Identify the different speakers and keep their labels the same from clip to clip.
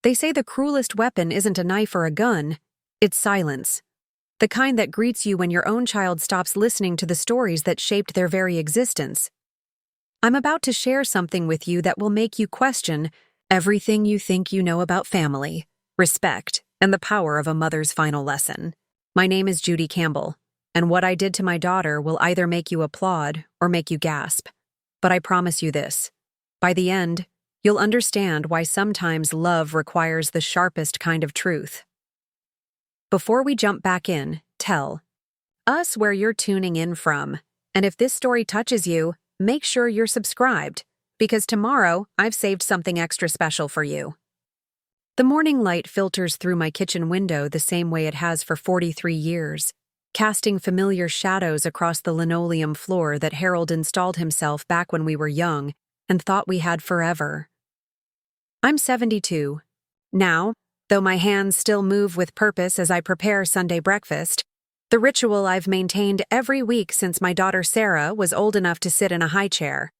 Speaker 1: They say the cruelest weapon isn't a knife or a gun, it's silence. The kind that greets you when your own child stops listening to the stories that shaped their very existence. I'm about to share something with you that will make you question everything you think you know about family, respect, and the power of a mother's final lesson. My name is Judy Campbell, and what I did to my daughter will either make you applaud or make you gasp. But I promise you this. By the end, you'll understand why sometimes love requires the sharpest kind of truth. Before we jump back in, tell us where you're tuning in from, and if this story touches you, make sure you're subscribed, because tomorrow I've saved something extra special for you. The morning light filters through my kitchen window the same way it has for 43 years, casting familiar shadows across the linoleum floor that Harold installed himself back when we were young and thought we had forever. I'm 72. Now, though my hands still move with purpose as I prepare Sunday breakfast, the ritual I've maintained every week since my daughter Sarah was old enough to sit in a high chair.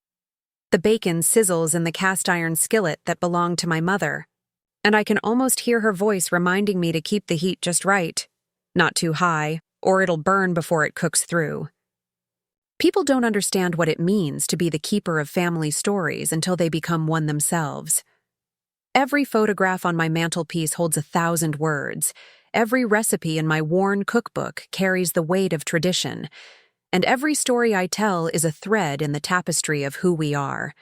Speaker 1: The bacon sizzles in the cast-iron skillet that belonged to my mother, and I can almost hear her voice reminding me to keep the heat just right, not too high, or it'll burn before it cooks through. People don't understand what it means to be the keeper of family stories until they become one themselves. Every photograph on my mantelpiece holds 1,000 words. Every recipe in my worn cookbook carries the weight of tradition. And every story I tell is a thread in the tapestry of who we are.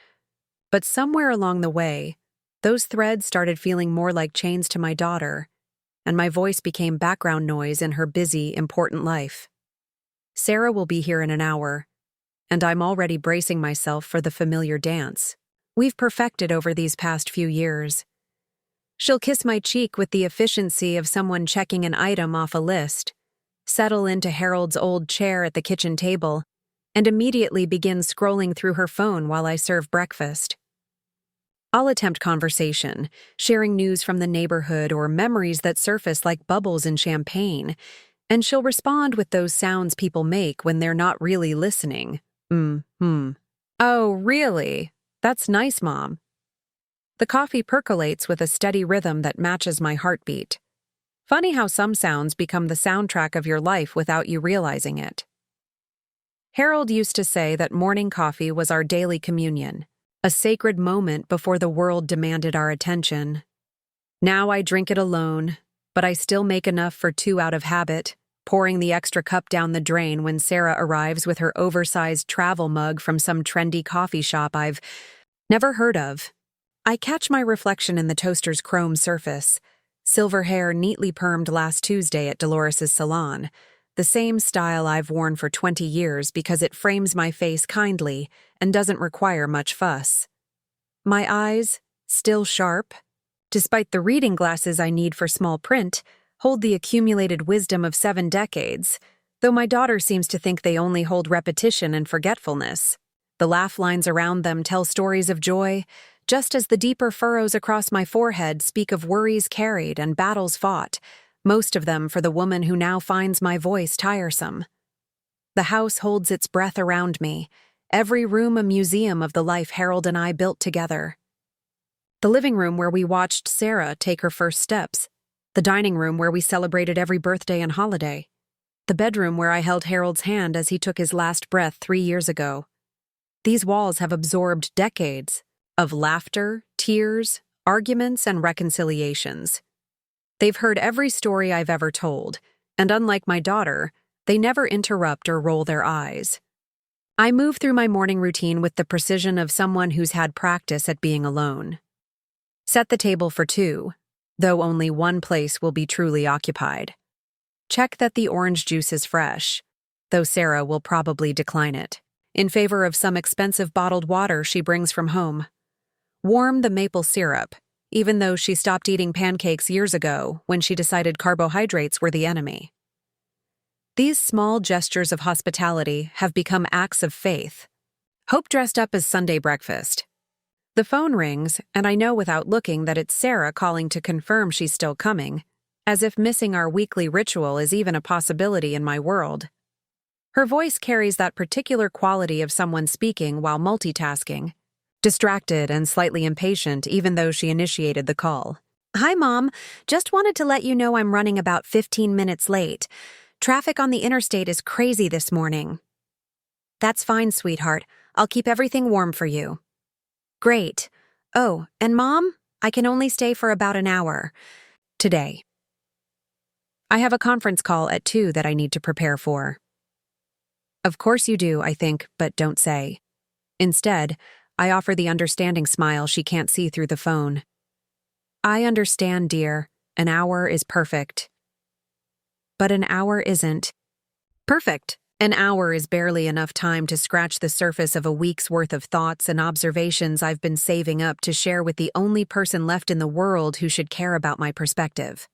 Speaker 1: But somewhere along the way, those threads started feeling more like chains to my daughter, and my voice became background noise in her busy, important life. Sarah will be here in an hour, and I'm already bracing myself for the familiar dance we've perfected over these past few years. She'll kiss my cheek with the efficiency of someone checking an item off a list, settle into Harold's old chair at the kitchen table, and immediately begin scrolling through her phone while I serve breakfast. I'll attempt conversation, sharing news from the neighborhood or memories that surface like bubbles in champagne, and she'll respond with those sounds people make when they're not really listening. Oh, really? That's nice, Mom. The coffee percolates with a steady rhythm that matches my heartbeat. Funny how some sounds become the soundtrack of your life without you realizing it. Harold used to say that morning coffee was our daily communion, a sacred moment before the world demanded our attention. Now I drink it alone, but I still make enough for two out of habit, pouring the extra cup down the drain when Sarah arrives with her oversized travel mug from some trendy coffee shop I've never heard of. I catch my reflection in the toaster's chrome surface, silver hair neatly permed last Tuesday at Dolores's salon, the same style I've worn for 20 years because it frames my face kindly and doesn't require much fuss. My eyes, still sharp, despite the reading glasses I need for small print, hold the accumulated wisdom of 7 decades, though my daughter seems to think they only hold repetition and forgetfulness. The laugh lines around them tell stories of joy, just as the deeper furrows across my forehead speak of worries carried and battles fought, most of them for the woman who now finds my voice tiresome. The house holds its breath around me, every room a museum of the life Harold and I built together. The living room where we watched Sarah take her first steps, the dining room where we celebrated every birthday and holiday, the bedroom where I held Harold's hand as he took his last breath 3 years ago. These walls have absorbed decades of laughter, tears, arguments, and reconciliations. They've heard every story I've ever told, and unlike my daughter, they never interrupt or roll their eyes. I move through my morning routine with the precision of someone who's had practice at being alone. Set the table for 2, though only one place will be truly occupied. Check that the orange juice is fresh, though Sarah will probably decline it, in favor of some expensive bottled water she brings from home. Warm the maple syrup, even though she stopped eating pancakes years ago when she decided carbohydrates were the enemy. These small gestures of hospitality have become acts of faith. Hope dressed up as Sunday breakfast. The phone rings, and I know without looking that it's Sarah calling to confirm she's still coming, as if missing our weekly ritual is even a possibility in my world. Her voice carries that particular quality of someone speaking while multitasking, distracted and slightly impatient even though she initiated the call. Hi, Mom. Just wanted to let you know I'm running about 15 minutes late. Traffic on the interstate is crazy this morning. That's fine, sweetheart. I'll keep everything warm for you. Great. Oh, and Mom, I can only stay for about an hour. Today. I have a conference call at 2 that I need to prepare for. Of course you do, I think, but don't say. Instead, I offer the understanding smile she can't see through the phone. I understand, dear. An hour is perfect. But an hour isn't. Perfect. An hour is barely enough time to scratch the surface of a week's worth of thoughts and observations I've been saving up to share with the only person left in the world who should care about my perspective.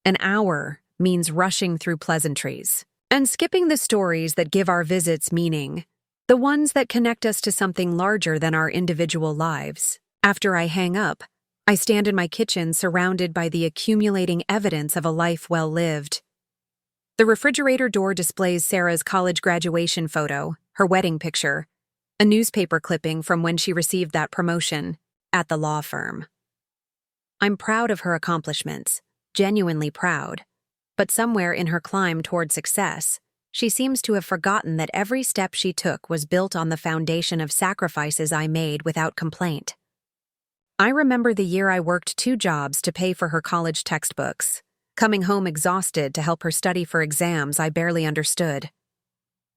Speaker 1: An hour means rushing through pleasantries and skipping the stories that give our visits meaning, the ones that connect us to something larger than our individual lives. After I hang up, I stand in my kitchen surrounded by the accumulating evidence of a life well lived. The refrigerator door displays Sarah's college graduation photo, her wedding picture, a newspaper clipping from when she received that promotion at the law firm. I'm proud of her accomplishments, genuinely proud, but somewhere in her climb toward success, she seems to have forgotten that every step she took was built on the foundation of sacrifices I made without complaint. I remember the year I worked 2 jobs to pay for her college textbooks, coming home exhausted to help her study for exams I barely understood.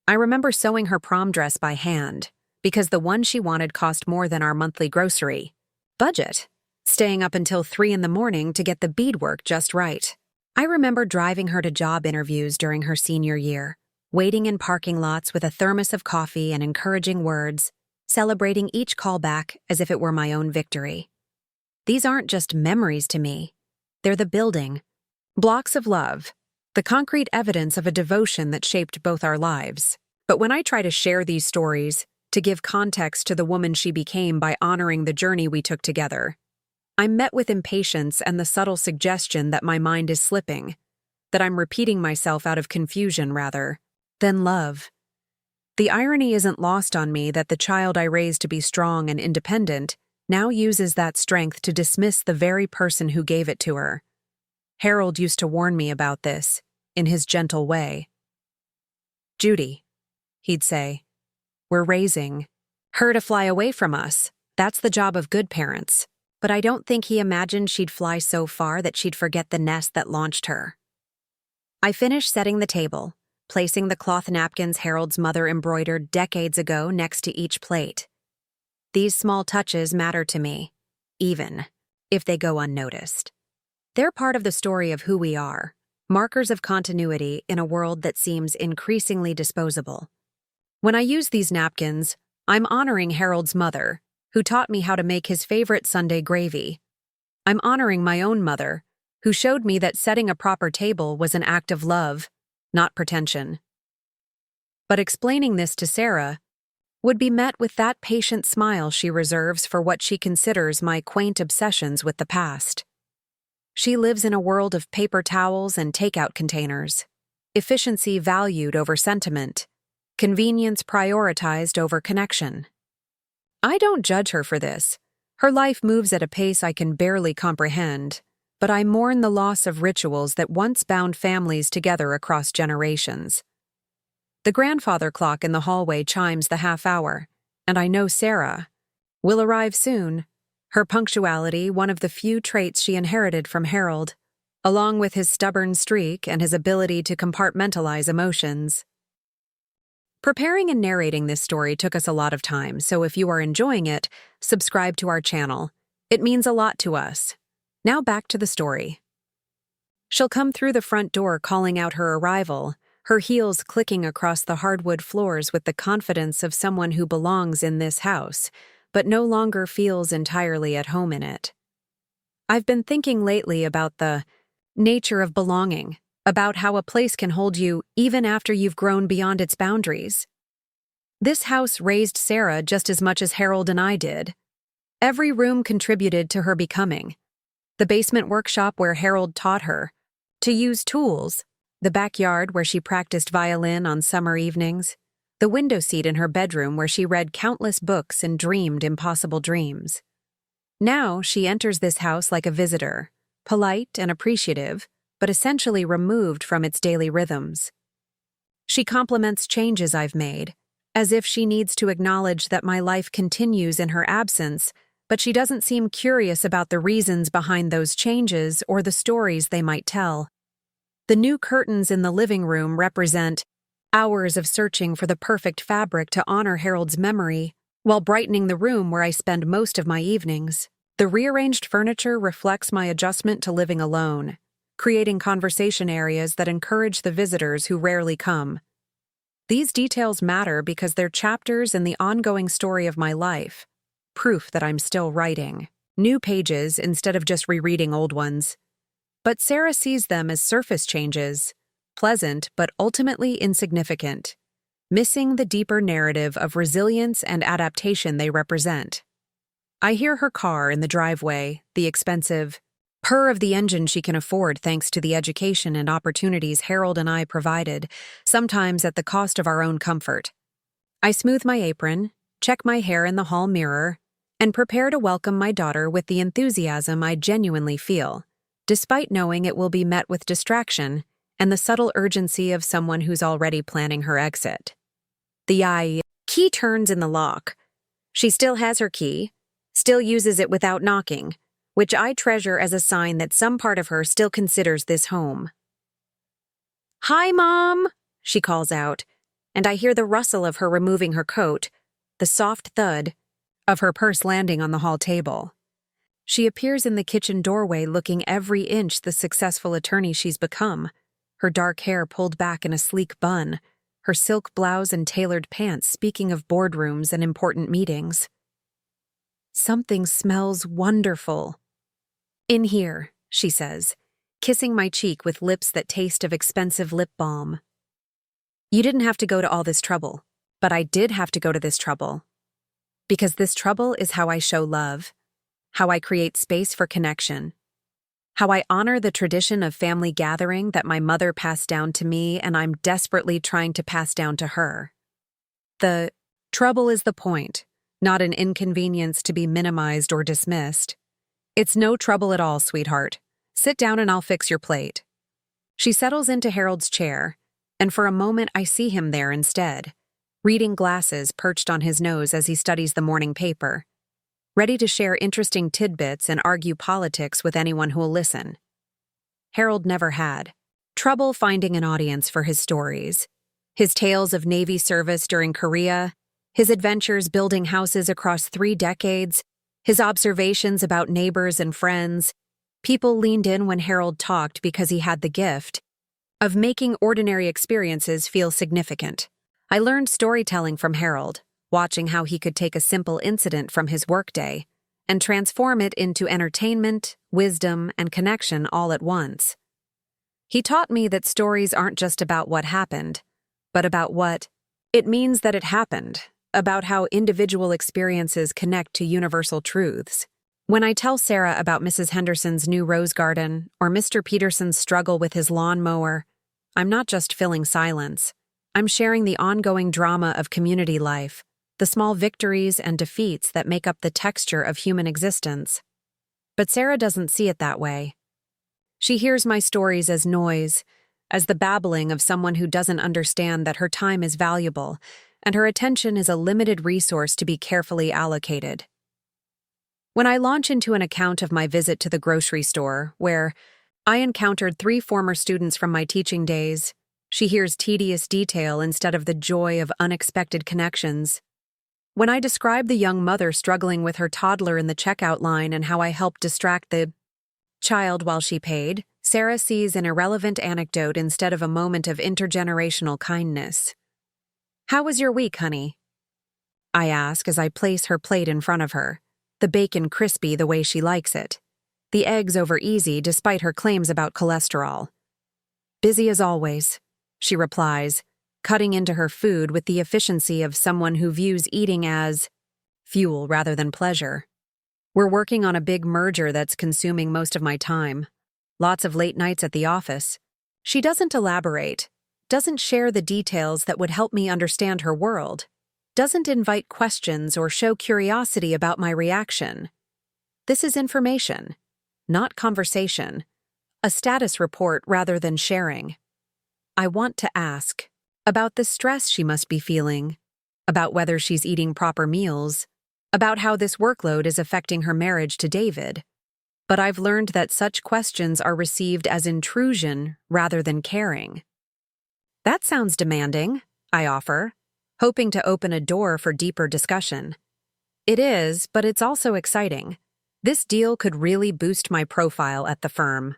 Speaker 1: I remember sewing her prom dress by hand, because the one she wanted cost more than our monthly grocery budget, staying up until 3 in the morning to get the beadwork just right. I remember driving her to job interviews during her senior year, waiting in parking lots with a thermos of coffee and encouraging words, celebrating each callback as if it were my own victory. These aren't just memories to me. They're the building blocks of love, the concrete evidence of a devotion that shaped both our lives. But when I try to share these stories, to give context to the woman she became by honoring the journey we took together, I'm met with impatience and the subtle suggestion that my mind is slipping, that I'm repeating myself out of confusion rather than love. The irony isn't lost on me that the child I raised to be strong and independent now uses that strength to dismiss the very person who gave it to her. Harold used to warn me about this, in his gentle way. Judy, he'd say, we're raising her to fly away from us. That's the job of good parents. But I don't think he imagined she'd fly so far that she'd forget the nest that launched her. I finished setting the table, placing the cloth napkins Harold's mother embroidered decades ago next to each plate. These small touches matter to me, even if they go unnoticed. They're part of the story of who we are, markers of continuity in a world that seems increasingly disposable. When I use these napkins, I'm honoring Harold's mother, who taught me how to make his favorite Sunday gravy. I'm honoring my own mother, who showed me that setting a proper table was an act of love, not pretension. But explaining this to Sarah would be met with that patient smile she reserves for what she considers my quaint obsessions with the past. She lives in a world of paper towels and takeout containers, efficiency valued over sentiment, convenience prioritized over connection. I don't judge her for this. Her life moves at a pace I can barely comprehend, but I mourn the loss of rituals that once bound families together across generations. The grandfather clock in the hallway chimes the half hour, and I know Sarah will arrive soon. Her punctuality, one of the few traits she inherited from Harold, along with his stubborn streak and his ability to compartmentalize emotions. Preparing and narrating this story took us a lot of time, so if you are enjoying it, subscribe to our channel. It means a lot to us. Now back to the story. She'll come through the front door calling out her arrival, her heels clicking across the hardwood floors with the confidence of someone who belongs in this house, but no longer feels entirely at home in it. I've been thinking lately about the nature of belonging, about how a place can hold you even after you've grown beyond its boundaries. This house raised Sarah just as much as Harold and I did. Every room contributed to her becoming. The basement workshop where Harold taught her to use tools, the backyard where she practiced violin on summer evenings, the window seat in her bedroom where she read countless books and dreamed impossible dreams. Now she enters this house like a visitor, polite and appreciative, but essentially removed from its daily rhythms. She compliments changes I've made, as if she needs to acknowledge that my life continues in her absence, but she doesn't seem curious about the reasons behind those changes or the stories they might tell. The new curtains in the living room represent hours of searching for the perfect fabric to honor Harold's memory, while brightening the room where I spend most of my evenings. The rearranged furniture reflects my adjustment to living alone, creating conversation areas that encourage the visitors who rarely come. These details matter because they're chapters in the ongoing story of my life, proof that I'm still writing. New pages instead of just rereading old ones. But Sarah sees them as surface changes, pleasant but ultimately insignificant, missing the deeper narrative of resilience and adaptation they represent. I hear her car in the driveway, the expensive purr of the engine she can afford thanks to the education and opportunities Harold and I provided, sometimes at the cost of our own comfort. I smooth my apron, check my hair in the hall mirror, and prepare to welcome my daughter with the enthusiasm I genuinely feel, despite knowing it will be met with distraction and the subtle urgency of someone who's already planning her exit. The key turns in the lock. She still has her key, still uses it without knocking, which I treasure as a sign that some part of her still considers this home. "Hi, Mom," she calls out, and I hear the rustle of her removing her coat, the soft thud of her purse landing on the hall table. She appears in the kitchen doorway looking every inch the successful attorney she's become, her dark hair pulled back in a sleek bun, her silk blouse and tailored pants speaking of boardrooms and important meetings. "Something smells wonderful in here," she says, kissing my cheek with lips that taste of expensive lip balm. "You didn't have to go to all this trouble, but I did have to go to this trouble. Because this trouble is how I show love, how I create space for connection, how I honor the tradition of family gathering that my mother passed down to me and I'm desperately trying to pass down to her. The trouble is the point, not an inconvenience to be minimized or dismissed. It's no trouble at all, sweetheart. Sit down and I'll fix your plate." She settles into Harold's chair, and for a moment I see him there instead, reading glasses perched on his nose as he studies the morning paper, ready to share interesting tidbits and argue politics with anyone who'll listen. Harold never had trouble finding an audience for his stories. His tales of Navy service during Korea, his adventures building houses across 3 decades, his observations about neighbors and friends. People leaned in when Harold talked because he had the gift of making ordinary experiences feel significant. I learned storytelling from Harold, watching how he could take a simple incident from his workday and transform it into entertainment, wisdom, and connection all at once. He taught me that stories aren't just about what happened, but about what it means that it happened, about how individual experiences connect to universal truths. When I tell Sarah about Mrs. Henderson's new rose garden or Mr. Peterson's struggle with his lawnmower, I'm not just filling silence. I'm sharing the ongoing drama of community life, the small victories and defeats that make up the texture of human existence. But Sarah doesn't see it that way. She hears my stories as noise, as the babbling of someone who doesn't understand that her time is valuable and her attention is a limited resource to be carefully allocated. When I launch into an account of my visit to the grocery store, where I encountered 3 former students from my teaching days, she hears tedious detail instead of the joy of unexpected connections. When I describe the young mother struggling with her toddler in the checkout line and how I helped distract the child while she paid, Sarah sees an irrelevant anecdote instead of a moment of intergenerational kindness. "How was your week, honey?" I ask as I place her plate in front of her, the bacon crispy the way she likes it, the eggs over easy despite her claims about cholesterol. "Busy as always," she replies, cutting into her food with the efficiency of someone who views eating as fuel rather than pleasure. "We're working on a big merger that's consuming most of my time. Lots of late nights at the office." She doesn't elaborate, doesn't share the details that would help me understand her world, doesn't invite questions or show curiosity about my reaction. This is information, not conversation, a status report rather than sharing. I want to ask about the stress she must be feeling, about whether she's eating proper meals, about how this workload is affecting her marriage to David. But I've learned that such questions are received as intrusion rather than caring. That sounds demanding, I offer, hoping to open a door for deeper discussion. It is, but it's also exciting. This deal could really boost my profile at the firm.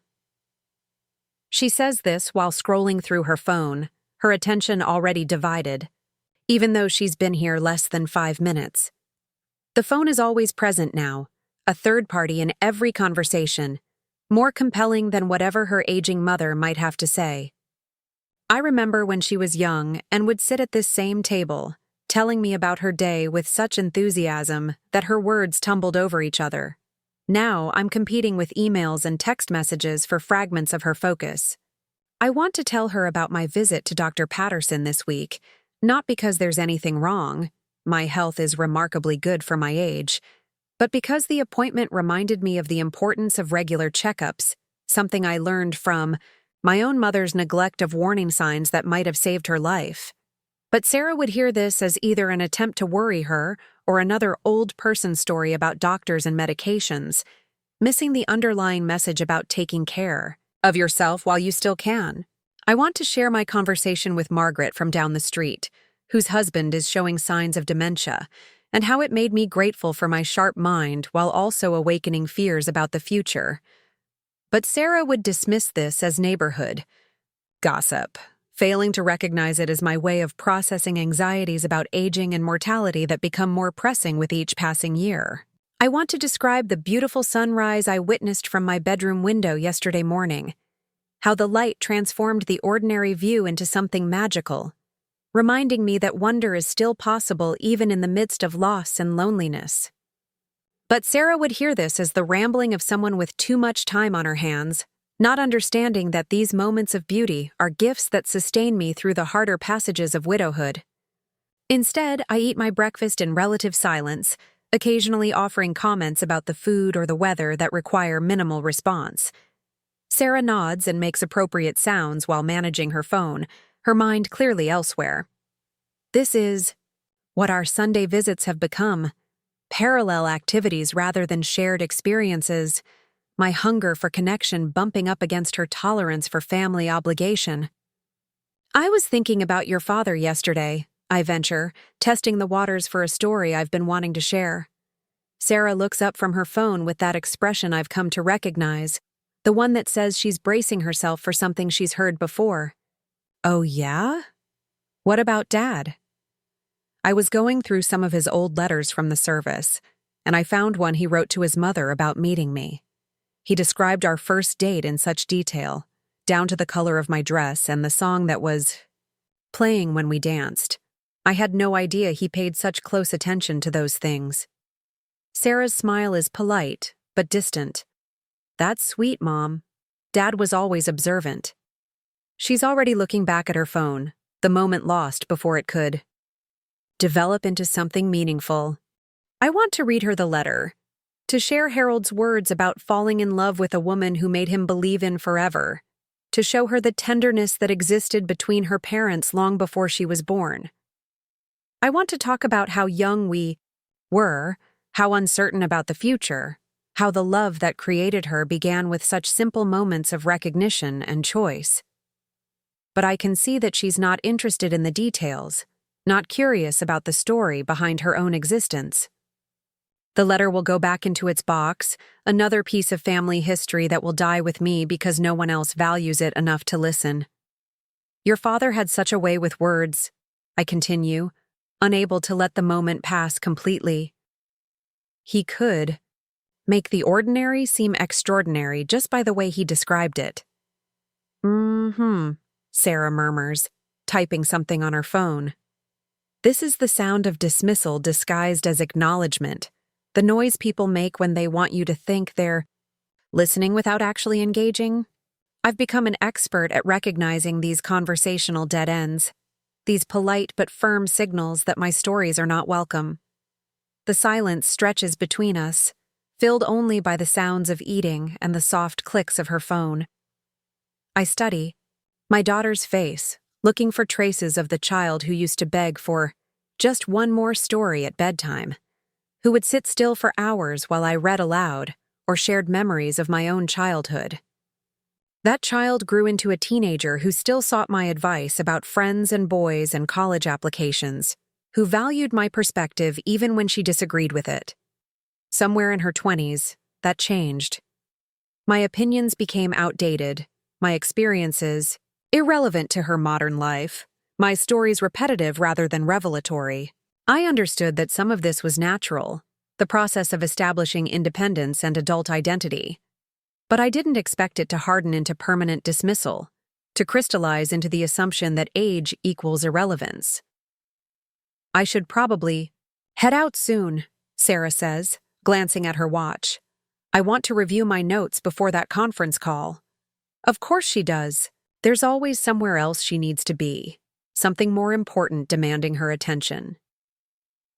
Speaker 1: She says this while scrolling through her phone, her attention already divided, even though she's been here less than 5 minutes. The phone is always present now, a third party in every conversation, more compelling than whatever her aging mother might have to say. I remember when she was young and would sit at this same table, telling me about her day with such enthusiasm that her words tumbled over each other. Now I'm competing with emails and text messages for fragments of her focus. I want to tell her about my visit to Dr. Patterson this week, not because there's anything wrong, my health is remarkably good for my age, but because the appointment reminded me of the importance of regular checkups, something I learned from my own mother's neglect of warning signs that might have saved her life. But Sarah would hear this as either an attempt to worry her or another old person story about doctors and medications, missing the underlying message about taking care of yourself while you still can. I want to share my conversation with Margaret from down the street, whose husband is showing signs of dementia, and how it made me grateful for my sharp mind while also awakening fears about the future. But Sarah would dismiss this as neighborhood gossip, failing to recognize it as my way of processing anxieties about aging and mortality that become more pressing with each passing year. I want to describe the beautiful sunrise I witnessed from my bedroom window yesterday morning, how the light transformed the ordinary view into something magical, reminding me that wonder is still possible even in the midst of loss and loneliness. But Sarah would hear this as the rambling of someone with too much time on her hands, not understanding that these moments of beauty are gifts that sustain me through the harder passages of widowhood. Instead, I eat my breakfast in relative silence, occasionally offering comments about the food or the weather that require minimal response. Sarah nods and makes appropriate sounds while managing her phone, her mind clearly elsewhere. This is what our Sunday visits have become, parallel activities rather than shared experiences, my hunger for connection bumping up against her tolerance for family obligation. I was thinking about your father yesterday, I venture, testing the waters for a story I've been wanting to share. Sarah looks up from her phone with that expression I've come to recognize, the one that says she's bracing herself for something she's heard before. Oh yeah? What about Dad? I was going through some of his old letters from the service, and I found one he wrote to his mother about meeting me. He described our first date in such detail, down to the color of my dress and the song that was playing when we danced. I had no idea he paid such close attention to those things. Sarah's smile is polite, but distant. That's sweet, Mom. Dad was always observant. She's already looking back at her phone, the moment lost before it could develop into something meaningful. I want to read her the letter, to share Harold's words about falling in love with a woman who made him believe in forever, to show her the tenderness that existed between her parents long before she was born. I want to talk about how young we were, how uncertain about the future, how the love that created her began with such simple moments of recognition and choice. But I can see that she's not interested in the details, not curious about the story behind her own existence. The letter will go back into its box, another piece of family history that will die with me because no one else values it enough to listen. Your father had such a way with words, I continue, unable to let the moment pass completely. He could make the ordinary seem extraordinary just by the way he described it. Sarah murmurs, typing something on her phone. This is the sound of dismissal disguised as acknowledgement, the noise people make when they want you to think they're listening without actually engaging. I've become an expert at recognizing these conversational dead ends, these polite but firm signals that my stories are not welcome. The silence stretches between us, filled only by the sounds of eating and the soft clicks of her phone. I study my daughter's face, looking for traces of the child who used to beg for just one more story at bedtime, who would sit still for hours while I read aloud or shared memories of my own childhood. That child grew into a teenager who still sought my advice about friends and boys and college applications, who valued my perspective even when she disagreed with it. Somewhere in her 20s, that changed. My opinions became outdated, my experiences irrelevant to her modern life, my stories repetitive rather than revelatory. I understood that some of this was natural, the process of establishing independence and adult identity. But I didn't expect it to harden into permanent dismissal, to crystallize into the assumption that age equals irrelevance. I should probably head out soon, Sarah says, glancing at her watch. I want to review my notes before that conference call. Of course she does. There's always somewhere else she needs to be, something more important demanding her attention.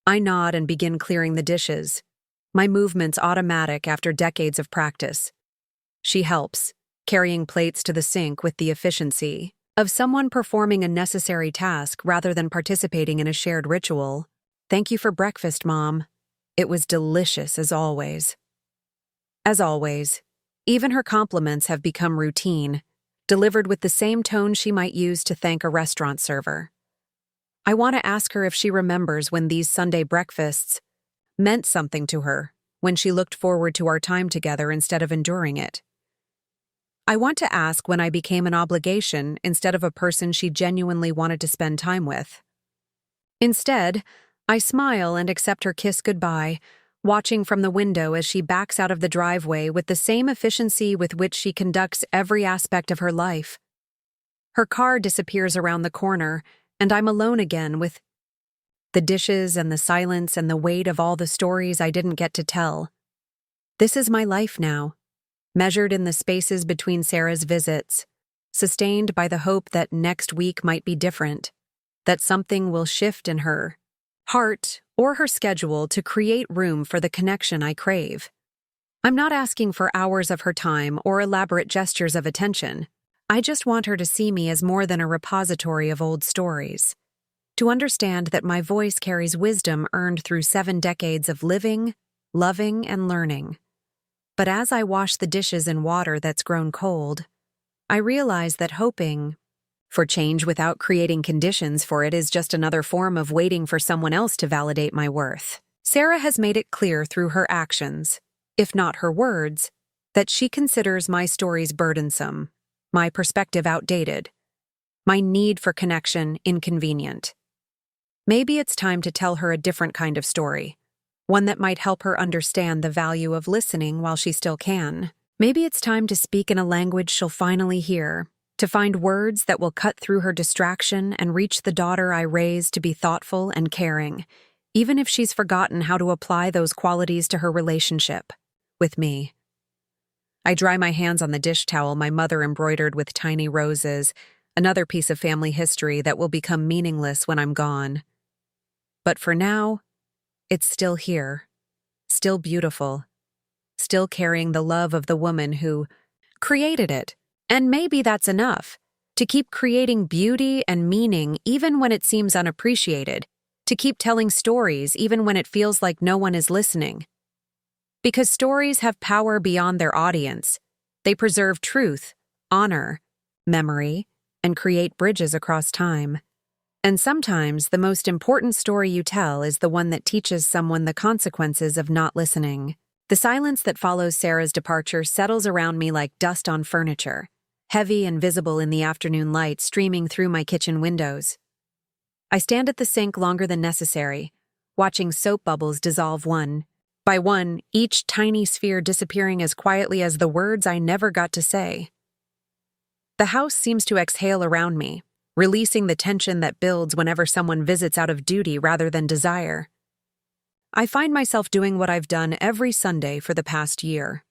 Speaker 1: I nod and begin clearing the dishes, my movements automatic after decades of practice. She helps, carrying plates to the sink with the efficiency of someone performing a necessary task rather than participating in a shared ritual. Thank you for breakfast, Mom. It was delicious as always. As always, even her compliments have become routine, delivered with the same tone she might use to thank a restaurant server. I want to ask her if she remembers when these Sunday breakfasts meant something to her, when she looked forward to our time together instead of enduring it. I want to ask when I became an obligation instead of a person she genuinely wanted to spend time with. Instead, I smile and accept her kiss goodbye, watching from the window as she backs out of the driveway with the same efficiency with which she conducts every aspect of her life. Her car disappears around the corner, and I'm alone again with the dishes and the silence and the weight of all the stories I didn't get to tell. This is my life now, measured in the spaces between Sarah's visits, sustained by the hope that next week might be different, that something will shift in her heart or her schedule to create room for the connection I crave. I'm not asking for hours of her time or elaborate gestures of attention. I just want her to see me as more than a repository of old stories, to understand that my voice carries wisdom earned through 7 decades of living, loving, and learning. But as I wash the dishes in water that's grown cold, I realize that hoping for change without creating conditions for it is just another form of waiting for someone else to validate my worth. Sarah has made it clear through her actions, if not her words, that she considers my stories burdensome, my perspective outdated, my need for connection inconvenient. Maybe it's time to tell her a different kind of story, one that might help her understand the value of listening while she still can. Maybe it's time to speak in a language she'll finally hear, to find words that will cut through her distraction and reach the daughter I raised to be thoughtful and caring, even if she's forgotten how to apply those qualities to her relationship with me. I dry my hands on the dish towel my mother embroidered with tiny roses, another piece of family history that will become meaningless when I'm gone. But for now, it's still here, still beautiful, still carrying the love of the woman who created it. And maybe that's enough, to keep creating beauty and meaning even when it seems unappreciated, to keep telling stories even when it feels like no one is listening. Because stories have power beyond their audience. They preserve truth, honor, memory, and create bridges across time. And sometimes the most important story you tell is the one that teaches someone the consequences of not listening. The silence that follows Sarah's departure settles around me like dust on furniture, heavy and visible in the afternoon light streaming through my kitchen windows. I stand at the sink longer than necessary, watching soap bubbles dissolve one by one, each tiny sphere disappearing as quietly as the words I never got to say. The house seems to exhale around me, releasing the tension that builds whenever someone visits out of duty rather than desire. I find myself doing what I've done every Sunday for the past year.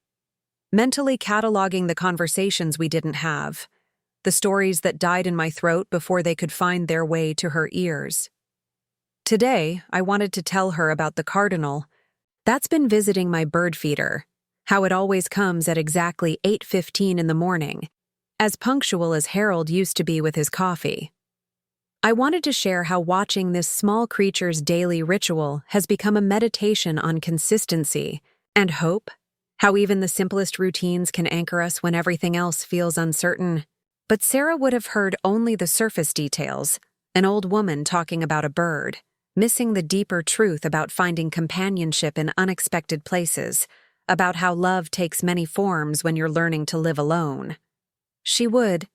Speaker 1: Mentally cataloging the conversations we didn't have, the stories that died in my throat before they could find their way to her ears. Today, I wanted to tell her about the cardinal That's been visiting my bird feeder. How it always comes at exactly 8:15 in the morning, as punctual as Harold used to be with his coffee. I wanted to share how watching this small creature's daily ritual has become a meditation on consistency and hope, how even the simplest routines can anchor us when everything else feels uncertain. But Sarah would have heard only the surface details, an old woman talking about a bird, missing the deeper truth about finding companionship in unexpected places, about how love takes many forms when you're learning to live alone. She would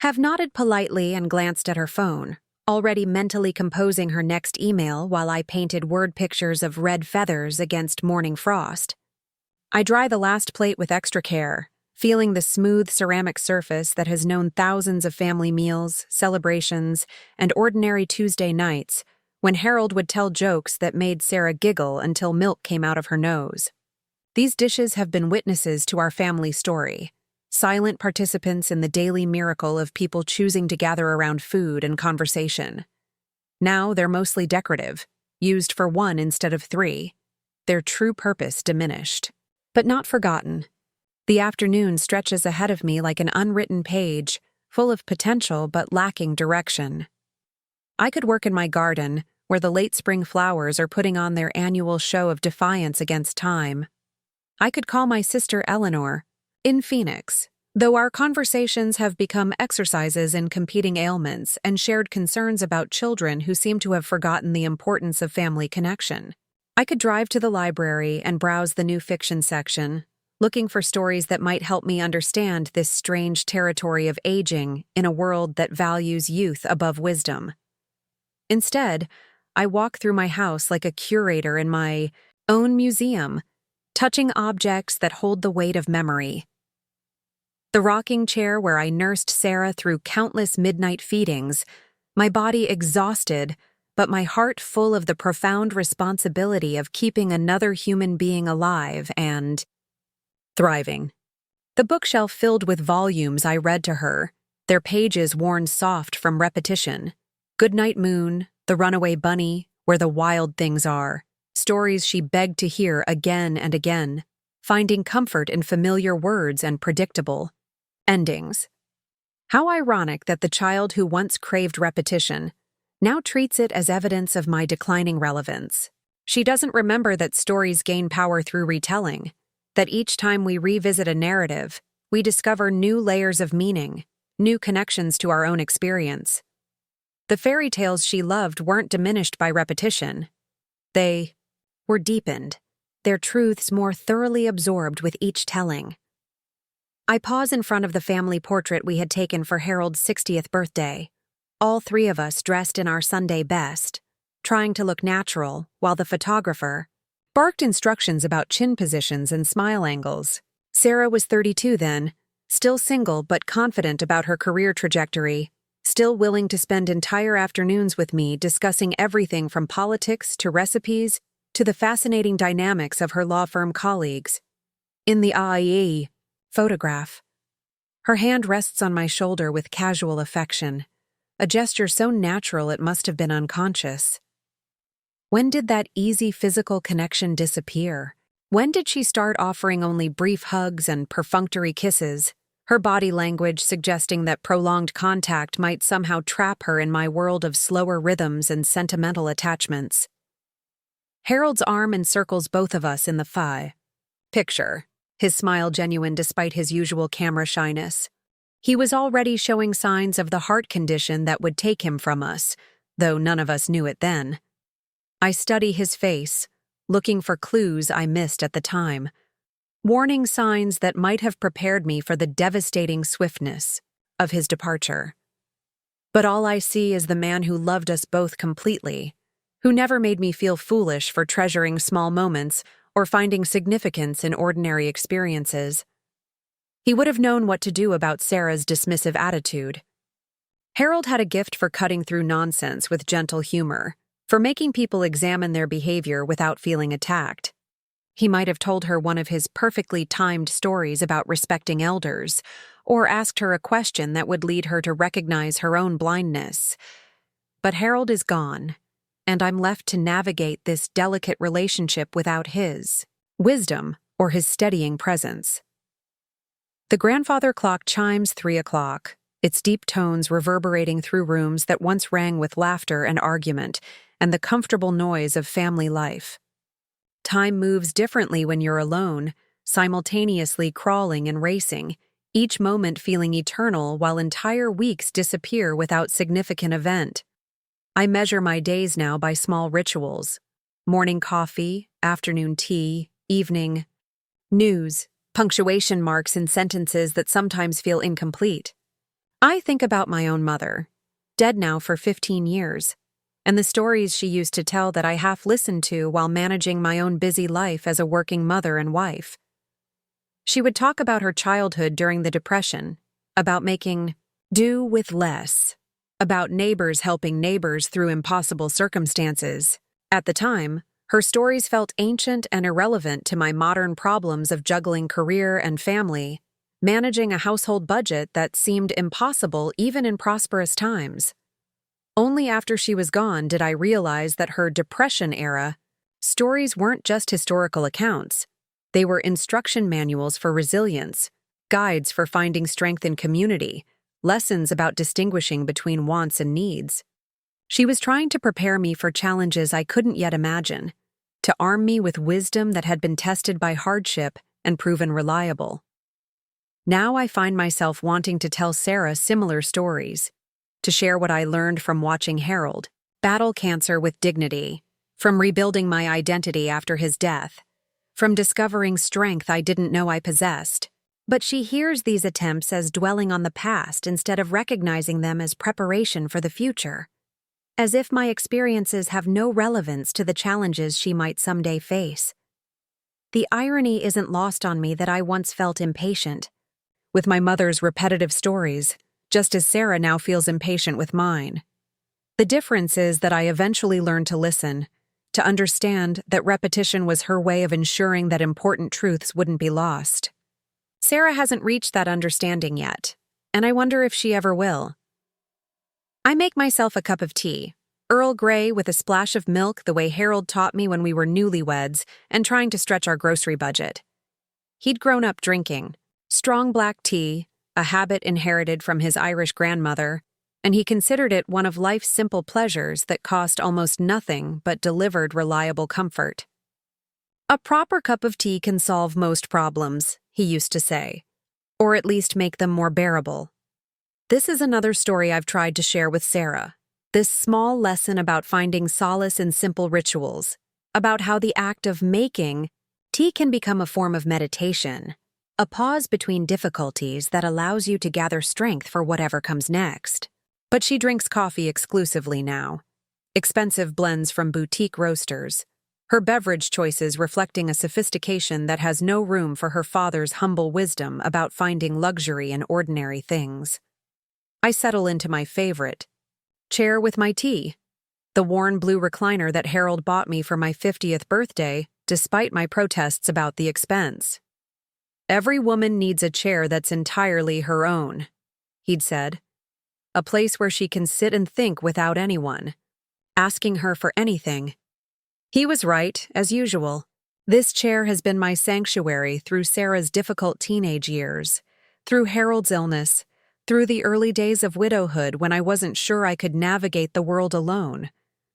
Speaker 1: have nodded politely and glanced at her phone, already mentally composing her next email while I painted word pictures of red feathers against morning frost. I dry the last plate with extra care, feeling the smooth ceramic surface that has known thousands of family meals, celebrations, and ordinary Tuesday nights when Harold would tell jokes that made Sarah giggle until milk came out of her nose. These dishes have been witnesses to our family story, silent participants in the daily miracle of people choosing to gather around food and conversation. Now they're mostly decorative, used for one instead of three, their true purpose diminished. But not forgotten. The afternoon stretches ahead of me like an unwritten page, full of potential but lacking direction. I could work in my garden, where the late spring flowers are putting on their annual show of defiance against time. I could call my sister Eleanor, in Phoenix, though our conversations have become exercises in competing ailments and shared concerns about children who seem to have forgotten the importance of family connection. I could drive to the library and browse the new fiction section, looking for stories that might help me understand this strange territory of aging in a world that values youth above wisdom. Instead, I walk through my house like a curator in my own museum, touching objects that hold the weight of memory. The rocking chair where I nursed Sarah through countless midnight feedings, my body exhausted, but my heart full of the profound responsibility of keeping another human being alive and thriving. The bookshelf filled with volumes I read to her, their pages worn soft from repetition. Goodnight Moon, The Runaway Bunny, Where the Wild Things Are, stories she begged to hear again and again, finding comfort in familiar words and predictable endings. How ironic that the child who once craved repetition now treats it as evidence of my declining relevance. She doesn't remember that stories gain power through retelling, that each time we revisit a narrative, we discover new layers of meaning, new connections to our own experience. The fairy tales she loved weren't diminished by repetition. They were deepened, their truths more thoroughly absorbed with each telling. I pause in front of the family portrait we had taken for Harold's 60th birthday, all three of us dressed in our Sunday best, trying to look natural while the photographer barked instructions about chin positions and smile angles. Sarah was 32 then, still single but confident about her career trajectory, still willing to spend entire afternoons with me discussing everything from politics to recipes to the fascinating dynamics of her law firm colleagues. In the AIE photograph, her hand rests on my shoulder with casual affection, a gesture so natural it must have been unconscious. When did that easy physical connection disappear? When did she start offering only brief hugs and perfunctory kisses, her body language suggesting that prolonged contact might somehow trap her in my world of slower rhythms and sentimental attachments? Harold's arm encircles both of us in the picture, his smile genuine despite his usual camera shyness. He was already showing signs of the heart condition that would take him from us, though none of us knew it then. I study his face, looking for clues I missed at the time, warning signs that might have prepared me for the devastating swiftness of his departure. But all I see is the man who loved us both completely, who never made me feel foolish for treasuring small moments or finding significance in ordinary experiences. He would have known what to do about Sarah's dismissive attitude. Harold had a gift for cutting through nonsense with gentle humor, for making people examine their behavior without feeling attacked. He might have told her one of his perfectly timed stories about respecting elders, or asked her a question that would lead her to recognize her own blindness. But Harold is gone, and I'm left to navigate this delicate relationship without his wisdom or his steadying presence. The grandfather clock chimes 3 o'clock, its deep tones reverberating through rooms that once rang with laughter and argument and the comfortable noise of family life. Time moves differently when you're alone, simultaneously crawling and racing, each moment feeling eternal while entire weeks disappear without significant event. I measure my days now by small rituals: morning coffee, afternoon tea, evening news, punctuation marks in sentences that sometimes feel incomplete. I think about my own mother, dead now for 15 years, and the stories she used to tell that I half listened to while managing my own busy life as a working mother and wife. She would talk about her childhood during the Depression, about making do with less, about neighbors helping neighbors through impossible circumstances. At the time, her stories felt ancient and irrelevant to my modern problems of juggling career and family, managing a household budget that seemed impossible even in prosperous times. Only after she was gone did I realize that her Depression-era stories weren't just historical accounts. They were instruction manuals for resilience, guides for finding strength in community, lessons about distinguishing between wants and needs. She was trying to prepare me for challenges I couldn't yet imagine, to arm me with wisdom that had been tested by hardship and proven reliable. Now I find myself wanting to tell Sarah similar stories, to share what I learned from watching Harold battle cancer with dignity, from rebuilding my identity after his death, from discovering strength I didn't know I possessed. But she hears these attempts as dwelling on the past instead of recognizing them as preparation for the future, as if my experiences have no relevance to the challenges she might someday face. The irony isn't lost on me that I once felt impatient with my mother's repetitive stories, just as Sarah now feels impatient with mine. The difference is that I eventually learned to listen, to understand that repetition was her way of ensuring that important truths wouldn't be lost. Sarah hasn't reached that understanding yet, and I wonder if she ever will. I make myself a cup of tea, Earl Grey with a splash of milk the way Harold taught me when we were newlyweds and trying to stretch our grocery budget. He'd grown up drinking strong black tea, a habit inherited from his Irish grandmother, and he considered it one of life's simple pleasures that cost almost nothing but delivered reliable comfort. A proper cup of tea can solve most problems, he used to say, or at least make them more bearable. This is another story I've tried to share with Sarah, this small lesson about finding solace in simple rituals, about how the act of making tea can become a form of meditation, a pause between difficulties that allows you to gather strength for whatever comes next. But she drinks coffee exclusively now, expensive blends from boutique roasters, her beverage choices reflecting a sophistication that has no room for her father's humble wisdom about finding luxury in ordinary things. I settle into my favorite chair with my tea, the worn blue recliner that Harold bought me for my 50th birthday, despite my protests about the expense. "Every woman needs a chair that's entirely her own," he'd said. "A place where she can sit and think without anyone asking her for anything." He was right, as usual. This chair has been my sanctuary through Sarah's difficult teenage years, through Harold's illness, through the early days of widowhood when I wasn't sure I could navigate the world alone.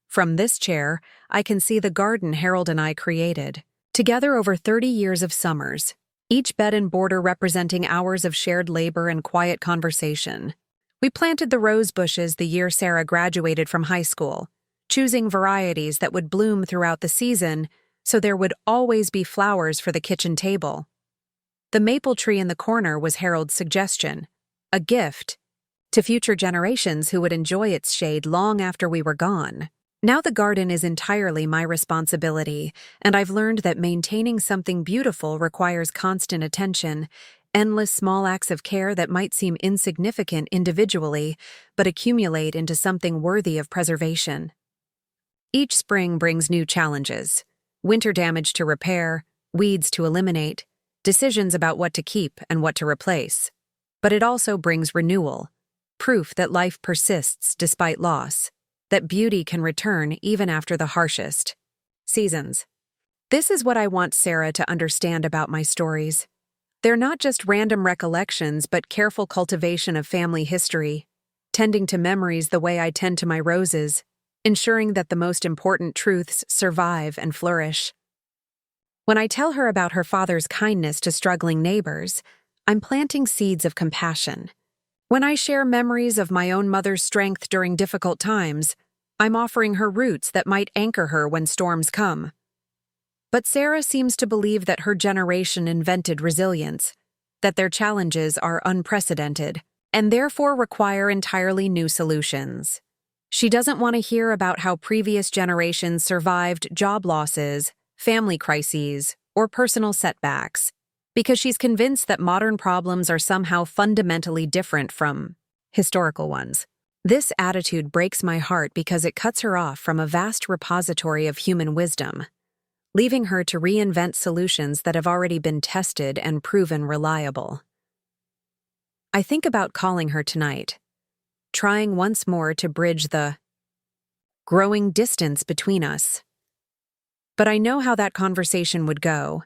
Speaker 1: From this chair, I can see the garden Harold and I created, together over 30 years of summers, each bed and border representing hours of shared labor and quiet conversation. We planted the rose bushes the year Sarah graduated from high school, choosing varieties that would bloom throughout the season so there would always be flowers for the kitchen table. The maple tree in the corner was Harold's suggestion, a gift to future generations who would enjoy its shade long after we were gone. Now the garden is entirely my responsibility, and I've learned that maintaining something beautiful requires constant attention, endless small acts of care that might seem insignificant individually, but accumulate into something worthy of preservation. Each spring brings new challenges: winter damage to repair, weeds to eliminate, decisions about what to keep and what to replace. But it also brings renewal, proof that life persists despite loss. that beauty can return even after the harshest seasons. This is what I want Sarah to understand about my stories. They're not just random recollections, but careful cultivation of family history, tending to memories the way I tend to my roses, ensuring that the most important truths survive and flourish. When I tell her about her father's kindness to struggling neighbors, I'm planting seeds of compassion. When I share memories of my own mother's strength during difficult times, I'm offering her roots that might anchor her when storms come. But Sarah seems to believe that her generation invented resilience, that their challenges are unprecedented, and therefore require entirely new solutions. She doesn't want to hear about how previous generations survived job losses, family crises, or personal setbacks, because she's convinced that modern problems are somehow fundamentally different from historical ones. This attitude breaks my heart because it cuts her off from a vast repository of human wisdom, leaving her to reinvent solutions that have already been tested and proven reliable. I think about calling her tonight, trying once more to bridge the growing distance between us. But I know how that conversation would go.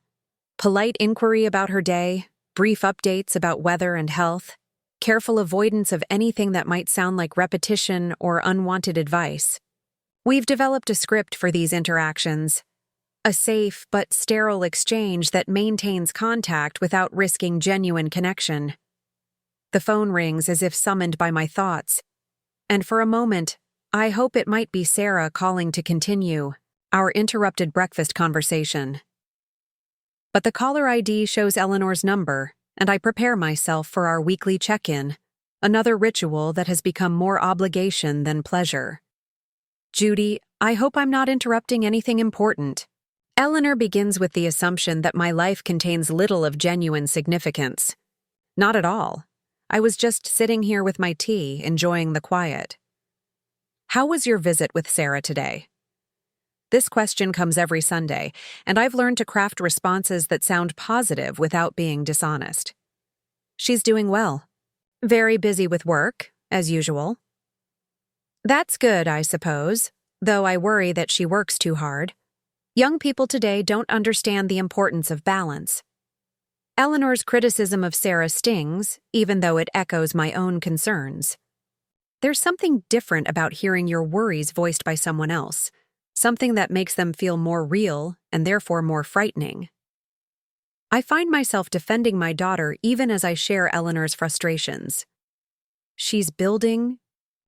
Speaker 1: Polite inquiry about her day, brief updates about weather and health, careful avoidance of anything that might sound like repetition or unwanted advice. We've developed a script for these interactions, a safe but sterile exchange that maintains contact without risking genuine connection. The phone rings as if summoned by my thoughts, and for a moment, I hope it might be Sarah calling to continue our interrupted breakfast conversation. But the caller ID shows Eleanor's number, and I prepare myself for our weekly check-in, another ritual that has become more obligation than pleasure. Judy, I hope I'm not interrupting anything important. Eleanor begins with the assumption that my life contains little of genuine significance. Not at all. I was just sitting here with my tea, enjoying the quiet. How was your visit with Sarah today? This question comes every Sunday, and I've learned to craft responses that sound positive without being dishonest. She's doing well. Very busy with work, as usual. That's good, I suppose, though I worry that she works too hard. Young people today don't understand the importance of balance. Eleanor's criticism of Sarah stings, even though it echoes my own concerns. There's something different about hearing your worries voiced by someone else, something that makes them feel more real and therefore more frightening. I find myself defending my daughter even as I share Eleanor's frustrations. She's building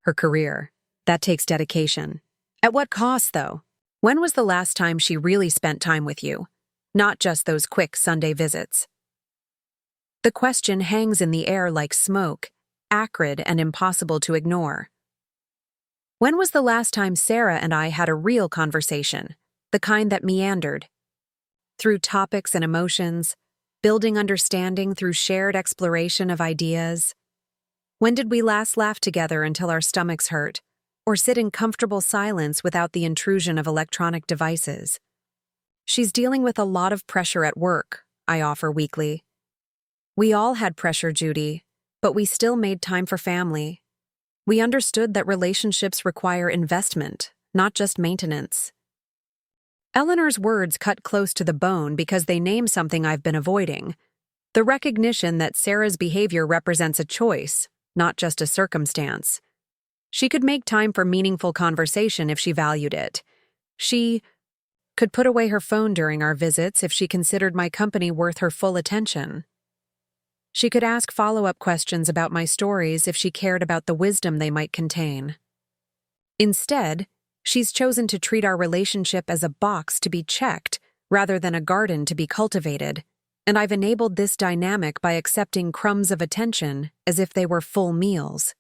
Speaker 1: her career. That takes dedication. At what cost, though? When was the last time she really spent time with you? Not just those quick Sunday visits. The question hangs in the air like smoke, acrid and impossible to ignore. When was the last time Sarah and I had a real conversation, the kind that meandered? Through topics and emotions, building understanding through shared exploration of ideas. When did we last laugh together until our stomachs hurt, or sit in comfortable silence without the intrusion of electronic devices? She's dealing with a lot of pressure at work, I offer weakly. We all had pressure, Judy, but we still made time for family. We understood that relationships require investment, not just maintenance. Eleanor's words cut close to the bone because they name something I've been avoiding: the recognition that Sarah's behavior represents a choice, not just a circumstance. She could make time for meaningful conversation if she valued it. She could put away her phone during our visits if she considered my company worth her full attention. She could ask follow-up questions about my stories if she cared about the wisdom they might contain. Instead, she's chosen to treat our relationship as a box to be checked rather than a garden to be cultivated, and I've enabled this dynamic by accepting crumbs of attention as if they were full meals.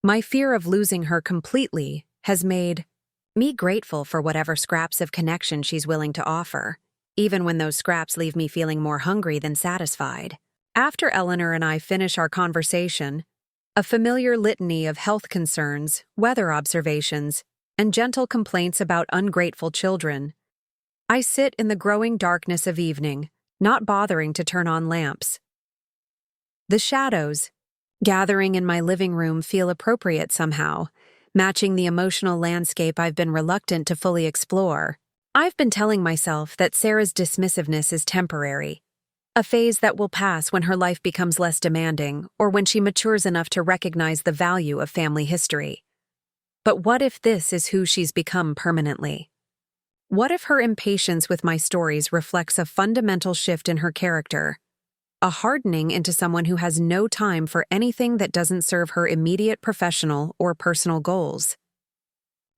Speaker 1: My fear of losing her completely has made me grateful for whatever scraps of connection she's willing to offer, even when those scraps leave me feeling more hungry than satisfied. After Eleanor and I finish our conversation, a familiar litany of health concerns, weather observations, and gentle complaints about ungrateful children, I sit in the growing darkness of evening, not bothering to turn on lamps. The shadows gathering in my living room feel appropriate somehow, matching the emotional landscape I've been reluctant to fully explore. I've been telling myself that Sarah's dismissiveness is temporary, a phase that will pass when her life becomes less demanding or when she matures enough to recognize the value of family history. But what if this is who she's become permanently? What if her impatience with my stories reflects a fundamental shift in her character, a hardening into someone who has no time for anything that doesn't serve her immediate professional or personal goals?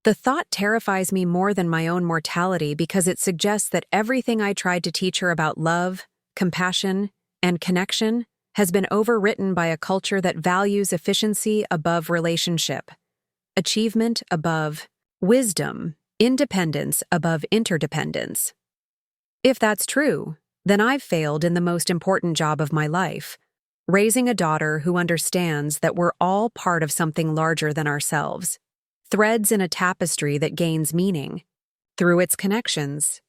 Speaker 1: The thought terrifies me more than my own mortality because it suggests that everything I tried to teach her about love, compassion, and connection has been overwritten by a culture that values efficiency above relationship, achievement above wisdom, independence above interdependence. If that's true, then I've failed in the most important job of my life, raising a daughter who understands that we're all part of something larger than ourselves, threads in a tapestry that gains meaning through its connections.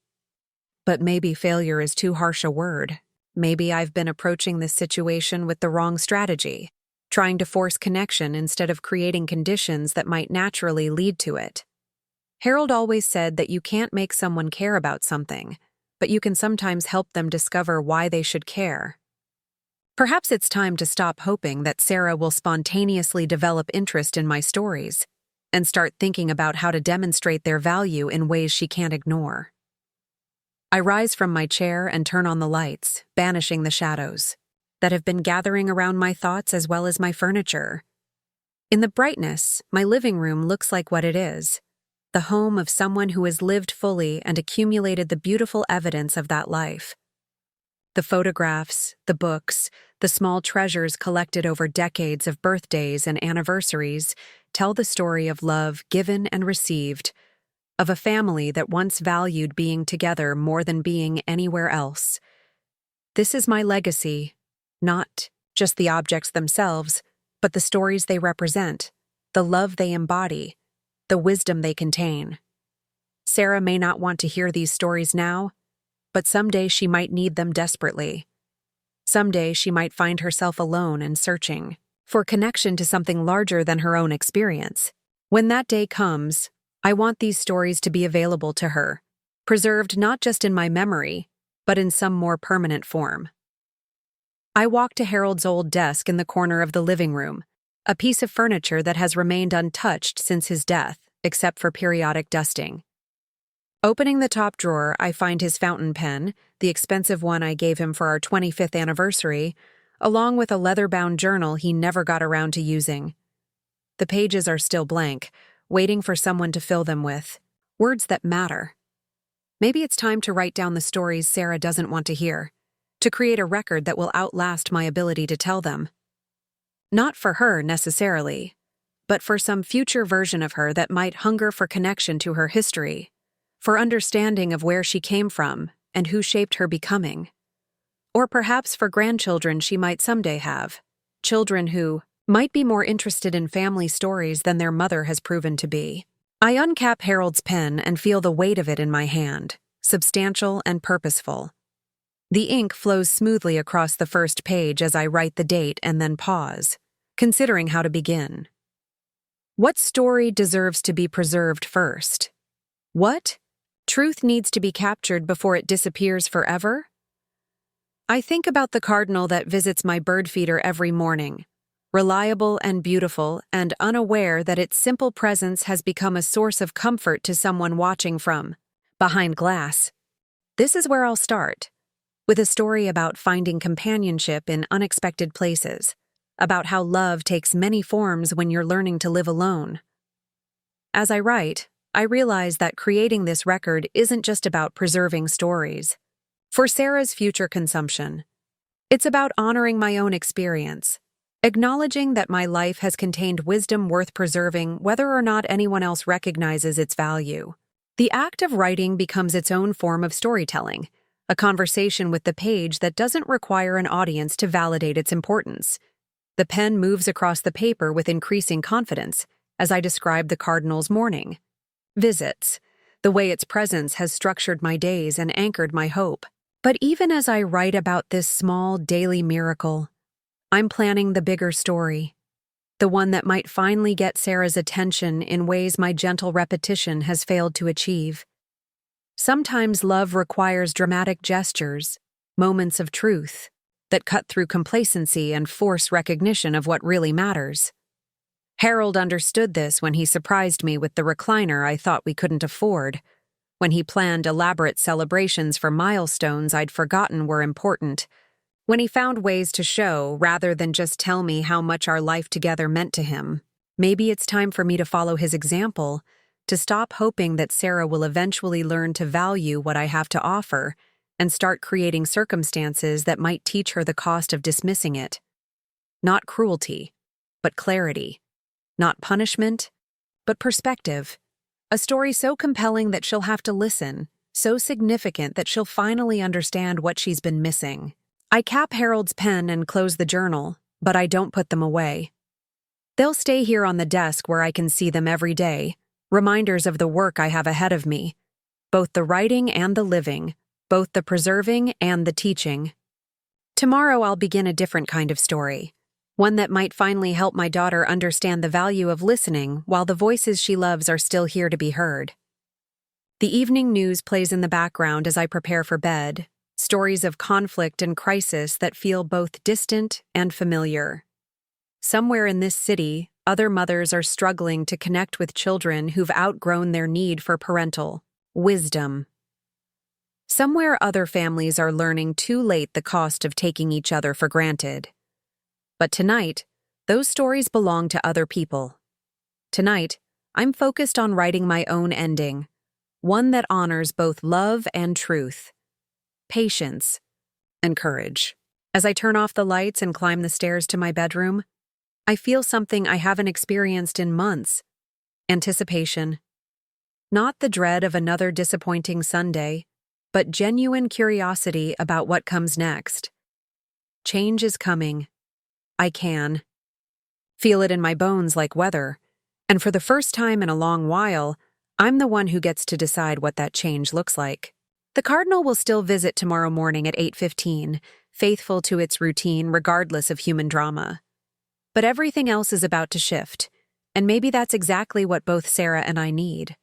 Speaker 1: But maybe failure is too harsh a word. Maybe I've been approaching this situation with the wrong strategy, trying to force connection instead of creating conditions that might naturally lead to it. Harold always said that you can't make someone care about something, but you can sometimes help them discover why they should care. Perhaps it's time to stop hoping that Sarah will spontaneously develop interest in my stories and start thinking about how to demonstrate their value in ways she can't ignore. I rise from my chair and turn on the lights, banishing the shadows that have been gathering around my thoughts as well as my furniture. In the brightness, my living room looks like what it is: the home of someone who has lived fully and accumulated the beautiful evidence of that life. The photographs, the books, the small treasures collected over decades of birthdays and anniversaries tell the story of love given and received, of a family that once valued being together more than being anywhere else. This is my legacy, not just the objects themselves, but the stories they represent, the love they embody, the wisdom they contain. Sarah may not want to hear these stories now, but someday she might need them desperately. Someday she might find herself alone and searching for connection to something larger than her own experience. When that day comes, I want these stories to be available to her, preserved not just in my memory, but in some more permanent form. I walk to Harold's old desk in the corner of the living room, a piece of furniture that has remained untouched since his death, except for periodic dusting. Opening the top drawer, I find his fountain pen, the expensive one I gave him for our 25th anniversary, along with a leather-bound journal he never got around to using. The pages are still blank, waiting for someone to fill them with words that matter. Maybe it's time to write down the stories Sarah doesn't want to hear, to create a record that will outlast my ability to tell them. Not for her, necessarily, but for some future version of her that might hunger for connection to her history, for understanding of where she came from and who shaped her becoming. Or perhaps for grandchildren she might someday have, children who might be more interested in family stories than their mother has proven to be. I uncap Harold's pen and feel the weight of it in my hand, substantial and purposeful. The ink flows smoothly across the first page as I write the date and then pause, considering how to begin. What story deserves to be preserved first? What truth needs to be captured before it disappears forever? I think about the cardinal that visits my bird feeder every morning, reliable and beautiful and unaware that its simple presence has become a source of comfort to someone watching from behind glass. This is where I'll start, with a story about finding companionship in unexpected places, about how love takes many forms when you're learning to live alone. As I write, I realize that creating this record isn't just about preserving stories for Sarah's future consumption. It's about honoring my own experience, acknowledging that my life has contained wisdom worth preserving whether or not anyone else recognizes its value. The act of writing becomes its own form of storytelling, a conversation with the page that doesn't require an audience to validate its importance. The pen moves across the paper with increasing confidence as I describe the cardinal's morning visits, the way its presence has structured my days and anchored my hope. But even as I write about this small daily miracle, I'm planning the bigger story. the one that might finally get Sarah's attention in ways my gentle repetition has failed to achieve. Sometimes love requires dramatic gestures, moments of truth, that cut through complacency and force recognition of what really matters. Harold understood this when he surprised me with the recliner I thought we couldn't afford, when he planned elaborate celebrations for milestones I'd forgotten were important, when he found ways to show rather than just tell me how much our life together meant to him. Maybe it's time for me to follow his example, to stop hoping that Sarah will eventually learn to value what I have to offer and start creating circumstances that might teach her the cost of dismissing it. Not cruelty, but clarity. Not punishment, but perspective. A story so compelling that she'll have to listen, so significant that she'll finally understand what she's been missing. I cap Harold's pen and close the journal, but I don't put them away. They'll stay here on the desk where I can see them every day, reminders of the work I have ahead of me, both the writing and the living, both the preserving and the teaching. Tomorrow I'll begin a different kind of story, one that might finally help my daughter understand the value of listening while the voices she loves are still here to be heard. The evening news plays in the background as I prepare for bed, stories of conflict and crisis that feel both distant and familiar. Somewhere in this city, other mothers are struggling to connect with children who've outgrown their need for parental wisdom. Somewhere other families are learning too late the cost of taking each other for granted. But tonight, those stories belong to other people. Tonight, I'm focused on writing my own ending, one that honors both love and truth, patience, and courage. As I turn off the lights and climb the stairs to my bedroom, I feel something I haven't experienced in months. Anticipation. Not the dread of another disappointing Sunday, but genuine curiosity about what comes next. Change is coming. I can feel it in my bones like weather, and for the first time in a long while, I'm the one who gets to decide what that change looks like. The Cardinal will still visit tomorrow morning at 8:15, faithful to its routine regardless of human drama. But everything else is about to shift, and maybe that's exactly what both Sarah and I need.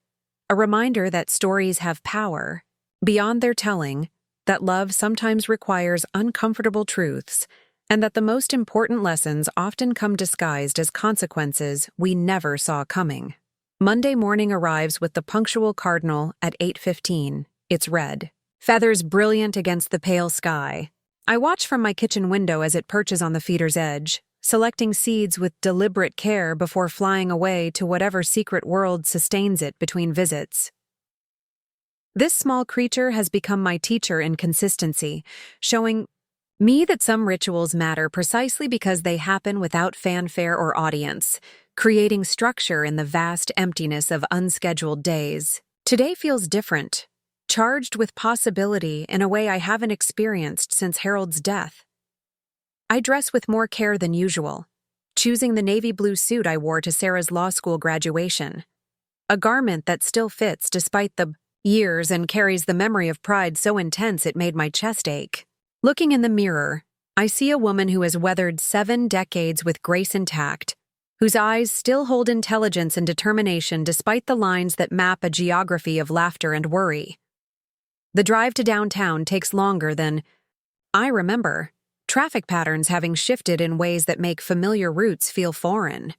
Speaker 1: A reminder that stories have power, beyond their telling, that love sometimes requires uncomfortable truths, and that the most important lessons often come disguised as consequences we never saw coming. Monday morning arrives with the punctual Cardinal at 8:15. It's red, feathers brilliant against the pale sky. I watch from my kitchen window as it perches on the feeder's edge, selecting seeds with deliberate care before flying away to whatever secret world sustains it between visits. This small creature has become my teacher in consistency, showing me that some rituals matter precisely because they happen without fanfare or audience, creating structure in the vast emptiness of unscheduled days. Today feels different, charged with possibility in a way I haven't experienced since Harold's death. I dress with more care than usual, choosing the navy blue suit I wore to Sarah's law school graduation, a garment that still fits despite the years and carries the memory of pride so intense it made my chest ache. Looking in the mirror, I see a woman who has weathered 7 decades with grace intact, whose eyes still hold intelligence and determination despite the lines that map a geography of laughter and worry. The drive to downtown takes longer than I remember, traffic patterns having shifted in ways that make familiar routes feel foreign.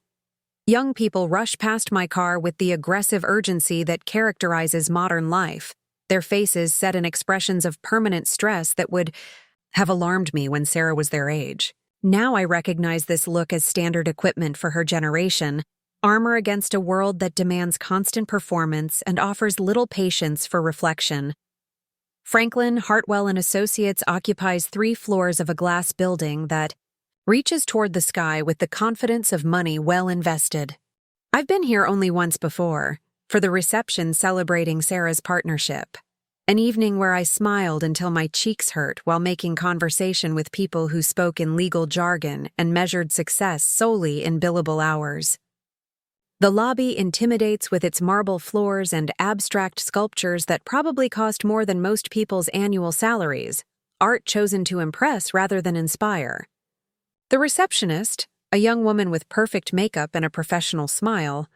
Speaker 1: Young people rush past my car with the aggressive urgency that characterizes modern life, their faces set in expressions of permanent stress that would have alarmed me when Sarah was their age. Now I recognize this look as standard equipment for her generation, armor against a world that demands constant performance and offers little patience for reflection. Franklin, Hartwell and Associates occupies 3 floors of a glass building that reaches toward the sky with the confidence of money well invested. I've been here only once before, for the reception celebrating Sarah's partnership. An evening where I smiled until my cheeks hurt while making conversation with people who spoke in legal jargon and measured success solely in billable hours. The lobby intimidates with its marble floors and abstract sculptures that probably cost more than most people's annual salaries, art chosen to impress rather than inspire. The receptionist, a young woman with perfect makeup and a professional smile,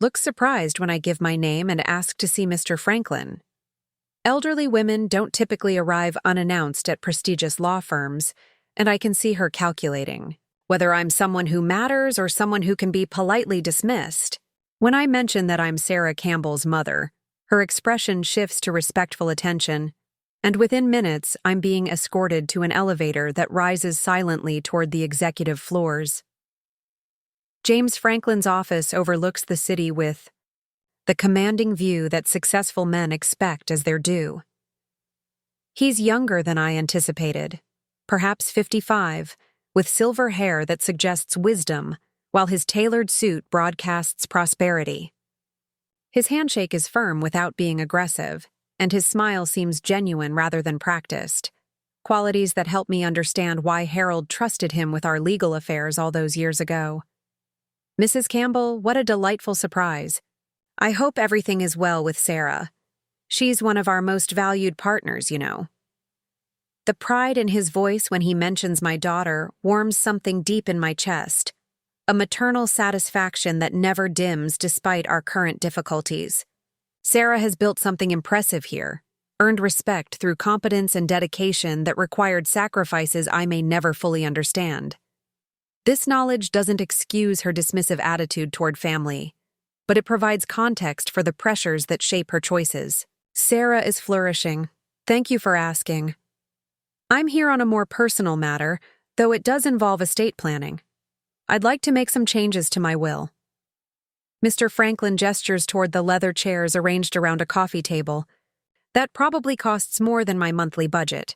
Speaker 1: looks surprised when I give my name and ask to see Mr. Franklin. Elderly women don't typically arrive unannounced at prestigious law firms, and I can see her calculating whether I'm someone who matters or someone who can be politely dismissed. When I mention that I'm Sarah Campbell's mother, her expression shifts to respectful attention, and within minutes, I'm being escorted to an elevator that rises silently toward the executive floors. James Franklin's office overlooks the city with the commanding view that successful men expect as their due. He's younger than I anticipated, perhaps 55, with silver hair that suggests wisdom, while his tailored suit broadcasts prosperity. His handshake is firm without being aggressive, and his smile seems genuine rather than practiced, qualities that help me understand why Harold trusted him with our legal affairs all those years ago. Mrs. Campbell, what a delightful surprise. I hope everything is well with Sarah. She's one of our most valued partners, you know. The pride in his voice when he mentions my daughter warms something deep in my chest, a maternal satisfaction that never dims despite our current difficulties. Sarah has built something impressive here, earned respect through competence and dedication that required sacrifices I may never fully understand. This knowledge doesn't excuse her dismissive attitude toward family, but it provides context for the pressures that shape her choices. Sarah is flourishing. Thank you for asking. I'm here on a more personal matter, though it does involve estate planning. I'd like to make some changes to my will. Mr. Franklin gestures toward the leather chairs arranged around a coffee table. That probably costs more than my monthly budget.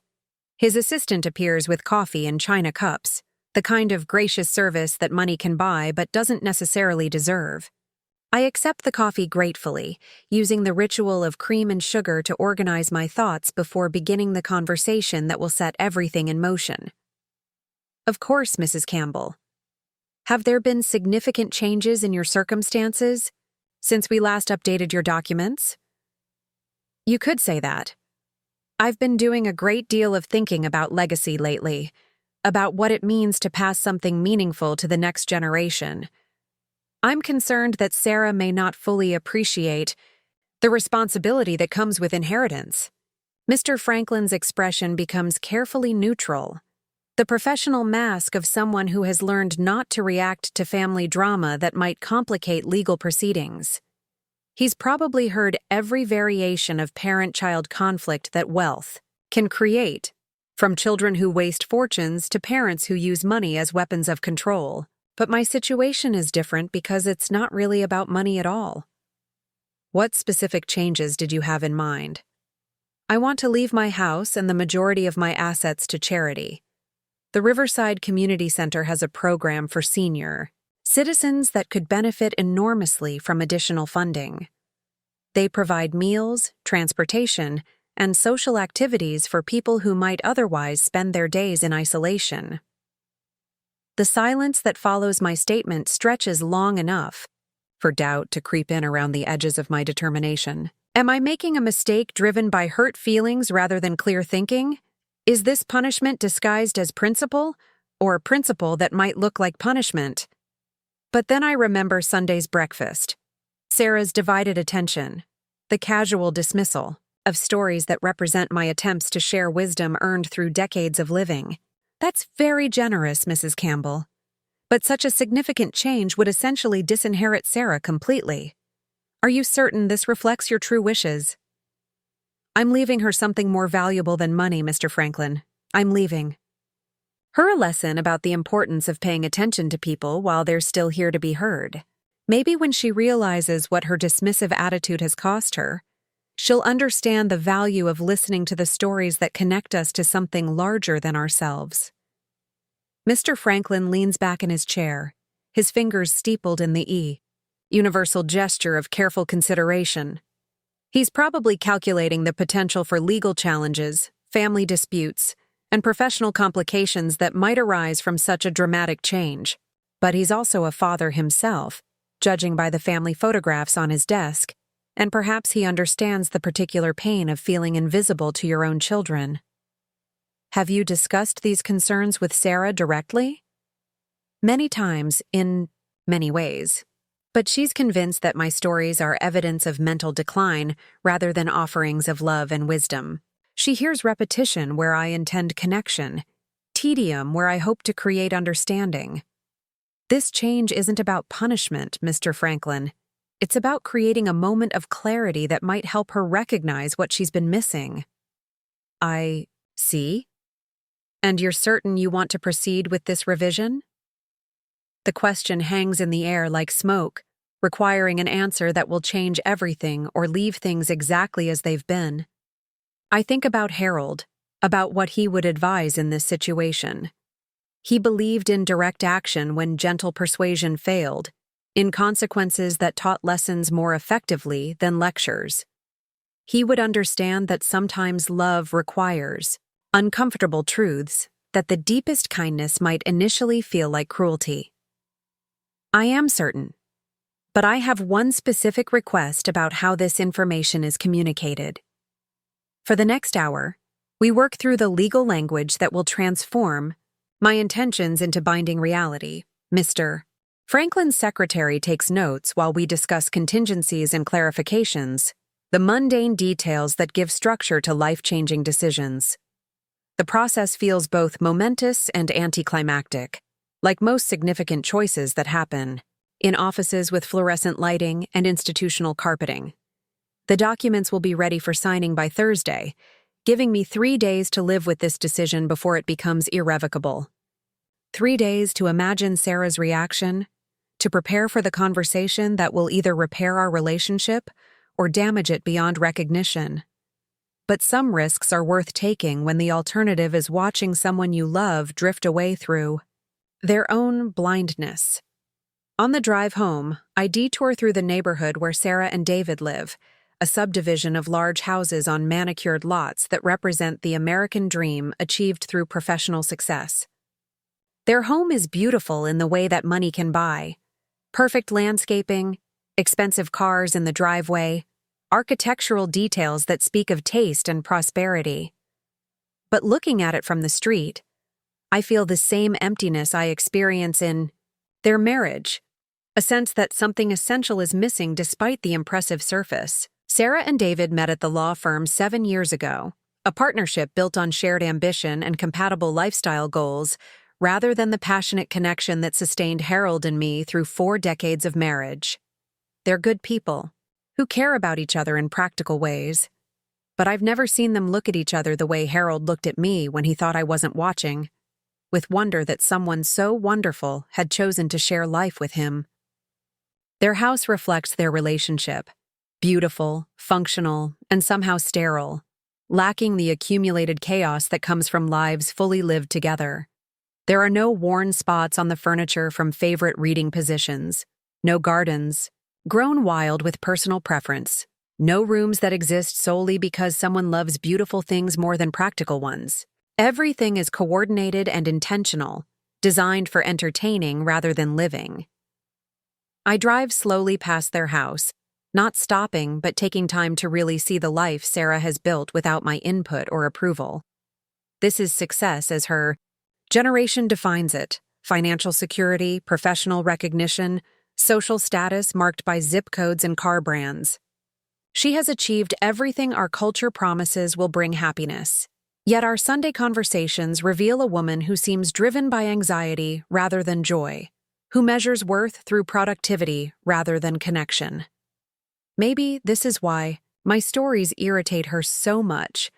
Speaker 1: His assistant appears with coffee in china cups, the kind of gracious service that money can buy but doesn't necessarily deserve. I accept the coffee gratefully, using the ritual of cream and sugar to organize my thoughts before beginning the conversation that will set everything in motion. Of course, Mrs. Campbell. Have there been significant changes in your circumstances since we last updated your documents? You could say that. I've been doing a great deal of thinking about legacy lately, about what it means to pass something meaningful to the next generation. I'm concerned that Sarah may not fully appreciate the responsibility that comes with inheritance. Mr. Franklin's expression becomes carefully neutral, the professional mask of someone who has learned not to react to family drama that might complicate legal proceedings. He's probably heard every variation of parent-child conflict that wealth can create, from children who waste fortunes to parents who use money as weapons of control. But my situation is different because it's not really about money at all. What specific changes did you have in mind? I want to leave my house and the majority of my assets to charity. The Riverside Community Center has a program for senior citizens that could benefit enormously from additional funding. They provide meals, transportation, and social activities for people who might otherwise spend their days in isolation. The silence that follows my statement stretches long enough for doubt to creep in around the edges of my determination. Am I making a mistake driven by hurt feelings rather than clear thinking? Is this punishment disguised as principle, or principle that might look like punishment? But then I remember Sunday's breakfast, Sarah's divided attention, the casual dismissal of stories that represent my attempts to share wisdom earned through decades of living. That's very generous, Mrs. Campbell. But such a significant change would essentially disinherit Sarah completely. Are you certain this reflects your true wishes? I'm leaving her something more valuable than money, Mr. Franklin. I'm leaving her a lesson about the importance of paying attention to people while they're still here to be heard. Maybe when she realizes what her dismissive attitude has cost her, she'll understand the value of listening to the stories that connect us to something larger than ourselves. Mr. Franklin leans back in his chair, his fingers steepled in the E, universal gesture of careful consideration. He's probably calculating the potential for legal challenges, family disputes, and professional complications that might arise from such a dramatic change. But he's also a father himself, judging by the family photographs on his desk, and perhaps he understands the particular pain of feeling invisible to your own children. Have you discussed these concerns with Sarah directly? Many times, in many ways. But she's convinced that my stories are evidence of mental decline rather than offerings of love and wisdom. She hears repetition where I intend connection, tedium where I hope to create understanding. This change isn't about punishment, Mr. Franklin. It's about creating a moment of clarity that might help her recognize what she's been missing. I see. And you're certain you want to proceed with this revision? The question hangs in the air like smoke, requiring an answer that will change everything or leave things exactly as they've been. I think about Harold, about what he would advise in this situation. He believed in direct action when gentle persuasion failed, in consequences that taught lessons more effectively than lectures. He would understand that sometimes love requires uncomfortable truths that the deepest kindness might initially feel like cruelty. I am certain, but I have one specific request about how this information is communicated. For the next hour, we work through the legal language that will transform my intentions into binding reality. Mr. Franklin's secretary takes notes while we discuss contingencies and clarifications, the mundane details that give structure to life-changing decisions. The process feels both momentous and anticlimactic, like most significant choices that happen in offices with fluorescent lighting and institutional carpeting. The documents will be ready for signing by Thursday, giving me 3 days to live with this decision before it becomes irrevocable. 3 days to imagine Sarah's reaction, to prepare for the conversation that will either repair our relationship or damage it beyond recognition. But some risks are worth taking when the alternative is watching someone you love drift away through their own blindness. On the drive home, I detour through the neighborhood where Sarah and David live, a subdivision of large houses on manicured lots that represent the American dream achieved through professional success. Their home is beautiful in the way that money can buy. Perfect landscaping, expensive cars in the driveway, architectural details that speak of taste and prosperity. But looking at it from the street, I feel the same emptiness I experience in their marriage, a sense that something essential is missing despite the impressive surface. Sarah and David met at the law firm 7 years ago, a partnership built on shared ambition and compatible lifestyle goals, rather than the passionate connection that sustained Harold and me through 4 decades of marriage. They're good people, who care about each other in practical ways, but I've never seen them look at each other the way Harold looked at me when he thought I wasn't watching, with wonder that someone so wonderful had chosen to share life with him. Their house reflects their relationship, beautiful, functional, and somehow sterile, lacking the accumulated chaos that comes from lives fully lived together. There are no worn spots on the furniture from favorite reading positions, no gardens, grown wild with personal preference, no rooms that exist solely because someone loves beautiful things more than practical ones. Everything is coordinated and intentional, designed for entertaining rather than living. I drive slowly past their house, not stopping but taking time to really see the life Sarah has built without my input or approval. This is success as her generation defines it: financial security, professional recognition, social status marked by zip codes and car brands. She has achieved everything our culture promises will bring happiness. Yet our Sunday conversations reveal a woman who seems driven by anxiety rather than joy, who measures worth through productivity rather than connection. Maybe this is why my stories irritate her so much.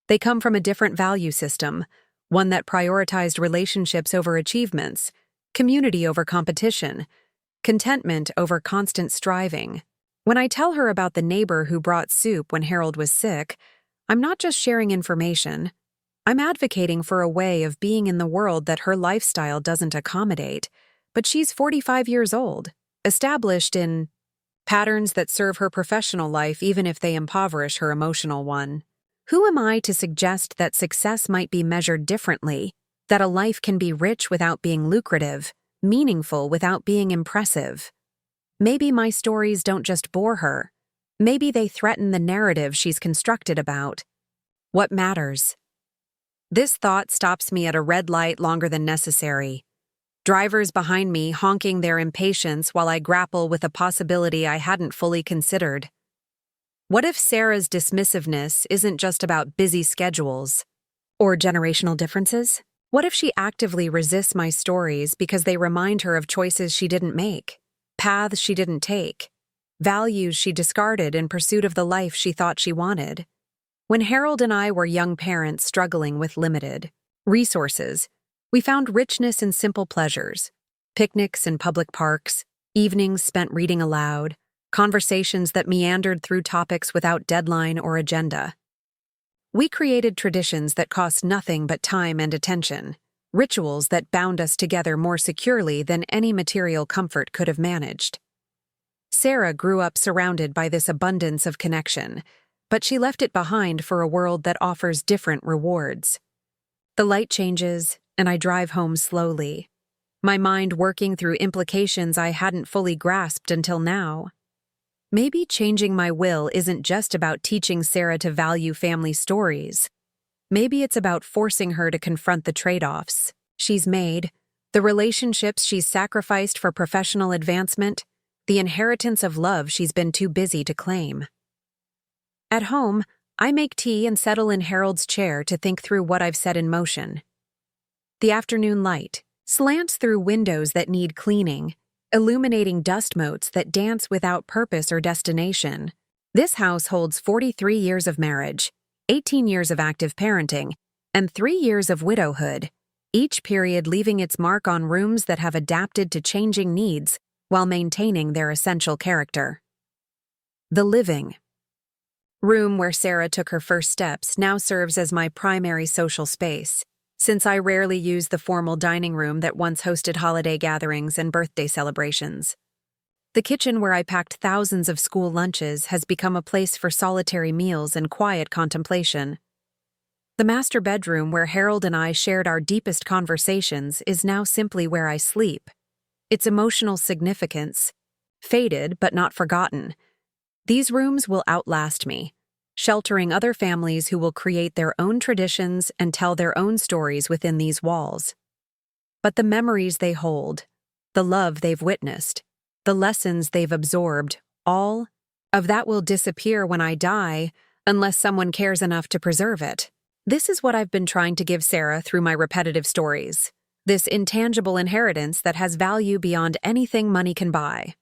Speaker 1: They come from a different value system, one that prioritized relationships over achievements, community over competition, contentment over constant striving. When I tell her about the neighbor who brought soup when Harold was sick, I'm not just sharing information. I'm advocating for a way of being in the world that her lifestyle doesn't accommodate, but she's 45 years old, established in patterns that serve her professional life even if they impoverish her emotional one. Who am I to suggest that success might be measured differently, that a life can be rich without being lucrative, meaningful without being impressive? Maybe my stories don't just bore her. Maybe they threaten the narrative she's constructed about what matters. This thought stops me at a red light longer than necessary. drivers behind me honking their impatience while I grapple with a possibility I hadn't fully considered. What if Sarah's dismissiveness isn't just about busy schedules or generational differences? What if she actively resists my stories because they remind her of choices she didn't make, paths she didn't take, values she discarded in pursuit of the life she thought she wanted? When Harold and I were young parents struggling with limited resources, we found richness in simple pleasures: picnics in public parks, evenings spent reading aloud, conversations that meandered through topics without deadline or agenda. We created traditions that cost nothing but time and attention, rituals that bound us together more securely than any material comfort could have managed. Sarah grew up surrounded by this abundance of connection, but she left it behind for a world that offers different rewards. The light changes, and I drive home slowly, my mind working through implications I hadn't fully grasped until now. Maybe changing my will isn't just about teaching Sarah to value family stories. Maybe it's about forcing her to confront the trade-offs she's made, the relationships she's sacrificed for professional advancement, the inheritance of love she's been too busy to claim. At home, I make tea and settle in Harold's chair to think through what I've set in motion. The afternoon light slants through windows that need cleaning, illuminating dust motes that dance without purpose or destination. This house holds 43 years of marriage, 18 years of active parenting, and 3 years of widowhood, each period leaving its mark on rooms that have adapted to changing needs while maintaining their essential character. The living room where Sarah took her first steps now serves as my primary social space, since I rarely use the formal dining room that once hosted holiday gatherings and birthday celebrations. The kitchen where I packed thousands of school lunches has become a place for solitary meals and quiet contemplation. The master bedroom where Harold and I shared our deepest conversations is now simply where I sleep. Its emotional significance, faded but not forgotten. These rooms will outlast me, sheltering other families who will create their own traditions and tell their own stories within these walls. But the memories they hold, the love they've witnessed, the lessons they've absorbed, all of that will disappear when I die unless someone cares enough to preserve it. This is what I've been trying to give Sarah through my repetitive stories, this intangible inheritance that has value beyond anything money can buy.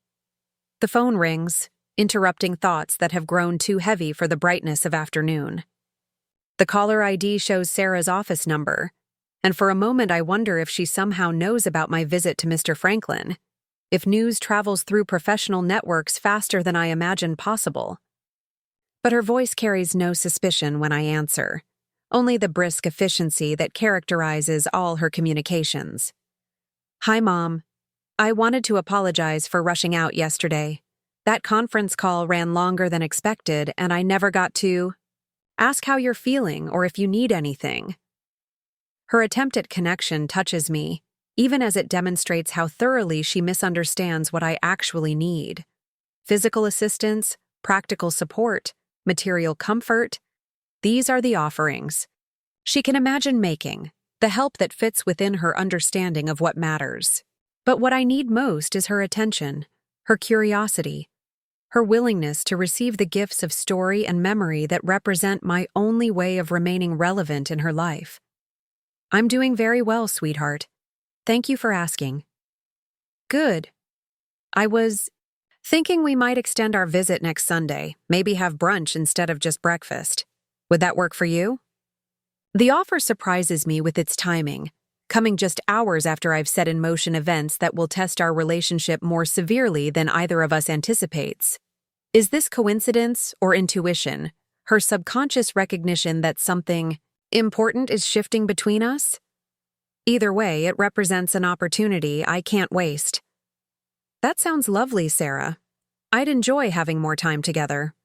Speaker 1: The phone rings, interrupting thoughts that have grown too heavy for the brightness of afternoon. The caller ID shows Sarah's office number, and for a moment I wonder if she somehow knows about my visit to Mr. Franklin, if news travels through professional networks faster than I imagined possible. But her voice carries no suspicion when I answer, only the brisk efficiency that characterizes all her communications. "Hi, Mom. I wanted to apologize for rushing out yesterday. That conference call ran longer than expected, and I never got to ask how you're feeling or if you need anything." Her attempt at connection touches me, even as it demonstrates how thoroughly she misunderstands what I actually need. Physical assistance, practical support, material comfort, these are the offerings she can imagine making, the help that fits within her understanding of what matters. But what I need most is her attention, her curiosity, her willingness to receive the gifts of story and memory that represent my only way of remaining relevant in her life. "I'm doing very well, sweetheart. Thank you for asking." "Good. I was thinking we might extend our visit next Sunday, maybe have brunch instead of just breakfast. Would that work for you?" The offer surprises me with its timing, coming just hours after I've set in motion events that will test our relationship more severely than either of us anticipates. Is this coincidence or intuition, her subconscious recognition that something important is shifting between us? Either way, it represents an opportunity I can't waste. "That sounds lovely, Sarah. I'd enjoy having more time together."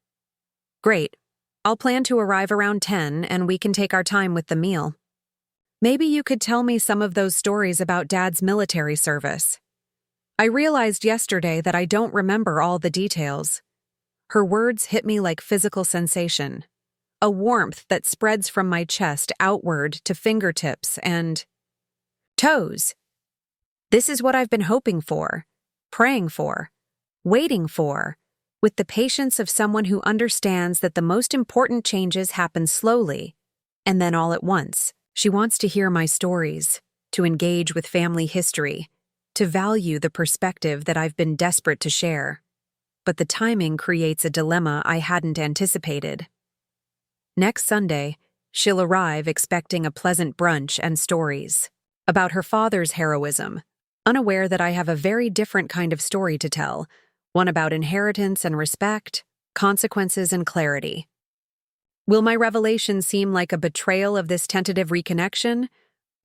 Speaker 1: "Great. I'll plan to arrive around 10 and we can take our time with the meal. Maybe you could tell me some of those stories about Dad's military service. I realized yesterday that I don't remember all the details." Her words hit me like physical sensation, a warmth that spreads from my chest outward to fingertips and toes. This is what I've been hoping for, praying for, waiting for, with the patience of someone who understands that the most important changes happen slowly, and then all at once. She wants to hear my stories, to engage with family history, to value the perspective that I've been desperate to share. But the timing creates a dilemma I hadn't anticipated. Next Sunday, she'll arrive expecting a pleasant brunch and stories about her father's heroism, unaware that I have a very different kind of story to tell, one about inheritance and respect, consequences and clarity. Will my revelation seem like a betrayal of this tentative reconnection,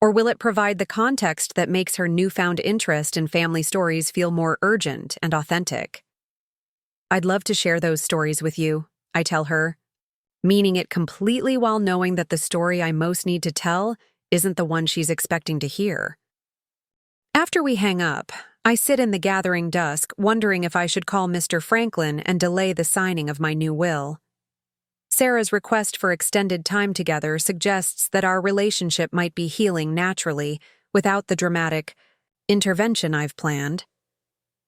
Speaker 1: or will it provide the context that makes her newfound interest in family stories feel more urgent and authentic? I'd love to share those stories with you, I tell her, meaning it completely while knowing that the story I most need to tell isn't the one she's expecting to hear. After we hang up, I sit in the gathering dusk wondering if I should call Mr. Franklin and delay the signing of my new will. Sarah's request for extended time together suggests that our relationship might be healing naturally without the dramatic intervention I've planned.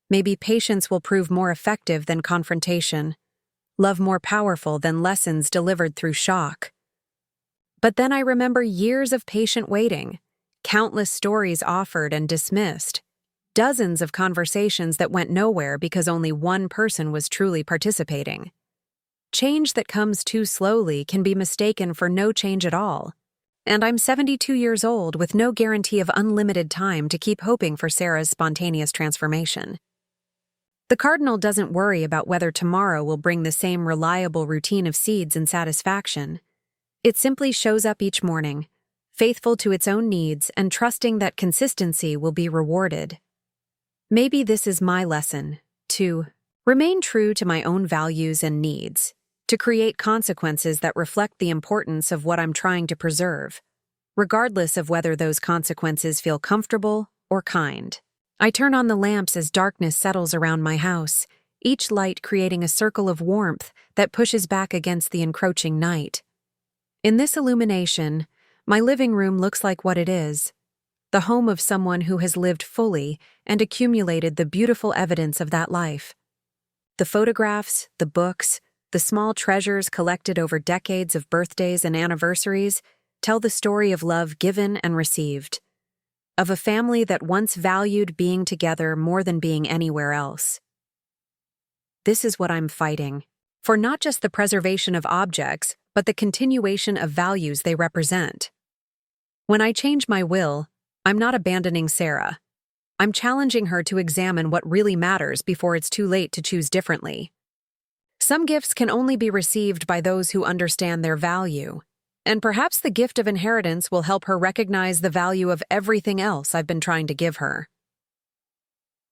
Speaker 1: Maybe patience will prove more effective than confrontation, love more powerful than lessons delivered through shock. But then I remember years of patient waiting, countless stories offered and dismissed, dozens of conversations that went nowhere because only one person was truly participating. Change that comes too slowly can be mistaken for no change at all. And I'm 72 years old with no guarantee of unlimited time to keep hoping for Sarah's spontaneous transformation. The cardinal doesn't worry about whether tomorrow will bring the same reliable routine of seeds and satisfaction. It simply shows up each morning, faithful to its own needs and trusting that consistency will be rewarded. Maybe this is my lesson, to remain true to my own values and needs, to create consequences that reflect the importance of what I'm trying to preserve, regardless of whether those consequences feel comfortable or kind. I turn on the lamps as darkness settles around my house, each light creating a circle of warmth that pushes back against the encroaching night. In this illumination, my living room looks like what it is, the home of someone who has lived fully and accumulated the beautiful evidence of that life. The photographs, the books, the small treasures collected over decades of birthdays and anniversaries tell the story of love given and received, of a family that once valued being together more than being anywhere else. This is what I'm fighting, for not just the preservation of objects, but the continuation of values they represent. When I change my will, I'm not abandoning Sarah. I'm challenging her to examine what really matters before it's too late to choose differently. Some gifts can only be received by those who understand their value, and perhaps the gift of inheritance will help her recognize the value of everything else I've been trying to give her.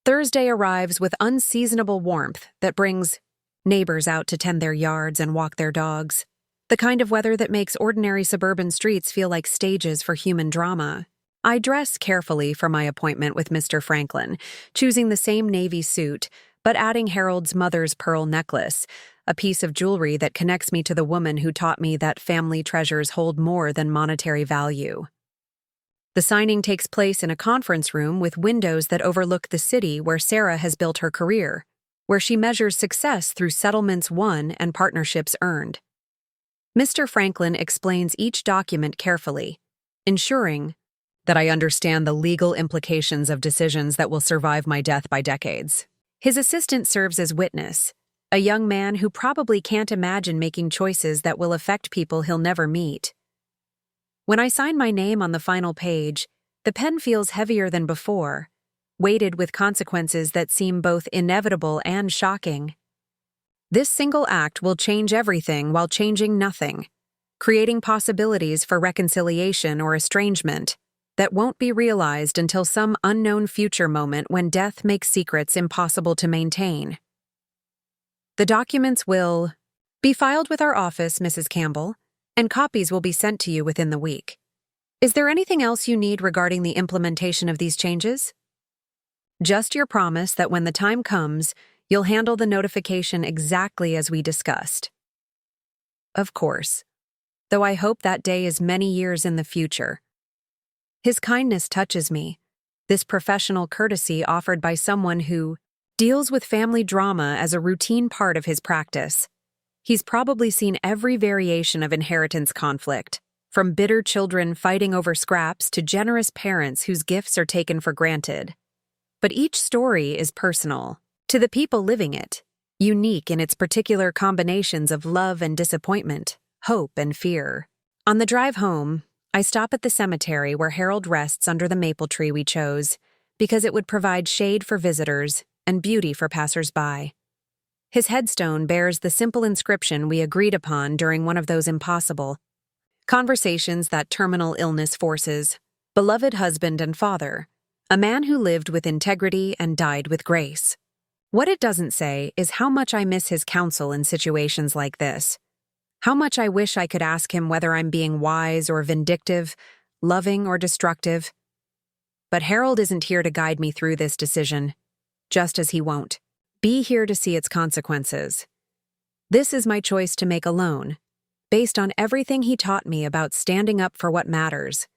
Speaker 1: Thursday arrives with unseasonable warmth that brings neighbors out to tend their yards and walk their dogs, the kind of weather that makes ordinary suburban streets feel like stages for human drama. I dress carefully for my appointment with Mr. Franklin, choosing the same navy suit, but adding Harold's mother's pearl necklace, a piece of jewelry that connects me to the woman who taught me that family treasures hold more than monetary value. The signing takes place in a conference room with windows that overlook the city where Sarah has built her career, where she measures success through settlements won and partnerships earned. Mr. Franklin explains each document carefully, ensuring that I understand the legal implications of decisions that will survive my death by decades. His assistant serves as witness, a young man who probably can't imagine making choices that will affect people he'll never meet. When I sign my name on the final page, the pen feels heavier than before, weighted with consequences that seem both inevitable and shocking. This single act will change everything while changing nothing, creating possibilities for reconciliation or estrangement that won't be realized until some unknown future moment when death makes secrets impossible to maintain. The documents will be filed with our office, Mrs. Campbell, and copies will be sent to you within the week. Is there anything else you need regarding the implementation of these changes? Just your promise that when the time comes, you'll handle the notification exactly as we discussed. Of course, though I hope that day is many years in the future. His kindness touches me, this professional courtesy offered by someone who deals with family drama as a routine part of his practice. He's probably seen every variation of inheritance conflict, from bitter children fighting over scraps to generous parents whose gifts are taken for granted. But each story is personal, to the people living it, unique in its particular combinations of love and disappointment, hope and fear. On the drive home, I stop at the cemetery where Harold rests under the maple tree we chose, because it would provide shade for visitors and beauty for passers-by. His headstone bears the simple inscription we agreed upon during one of those impossible conversations that terminal illness forces: beloved husband and father, a man who lived with integrity and died with grace. What it doesn't say is how much I miss his counsel in situations like this. How much I wish I could ask him whether I'm being wise or vindictive, loving or destructive. But Harold isn't here to guide me through this decision, just as he won't be here to see its consequences. This is my choice to make alone, based on everything he taught me about standing up for what matters,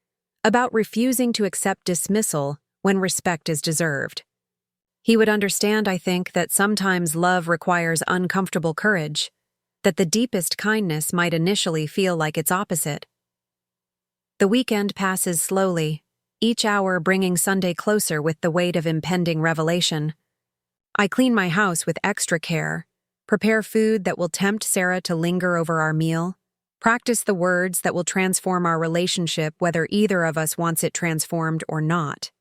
Speaker 1: about refusing to accept dismissal when respect is deserved. He would understand, I think, that sometimes love requires uncomfortable courage, that the deepest kindness might initially feel like its opposite. The weekend passes slowly, each hour bringing Sunday closer with the weight of impending revelation. I clean my house with extra care, prepare food that will tempt Sarah to linger over our meal, practice the words that will transform our relationship whether either of us wants it transformed or not.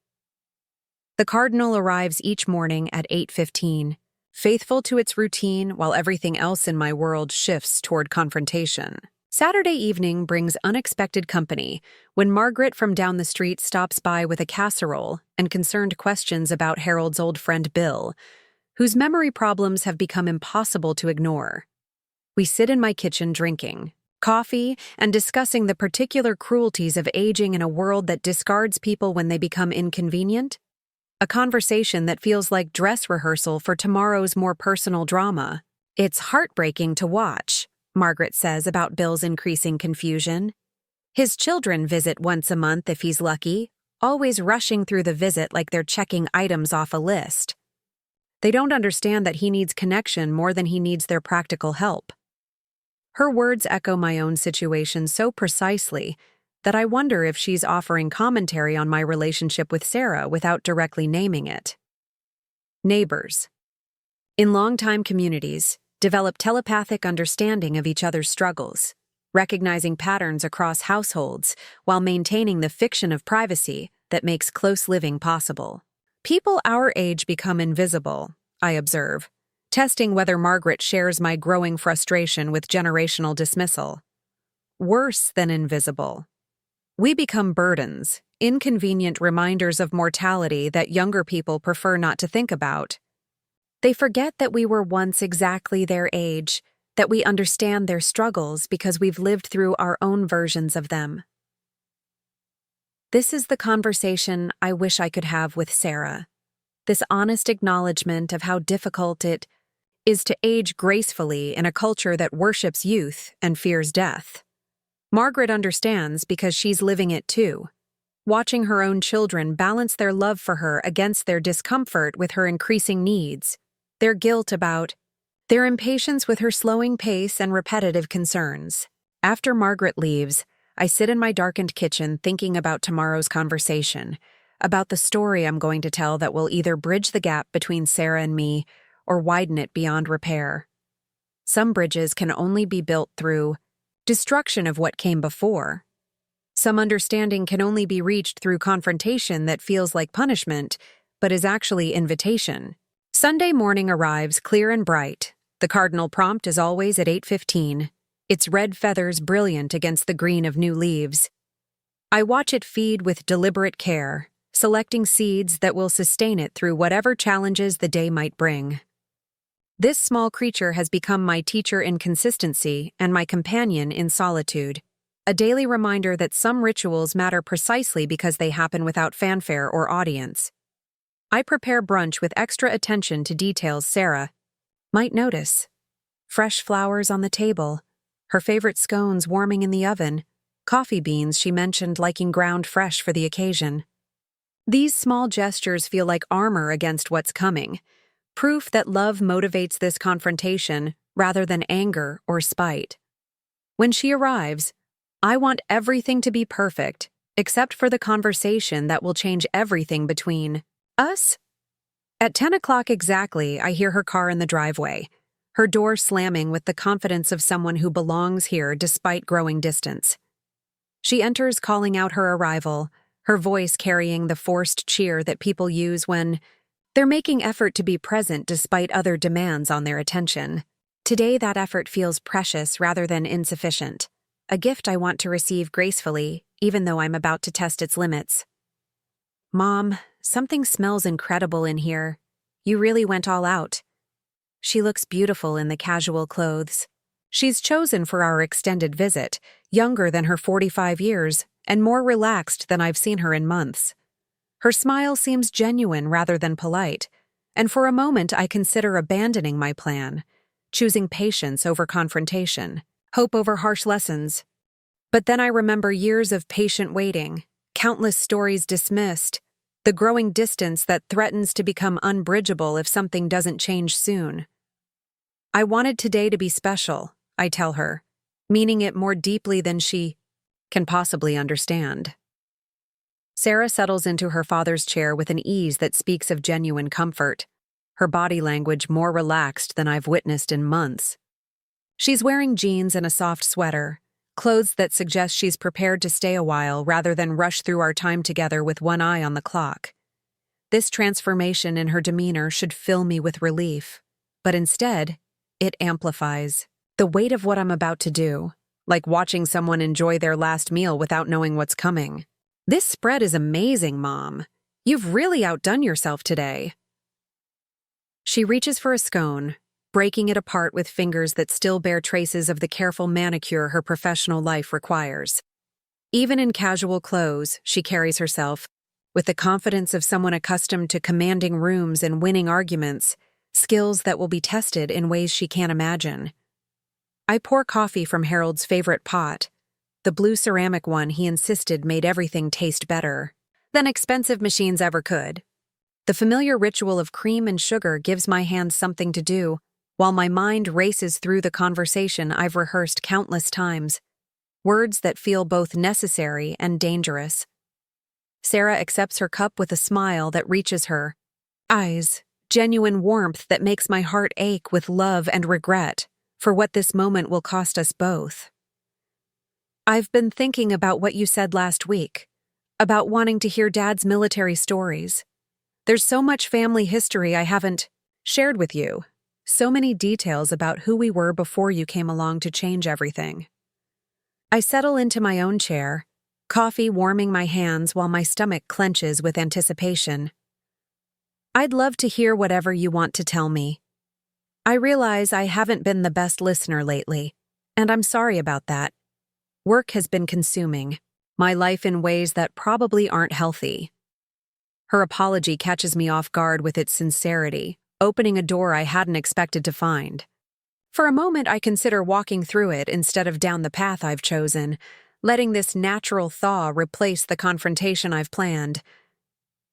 Speaker 1: The cardinal arrives each morning at 8:15, faithful to its routine while everything else in my world shifts toward confrontation. Saturday evening brings unexpected company when Margaret from down the street stops by with a casserole and concerned questions about Harold's old friend Bill, whose memory problems have become impossible to ignore. We sit in my kitchen drinking coffee and discussing the particular cruelties of aging in a world that discards people when they become inconvenient. A conversation that feels like dress rehearsal for tomorrow's more personal drama. It's heartbreaking to watch, Margaret says about Bill's increasing confusion. His children visit once a month if he's lucky, always rushing through the visit like they're checking items off a list. They don't understand that he needs connection more than he needs their practical help. Her words echo my own situation so precisely that I wonder if she's offering commentary on my relationship with Sarah without directly naming it. Neighbors. In longtime communities, develop telepathic understanding of each other's struggles, recognizing patterns across households while maintaining the fiction of privacy that makes close living possible. People our age become invisible, I observe, testing whether Margaret shares my growing frustration with generational dismissal. Worse than invisible. We become burdens, inconvenient reminders of mortality that younger people prefer not to think about. They forget that we were once exactly their age, that we understand their struggles because we've lived through our own versions of them. This is the conversation I wish I could have with Sarah. This honest acknowledgement of how difficult it is to age gracefully in a culture that worships youth and fears death. Margaret understands because she's living it too, watching her own children balance their love for her against their discomfort with her increasing needs, their guilt about, their impatience with her slowing pace and repetitive concerns. After Margaret leaves, I sit in my darkened kitchen thinking about tomorrow's conversation, about the story I'm going to tell that will either bridge the gap between Sarah and me or widen it beyond repair. Some bridges can only be built through destruction of what came before. Some understanding can only be reached through confrontation that feels like punishment, but is actually invitation. Sunday morning arrives clear and bright. The cardinal prompt is always at 8:15, its red feathers brilliant against the green of new leaves. I watch it feed with deliberate care, selecting seeds that will sustain it through whatever challenges the day might bring. This small creature has become my teacher in consistency and my companion in solitude, a daily reminder that some rituals matter precisely because they happen without fanfare or audience. I prepare brunch with extra attention to details Sarah might notice. Fresh flowers on the table, her favorite scones warming in the oven, coffee beans she mentioned liking ground fresh for the occasion. These small gestures feel like armor against what's coming, proof that love motivates this confrontation rather than anger or spite. When she arrives, I want everything to be perfect, except for the conversation that will change everything between us. At 10 o'clock exactly, I hear her car in the driveway, her door slamming with the confidence of someone who belongs here despite growing distance. She enters calling out her arrival, her voice carrying the forced cheer that people use when they're making effort to be present despite other demands on their attention. Today, that effort feels precious rather than insufficient, a gift I want to receive gracefully, even though I'm about to test its limits. Mom, something smells incredible in here. You really went all out. She looks beautiful in the casual clothes. She's chosen for our extended visit, younger than her 45 years, and more relaxed than I've seen her in months. Her smile seems genuine rather than polite, and for a moment I consider abandoning my plan, choosing patience over confrontation, hope over harsh lessons. But then I remember years of patient waiting, countless stories dismissed, the growing distance that threatens to become unbridgeable if something doesn't change soon. I wanted today to be special, I tell her, meaning it more deeply than she can possibly understand. Sarah settles into her father's chair with an ease that speaks of genuine comfort, her body language more relaxed than I've witnessed in months. She's wearing jeans and a soft sweater, clothes that suggest she's prepared to stay a while rather than rush through our time together with one eye on the clock. This transformation in her demeanor should fill me with relief, but instead, it amplifies the weight of what I'm about to do, like watching someone enjoy their last meal without knowing what's coming. This spread is amazing, Mom. You've really outdone yourself today. She reaches for a scone, breaking it apart with fingers that still bear traces of the careful manicure her professional life requires. Even in casual clothes, she carries herself with the confidence of someone accustomed to commanding rooms and winning arguments, skills that will be tested in ways she can't imagine. I pour coffee from Harold's favorite pot, the blue ceramic one he insisted made everything taste better than expensive machines ever could. The familiar ritual of cream and sugar gives my hands something to do, while my mind races through the conversation I've rehearsed countless times, words that feel both necessary and dangerous. Sarah accepts her cup with a smile that reaches her eyes, genuine warmth that makes my heart ache with love and regret for what this moment will cost us both. I've been thinking about what you said last week, about wanting to hear Dad's military stories. There's so much family history I haven't shared with you. So many details about who we were before you came along to change everything. I settle into my own chair, coffee warming my hands while my stomach clenches with anticipation. I'd love to hear whatever you want to tell me. I realize I haven't been the best listener lately, and I'm sorry about that. Work has been consuming my life in ways that probably aren't healthy. Her apology catches me off guard with its sincerity, opening a door I hadn't expected to find. For a moment, I consider walking through it instead of down the path I've chosen, letting this natural thaw replace the confrontation I've planned.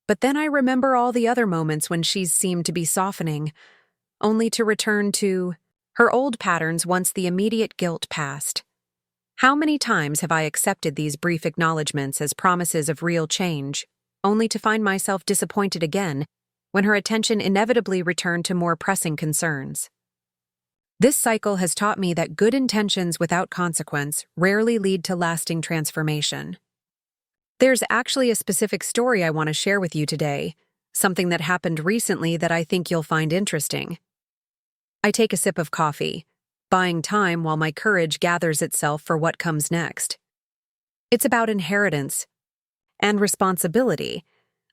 Speaker 1: But then I remember all the other moments when she's seemed to be softening, only to return to her old patterns once the immediate guilt passed. How many times have I accepted these brief acknowledgments as promises of real change, only to find myself disappointed again when her attention inevitably returned to more pressing concerns? This cycle has taught me that good intentions without consequence rarely lead to lasting transformation. There's actually a specific story I want to share with you today, something that happened recently that I think you'll find interesting. I take a sip of coffee, buying time while my courage gathers itself for what comes next. It's about inheritance and responsibility,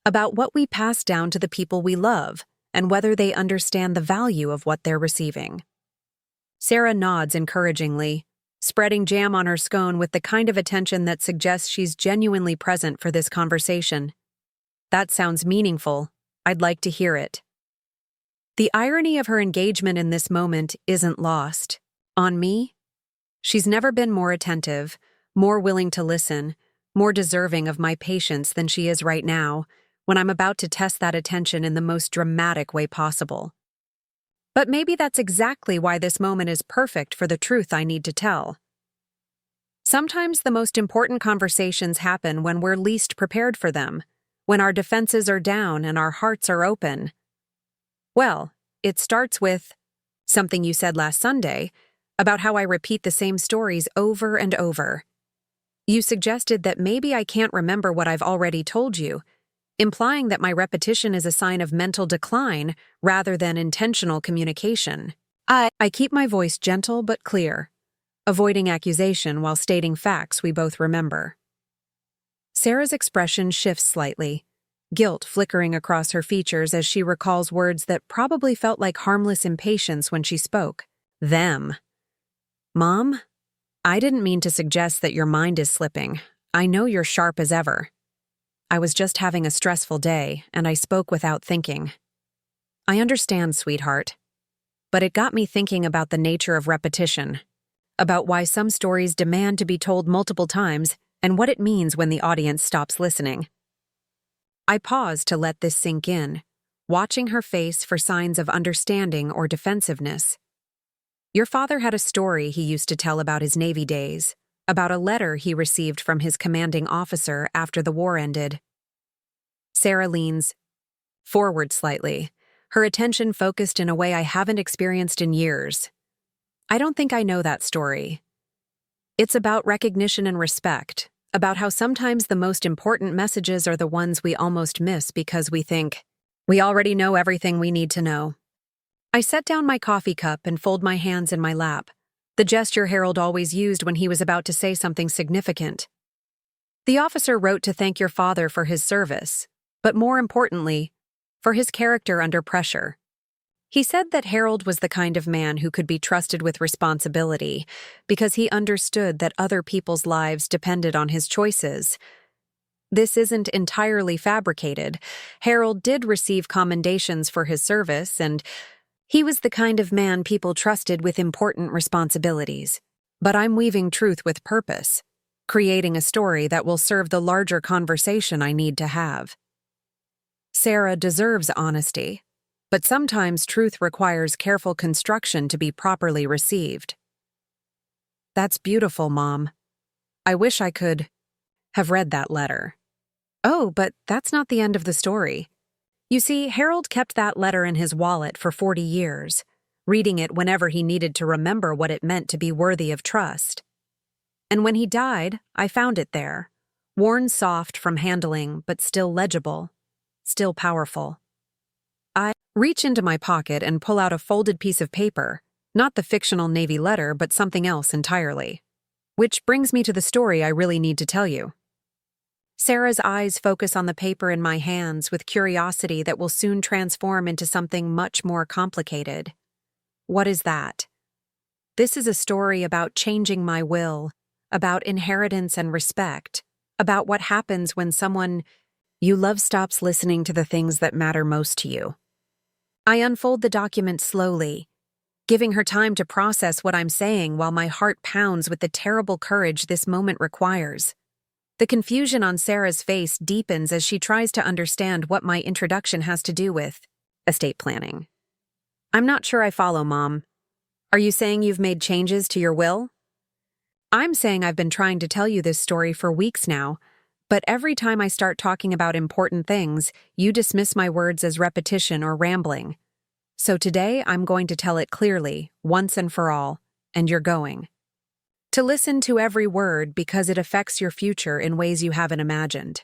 Speaker 1: about what we pass down to the people we love and whether they understand the value of what they're receiving. Sarah nods encouragingly, spreading jam on her scone with the kind of attention that suggests she's genuinely present for this conversation. That sounds meaningful. I'd like to hear it. The irony of her engagement in this moment isn't lost on me. She's never been more attentive, more willing to listen, more deserving of my patience than she is right now, when I'm about to test that attention in the most dramatic way possible. But maybe that's exactly why this moment is perfect for the truth I need to tell. Sometimes the most important conversations happen when we're least prepared for them, when our defenses are down and our hearts are open. Well, it starts with something you said last Sunday about how I repeat the same stories over and over. You suggested that maybe I can't remember what I've already told you, implying that my repetition is a sign of mental decline rather than intentional communication. I keep my voice gentle but clear, avoiding accusation while stating facts we both remember. Sarah's expression shifts slightly, guilt flickering across her features as she recalls words that probably felt like harmless impatience when she spoke. Them. Mom, I didn't mean to suggest that your mind is slipping. I know you're sharp as ever. I was just having a stressful day, and I spoke without thinking. I understand, sweetheart. But it got me thinking about the nature of repetition, about why some stories demand to be told multiple times, and what it means when the audience stops listening. I paused to let this sink in, watching her face for signs of understanding or defensiveness. Your father had a story he used to tell about his Navy days, about a letter he received from his commanding officer after the war ended. Sarah leans forward slightly, her attention focused in a way I haven't experienced in years. I don't think I know that story. It's about recognition and respect, about how sometimes the most important messages are the ones we almost miss because we think we already know everything we need to know. I set down my coffee cup and fold my hands in my lap, the gesture Harold always used when he was about to say something significant. The officer wrote to thank your father for his service, but more importantly, for his character under pressure. He said that Harold was the kind of man who could be trusted with responsibility because he understood that other people's lives depended on his choices. This isn't entirely fabricated. Harold did receive commendations for his service, and he was the kind of man people trusted with important responsibilities. But I'm weaving truth with purpose, creating a story that will serve the larger conversation I need to have. Sarah deserves honesty, but sometimes truth requires careful construction to be properly received. That's beautiful, Mom. I wish I could have read that letter. Oh, but that's not the end of the story. You see, Harold kept that letter in his wallet for 40 years, reading it whenever he needed to remember what it meant to be worthy of trust. And when he died, I found it there, worn soft from handling but still legible, still powerful. I reach into my pocket and pull out a folded piece of paper, not the fictional Navy letter, but something else entirely. Which brings me to the story I really need to tell you. Sarah's eyes focus on the paper in my hands with curiosity that will soon transform into something much more complicated. What is that? This is a story about changing my will, about inheritance and respect, about what happens when someone you love stops listening to the things that matter most to you. I unfold the document slowly, giving her time to process what I'm saying while my heart pounds with the terrible courage this moment requires. The confusion on Sarah's face deepens as she tries to understand what my introduction has to do with estate planning. I'm not sure I follow, Mom. Are you saying you've made changes to your will? I'm saying I've been trying to tell you this story for weeks now, but every time I start talking about important things, you dismiss my words as repetition or rambling. So today I'm going to tell it clearly, once and for all, and you're going to listen to every word because it affects your future in ways you haven't imagined.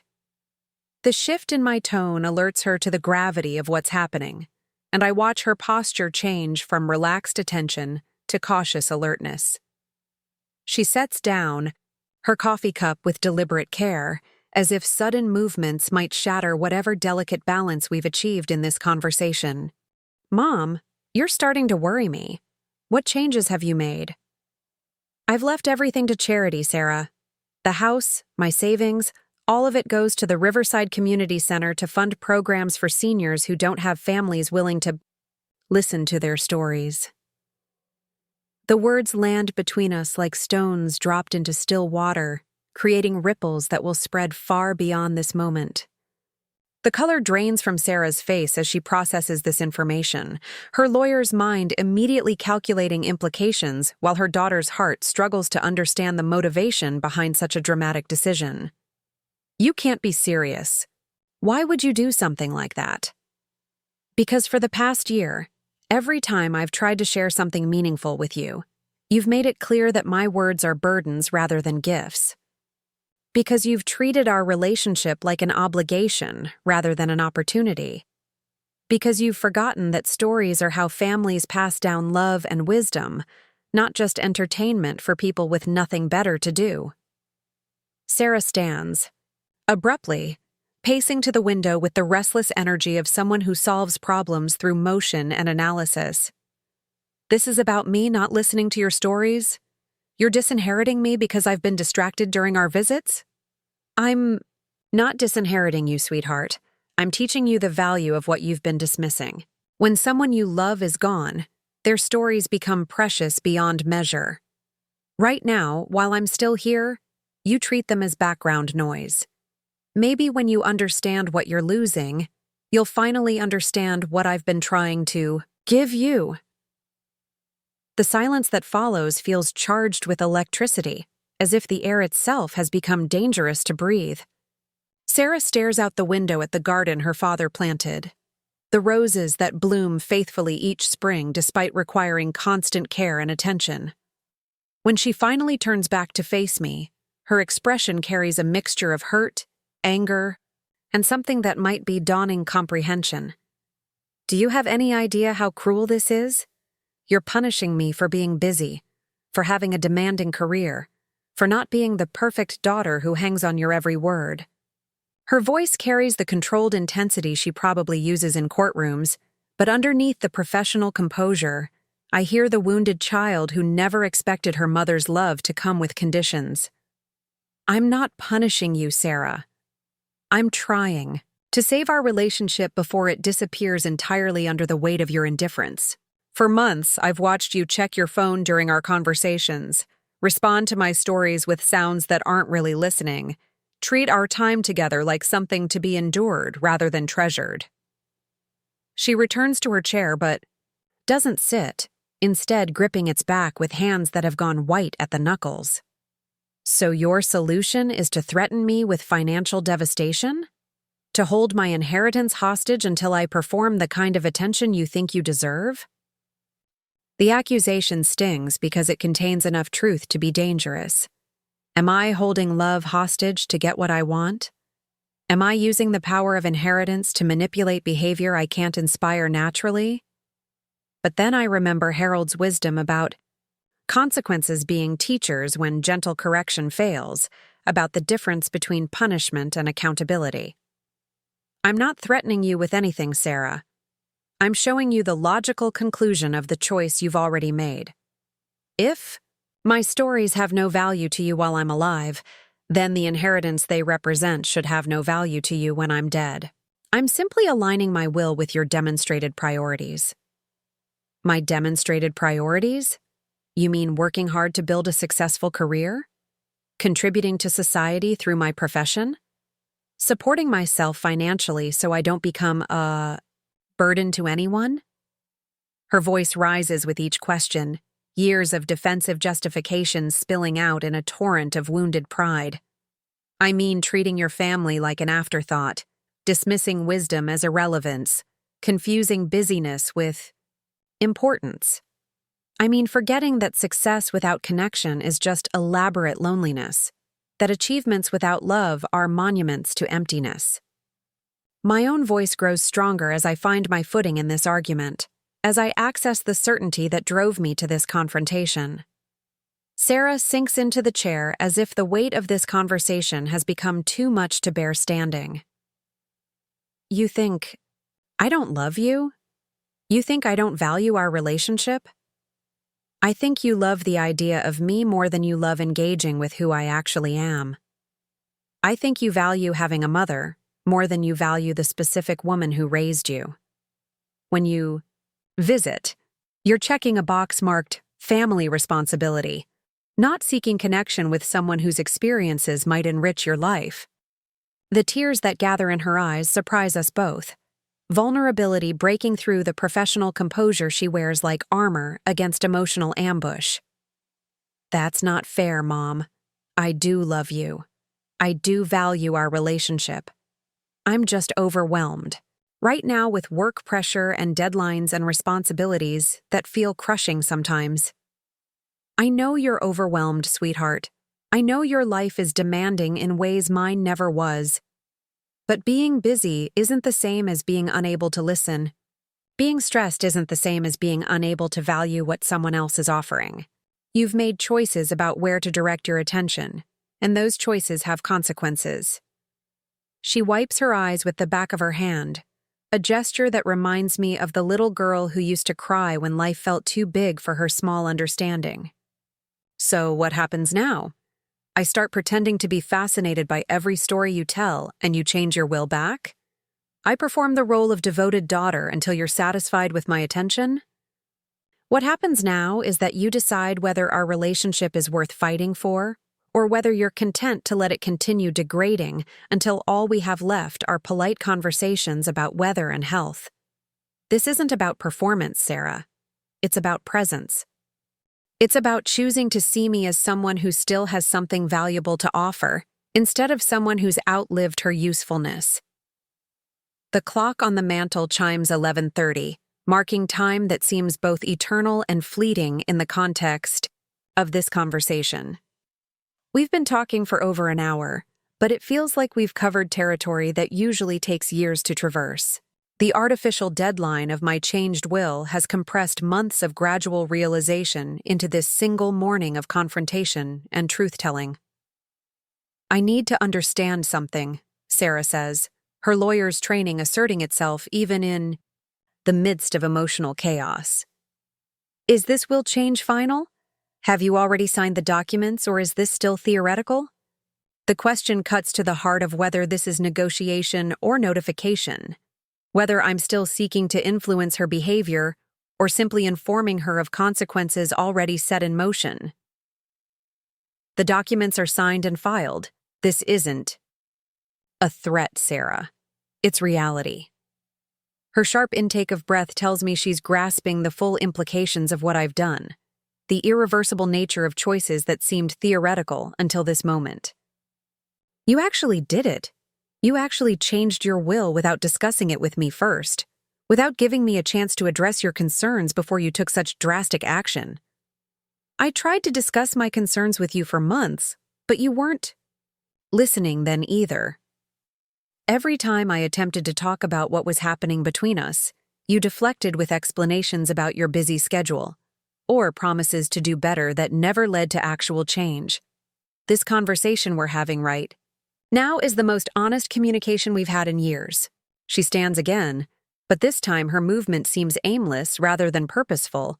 Speaker 1: The shift in my tone alerts her to the gravity of what's happening, and I watch her posture change from relaxed attention to cautious alertness. She sets down her coffee cup with deliberate care, as if sudden movements might shatter whatever delicate balance we've achieved in this conversation. Mom, you're starting to worry me. What changes have you made? I've left everything to charity, Sarah. The house, my savings, all of it goes to the Riverside Community Center to fund programs for seniors who don't have families willing to listen to their stories. The words land between us like stones dropped into still water, creating ripples that will spread far beyond this moment. The color drains from Sarah's face as she processes this information, her lawyer's mind immediately calculating implications while her daughter's heart struggles to understand the motivation behind such a dramatic decision. You can't be serious. Why would you do something like that? Because for the past year, every time I've tried to share something meaningful with you, you've made it clear that my words are burdens rather than gifts. Because you've treated our relationship like an obligation rather than an opportunity. Because you've forgotten that stories are how families pass down love and wisdom, not just entertainment for people with nothing better to do. Sarah stands, abruptly, pacing to the window with the restless energy of someone who solves problems through motion and analysis. This is about me not listening to your stories? You're disinheriting me because I've been distracted during our visits? I'm not disinheriting you, sweetheart. I'm teaching you the value of what you've been dismissing. When someone you love is gone, their stories become precious beyond measure. Right now, while I'm still here, you treat them as background noise. Maybe when you understand what you're losing, you'll finally understand what I've been trying to give you. The silence that follows feels charged with electricity, as if the air itself has become dangerous to breathe. Sarah stares out the window at the garden her father planted. The roses that bloom faithfully each spring despite requiring constant care and attention. When she finally turns back to face me, her expression carries a mixture of hurt, anger, and something that might be dawning comprehension. Do you have any idea how cruel this is? You're punishing me for being busy, for having a demanding career, for not being the perfect daughter who hangs on your every word. Her voice carries the controlled intensity she probably uses in courtrooms, but underneath the professional composure, I hear the wounded child who never expected her mother's love to come with conditions. I'm not punishing you, Sarah. I'm trying to save our relationship before it disappears entirely under the weight of your indifference. For months, I've watched you check your phone during our conversations, respond to my stories with sounds that aren't really listening, treat our time together like something to be endured rather than treasured. She returns to her chair but doesn't sit, instead gripping its back with hands that have gone white at the knuckles. So your solution is to threaten me with financial devastation? To hold my inheritance hostage until I perform the kind of attention you think you deserve? The accusation stings because it contains enough truth to be dangerous. Am I holding love hostage to get what I want? Am I using the power of inheritance to manipulate behavior I can't inspire naturally? But then I remember Harold's wisdom about consequences being teachers when gentle correction fails, about the difference between punishment and accountability. I'm not threatening you with anything, Sarah. I'm showing you the logical conclusion of the choice you've already made. If my stories have no value to you while I'm alive, then the inheritance they represent should have no value to you when I'm dead. I'm simply aligning my will with your demonstrated priorities. My demonstrated priorities? You mean working hard to build a successful career? Contributing to society through my profession? Supporting myself financially so I don't become a burden to anyone? Her voice rises with each question, years of defensive justifications spilling out in a torrent of wounded pride. I mean treating your family like an afterthought, dismissing wisdom as irrelevance, confusing busyness with importance. I mean forgetting that success without connection is just elaborate loneliness, that achievements without love are monuments to emptiness. My own voice grows stronger as I find my footing in this argument, as I access the certainty that drove me to this confrontation. Sarah sinks into the chair as if the weight of this conversation has become too much to bear standing. You think I don't love you? You think I don't value our relationship? I think you love the idea of me more than you love engaging with who I actually am. I think you value having a mother more than you value the specific woman who raised you. When you visit, you're checking a box marked family responsibility, not seeking connection with someone whose experiences might enrich your life. The tears that gather in her eyes surprise us both. Vulnerability breaking through the professional composure she wears like armor against emotional ambush. That's not fair, Mom. I do love you. I do value our relationship. I'm just overwhelmed. Right now with work pressure and deadlines and responsibilities that feel crushing sometimes. I know you're overwhelmed, sweetheart. I know your life is demanding in ways mine never was. But being busy isn't the same as being unable to listen. Being stressed isn't the same as being unable to value what someone else is offering. You've made choices about where to direct your attention, and those choices have consequences. She wipes her eyes with the back of her hand, a gesture that reminds me of the little girl who used to cry when life felt too big for her small understanding. So what happens now? I start pretending to be fascinated by every story you tell, and you change your will back? I perform the role of devoted daughter until you're satisfied with my attention? What happens now is that you decide whether our relationship is worth fighting for, or whether you're content to let it continue degrading until all we have left are polite conversations about weather and health. This isn't about performance, Sarah. It's about presence. It's about choosing to see me as someone who still has something valuable to offer, instead of someone who's outlived her usefulness. The clock on the mantel chimes 11:30, marking time that seems both eternal and fleeting in the context of this conversation. We've been talking for over an hour, but it feels like we've covered territory that usually takes years to traverse. The artificial deadline of my changed will has compressed months of gradual realization into this single morning of confrontation and truth-telling. I need to understand something, Sarah says, her lawyer's training asserting itself even in the midst of emotional chaos. Is this will change final? Have you already signed the documents, or is this still theoretical? The question cuts to the heart of whether this is negotiation or notification. Whether I'm still seeking to influence her behavior or simply informing her of consequences already set in motion. The documents are signed and filed. This isn't a threat, Sarah. It's reality. Her sharp intake of breath tells me she's grasping the full implications of what I've done, the irreversible nature of choices that seemed theoretical until this moment. You actually did it. You actually changed your will without discussing it with me first, without giving me a chance to address your concerns before you took such drastic action. I tried to discuss my concerns with you for months, but you weren't listening then either. Every time I attempted to talk about what was happening between us, you deflected with explanations about your busy schedule, or promises to do better that never led to actual change. This conversation we're having right now is the most honest communication we've had in years. She stands again, but this time her movement seems aimless rather than purposeful,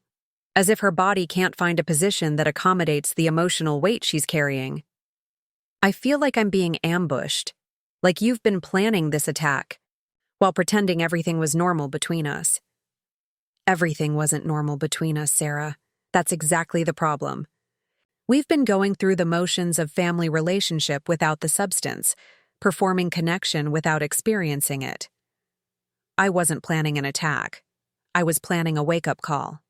Speaker 1: as if her body can't find a position that accommodates the emotional weight she's carrying. I feel like I'm being ambushed, like you've been planning this attack, while pretending everything was normal between us. Everything wasn't normal between us, Sarah. That's exactly the problem. We've been going through the motions of family relationship without the substance, performing connection without experiencing it. I wasn't planning an attack. I was planning a wake-up call.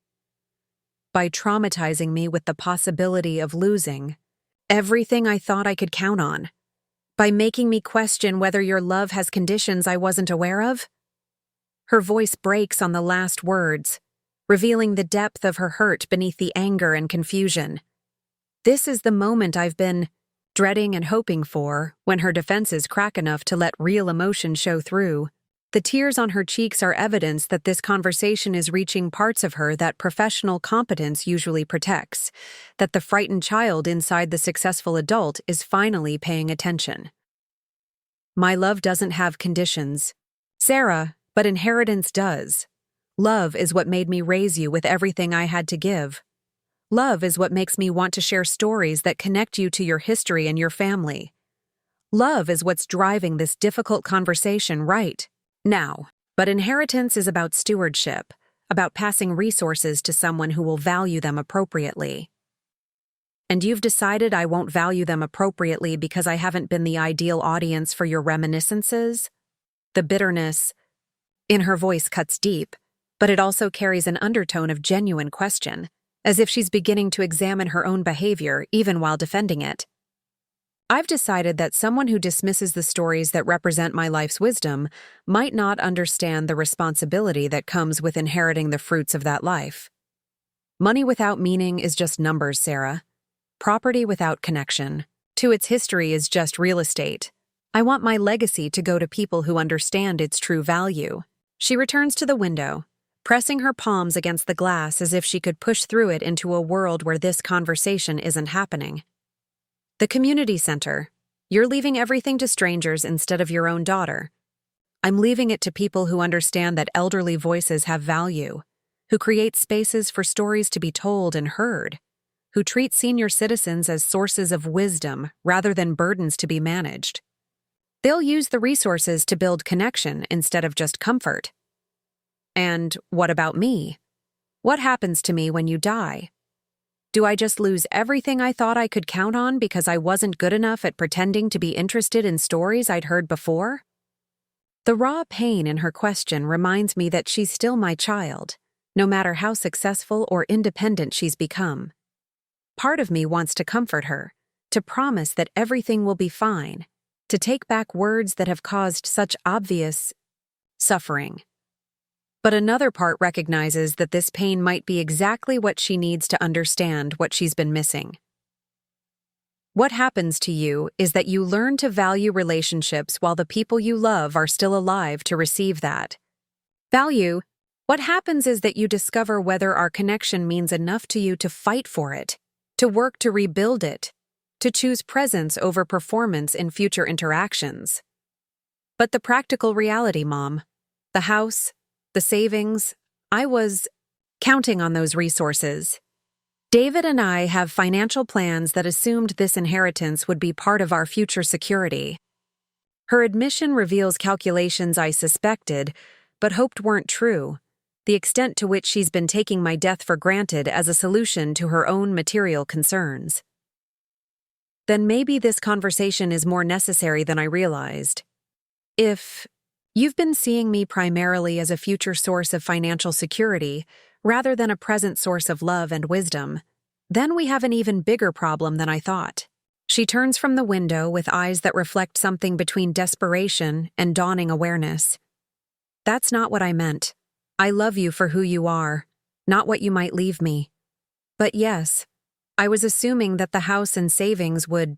Speaker 1: By traumatizing me with the possibility of losing everything I thought I could count on. By making me question whether your love has conditions I wasn't aware of. Her voice breaks on the last words, revealing the depth of her hurt beneath the anger and confusion. This is the moment I've been dreading and hoping for when her defenses crack enough to let real emotion show through. The tears on her cheeks are evidence that this conversation is reaching parts of her that professional competence usually protects, that the frightened child inside the successful adult is finally paying attention. My love doesn't have conditions, Sarah, but inheritance does. Love is what made me raise you with everything I had to give. Love is what makes me want to share stories that connect you to your history and your family. Love is what's driving this difficult conversation right now. But inheritance is about stewardship, about passing resources to someone who will value them appropriately. And you've decided I won't value them appropriately because I haven't been the ideal audience for your reminiscences? The bitterness in her voice cuts deep, but it also carries an undertone of genuine question, as if she's beginning to examine her own behavior even while defending it. I've decided that someone who dismisses the stories that represent my life's wisdom might not understand the responsibility that comes with inheriting the fruits of that life. Money without meaning is just numbers, Sarah. Property without connection to its history is just real estate. I want my legacy to go to people who understand its true value. She returns to the window, pressing her palms against the glass as if she could push through it into a world where this conversation isn't happening. The community center. You're leaving everything to strangers instead of your own daughter. I'm leaving it to people who understand that elderly voices have value, who create spaces for stories to be told and heard, who treat senior citizens as sources of wisdom rather than burdens to be managed. They'll use the resources to build connection instead of just comfort. And what about me? What happens to me when you die? Do I just lose everything I thought I could count on because I wasn't good enough at pretending to be interested in stories I'd heard before? The raw pain in her question reminds me that she's still my child, no matter how successful or independent she's become. Part of me wants to comfort her, to promise that everything will be fine, to take back words that have caused such obvious suffering. But another part recognizes that this pain might be exactly what she needs to understand what she's been missing. What happens to you is that you learn to value relationships while the people you love are still alive to receive that value. What happens is that you discover whether our connection means enough to you to fight for it, to work to rebuild it, to choose presence over performance in future interactions. But the practical reality, Mom, the house, the savings, I was counting on those resources. David and I have financial plans that assumed this inheritance would be part of our future security. Her admission reveals calculations I suspected, but hoped weren't true, the extent to which she's been taking my death for granted as a solution to her own material concerns. Then maybe this conversation is more necessary than I realized. If you've been seeing me primarily as a future source of financial security, rather than a present source of love and wisdom, then we have an even bigger problem than I thought. She turns from the window with eyes that reflect something between desperation and dawning awareness. That's not what I meant. I love you for who you are, not what you might leave me. But yes, I was assuming that the house and savings would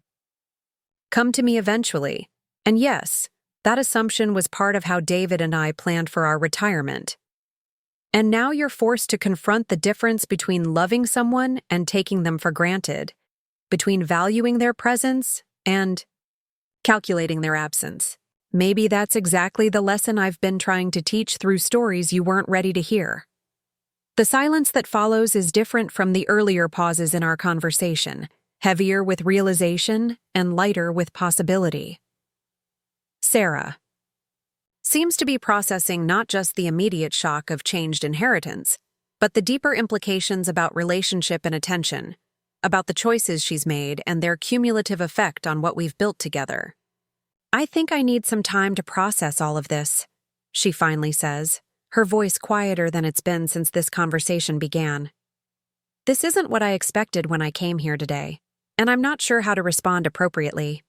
Speaker 1: come to me eventually. And yes, that assumption was part of how David and I planned for our retirement. And now you're forced to confront the difference between loving someone and taking them for granted, between valuing their presence and calculating their absence. Maybe that's exactly the lesson I've been trying to teach through stories you weren't ready to hear. The silence that follows is different from the earlier pauses in our conversation, heavier with realization and lighter with possibility. Sarah seems to be processing not just the immediate shock of changed inheritance, but the deeper implications about relationship and attention, about the choices she's made and their cumulative effect on what we've built together. I think I need some time to process all of this, she finally says, her voice quieter than it's been since this conversation began. This isn't what I expected when I came here today, and I'm not sure how to respond appropriately.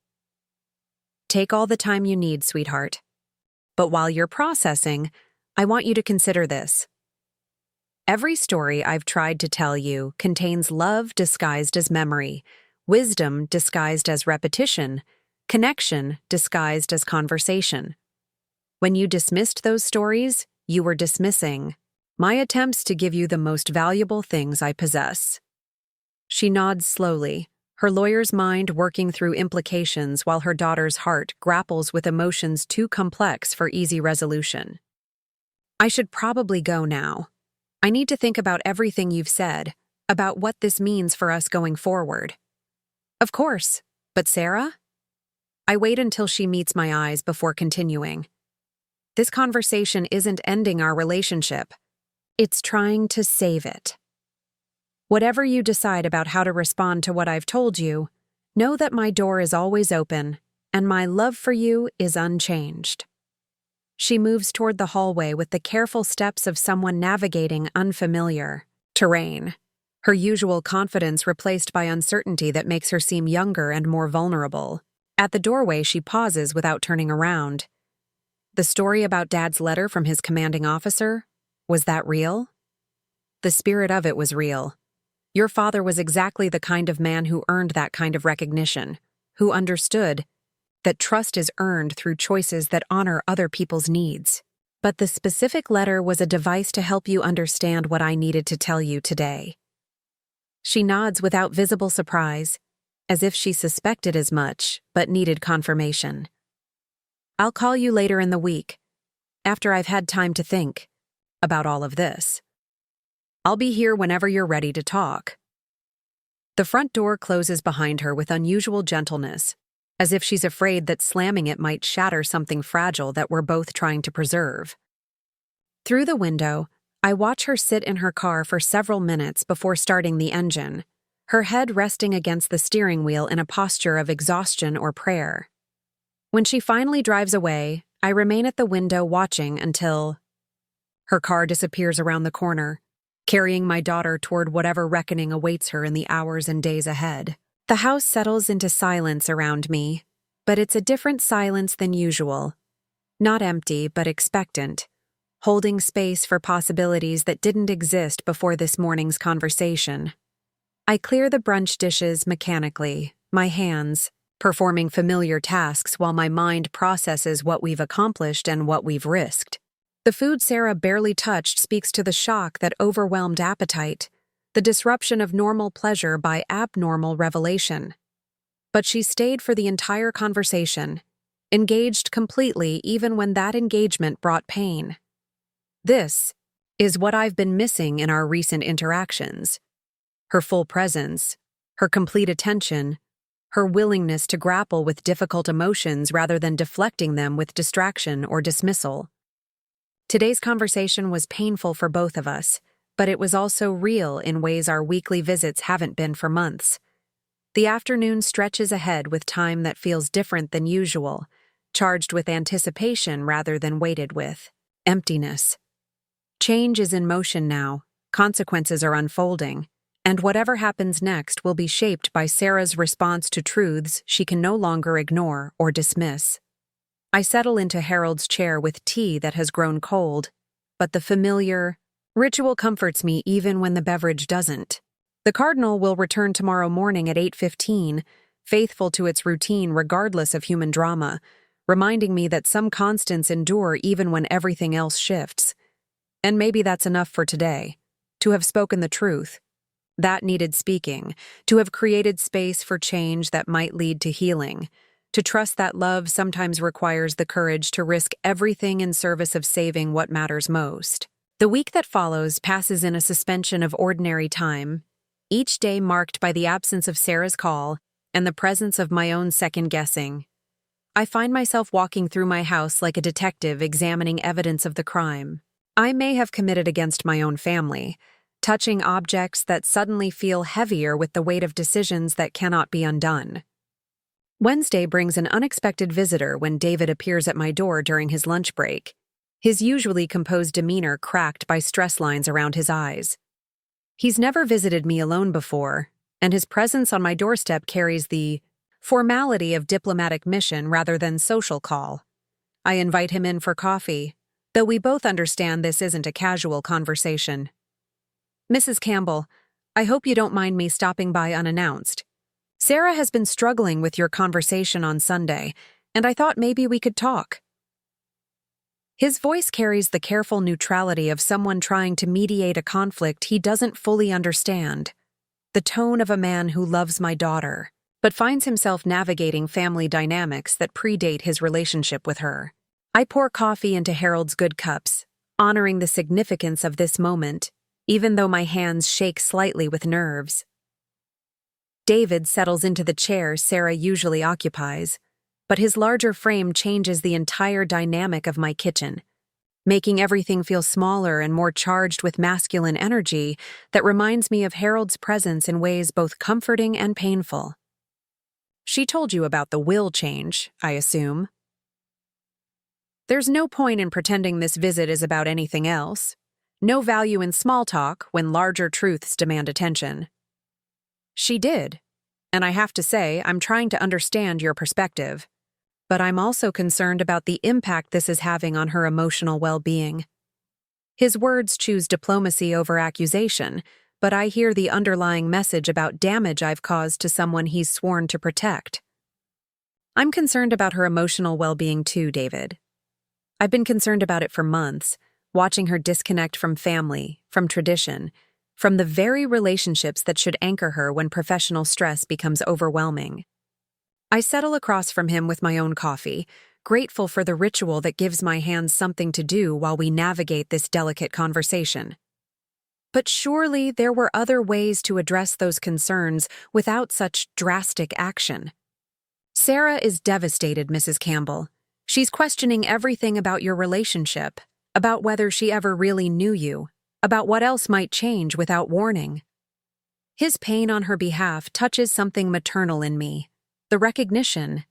Speaker 1: Take all the time you need, sweetheart. But while you're processing, I want you to consider this. Every story I've tried to tell you contains love disguised as memory, wisdom disguised as repetition, connection disguised as conversation. When you dismissed those stories, you were dismissing my attempts to give you the most valuable things I possess. She nods slowly, her lawyer's mind working through implications while her daughter's heart grapples with emotions too complex for easy resolution. I should probably go now. I need to think about everything you've said, about what this means for us going forward. Of course, but Sarah? I wait until she meets my eyes before continuing. This conversation isn't ending our relationship. It's trying to save it. Whatever you decide about how to respond to what I've told you, know that my door is always open, and my love for you is unchanged." She moves toward the hallway with the careful steps of someone navigating unfamiliar terrain, her usual confidence replaced by uncertainty that makes her seem younger and more vulnerable. At the doorway, she pauses without turning around. The story about Dad's letter from his commanding officer, was that real? The spirit of it was real. Your father was exactly the kind of man who earned that kind of recognition, who understood that trust is earned through choices that honor other people's needs. But the specific letter was a device to help you understand what I needed to tell you today. She nods without visible surprise, as if she suspected as much, but needed confirmation. "I'll call you later in the week, after I've had time to think about all of this. I'll be here whenever you're ready to talk." The front door closes behind her with unusual gentleness, as if she's afraid that slamming it might shatter something fragile that we're both trying to preserve. Through the window, I watch her sit in her car for several minutes before starting the engine, her head resting against the steering wheel in a posture of exhaustion or prayer. When she finally drives away, I remain at the window watching until her car disappears around the corner, carrying my daughter toward whatever reckoning awaits her in the hours and days ahead. The house settles into silence around me, but it's a different silence than usual. Not empty, but expectant, holding space for possibilities that didn't exist before this morning's conversation. I clear the brunch dishes mechanically, my hands performing familiar tasks while my mind processes what we've accomplished and what we've risked. The food Sarah barely touched speaks to the shock that overwhelmed appetite, the disruption of normal pleasure by abnormal revelation. But she stayed for the entire conversation, engaged completely even when that engagement brought pain. This is what I've been missing in our recent interactions. Her full presence, her complete attention, her willingness to grapple with difficult emotions rather than deflecting them with distraction or dismissal. Today's conversation was painful for both of us, but it was also real in ways our weekly visits haven't been for months. The afternoon stretches ahead with time that feels different than usual, charged with anticipation rather than weighted with emptiness. Change is in motion now, consequences are unfolding, and whatever happens next will be shaped by Sarah's response to truths she can no longer ignore or dismiss. I settle into Harold's chair with tea that has grown cold, but the familiar ritual comforts me even when the beverage doesn't. The Cardinal will return tomorrow morning at 8:15, faithful to its routine regardless of human drama, reminding me that some constants endure even when everything else shifts. And maybe that's enough for today, to have spoken the truth. That needed speaking, to have created space for change that might lead to healing, to trust that love sometimes requires the courage to risk everything in service of saving what matters most. The week that follows passes in a suspension of ordinary time, each day marked by the absence of Sarah's call and the presence of my own second-guessing. I find myself walking through my house like a detective examining evidence of the crime I may have committed against my own family, touching objects that suddenly feel heavier with the weight of decisions that cannot be undone. Wednesday brings an unexpected visitor when David appears at my door during his lunch break, his usually composed demeanor cracked by stress lines around his eyes. He's never visited me alone before, and his presence on my doorstep carries the formality of diplomatic mission rather than social call. I invite him in for coffee, though we both understand this isn't a casual conversation. "Mrs. Campbell, I hope you don't mind me stopping by unannounced. Sarah has been struggling with your conversation on Sunday, and I thought maybe we could talk." His voice carries the careful neutrality of someone trying to mediate a conflict he doesn't fully understand, the tone of a man who loves my daughter, but finds himself navigating family dynamics that predate his relationship with her. I pour coffee into Harold's good cups, honoring the significance of this moment, even though my hands shake slightly with nerves. David settles into the chair Sarah usually occupies, but his larger frame changes the entire dynamic of my kitchen. making everything feel smaller and more charged with masculine energy that reminds me of Harold's presence in ways both comforting and painful. She told you about the will change, I assume. There's no point in pretending this visit is about anything else. No value in small talk when larger truths demand attention. She did, and I have to say I'm trying to understand your perspective. But I'm also concerned about the impact this is having on her emotional well-being. His words choose diplomacy over accusation, but I hear the underlying message about damage I've caused to someone he's sworn to protect. I'm concerned about her emotional well-being too, David. I've been concerned about it for months, watching her disconnect from family, from tradition, from the very relationships that should anchor her when professional stress becomes overwhelming. I settle across from him with my own coffee, grateful for the ritual that gives my hands something to do while we navigate this delicate conversation. But surely there were other ways to address those concerns without such drastic action. Sarah is devastated, Mrs. Campbell. She's questioning everything about your relationship, about whether she ever really knew you, about what else might change without warning. His pain on her behalf touches something maternal in me, the recognition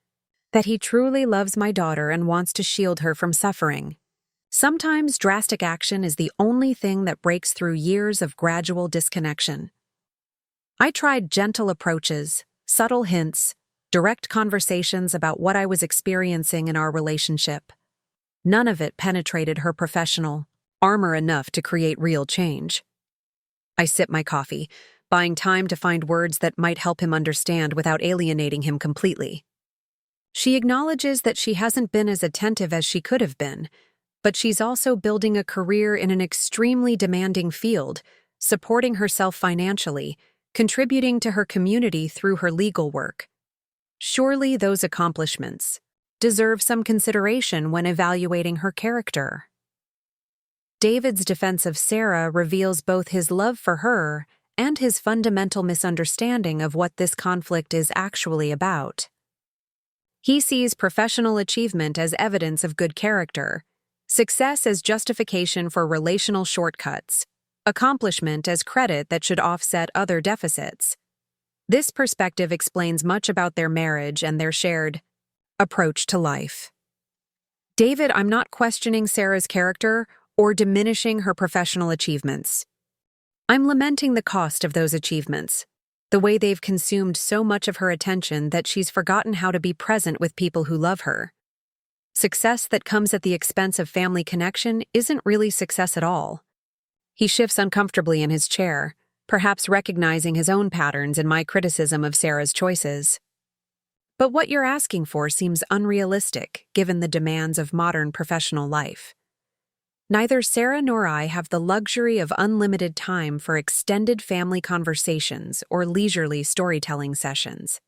Speaker 1: that he truly loves my daughter and wants to shield her from suffering. Sometimes drastic action is the only thing that breaks through years of gradual disconnection. I tried gentle approaches, subtle hints, direct conversations about what I was experiencing in our relationship. None of it penetrated her professional armor enough to create real change. I sip my coffee, buying time to find words that might help him understand without alienating him completely. She acknowledges that she hasn't been as attentive as she could have been, but she's also building a career in an extremely demanding field, supporting herself financially, contributing to her community through her legal work. Surely those accomplishments deserve some consideration when evaluating her character. David's defense of Sarah reveals both his love for her and his fundamental misunderstanding of what this conflict is actually about. He sees professional achievement as evidence of good character, success as justification for relational shortcuts, accomplishment as credit that should offset other deficits. This perspective explains much about their marriage and their shared approach to life. David, I'm not questioning Sarah's character or diminishing her professional achievements. I'm lamenting the cost of those achievements, the way they've consumed so much of her attention that she's forgotten how to be present with people who love her. Success that comes at the expense of family connection isn't really success at all. He shifts uncomfortably in his chair, perhaps recognizing his own patterns in my criticism of Sarah's choices. But what you're asking for seems unrealistic, given the demands of modern professional life. Neither Sarah nor I have the luxury of unlimited time for extended family conversations or leisurely storytelling sessions.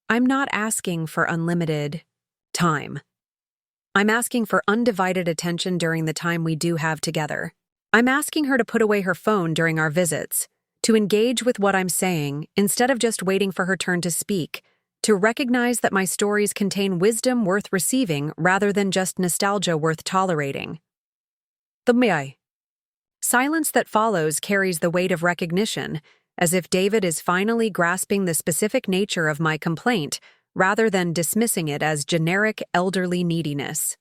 Speaker 1: I'm not asking for unlimited time. I'm asking for undivided attention during the time we do have together. I'm asking her to put away her phone during our visits, to engage with what I'm saying instead of just waiting for her turn to speak, to recognize that my stories contain wisdom worth receiving rather than just nostalgia worth tolerating. The may. Silence that follows carries the weight of recognition, as if David is finally grasping the specific nature of my complaint rather than dismissing it as generic elderly neediness.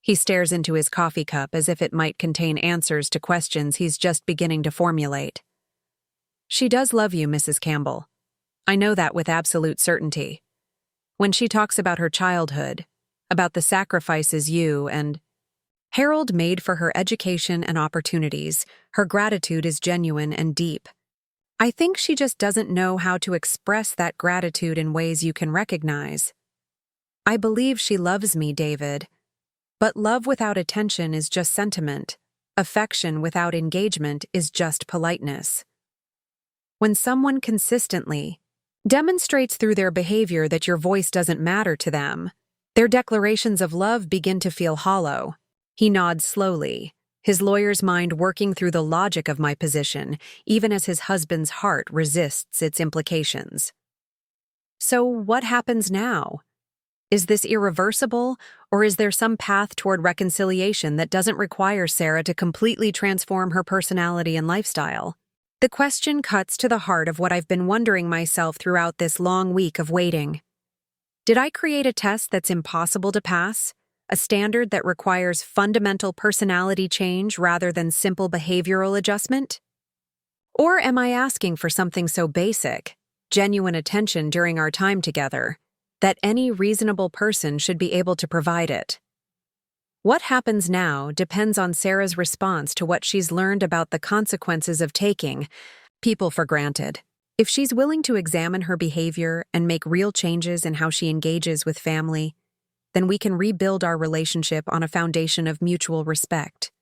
Speaker 1: He stares into his coffee cup as if it might contain answers to questions he's just beginning to formulate. She does love you, Mrs. Campbell. I know that with absolute certainty. When she talks about her childhood, about the sacrifices you and Harold made for her education and opportunities, her gratitude is genuine and deep. I think she just doesn't know how to express that gratitude in ways you can recognize. I believe she loves me, David. But love without attention is just sentiment. Affection without engagement is just politeness. When someone consistently demonstrates through their behavior that your voice doesn't matter to them, their declarations of love begin to feel hollow. He nods slowly, his lawyer's mind working through the logic of my position, even as his husband's heart resists its implications. So what happens now? Is this irreversible, or is there some path toward reconciliation that doesn't require Sarah to completely transform her personality and lifestyle? The question cuts to the heart of what I've been wondering myself throughout this long week of waiting. Did I create a test that's impossible to pass? A standard that requires fundamental personality change rather than simple behavioral adjustment? Or am I asking for something so basic, genuine attention during our time together, that any reasonable person should be able to provide it? What happens now depends on Sarah's response to what she's learned about the consequences of taking people for granted. If she's willing to examine her behavior and make real changes in how she engages with family, then we can rebuild our relationship on a foundation of mutual respect.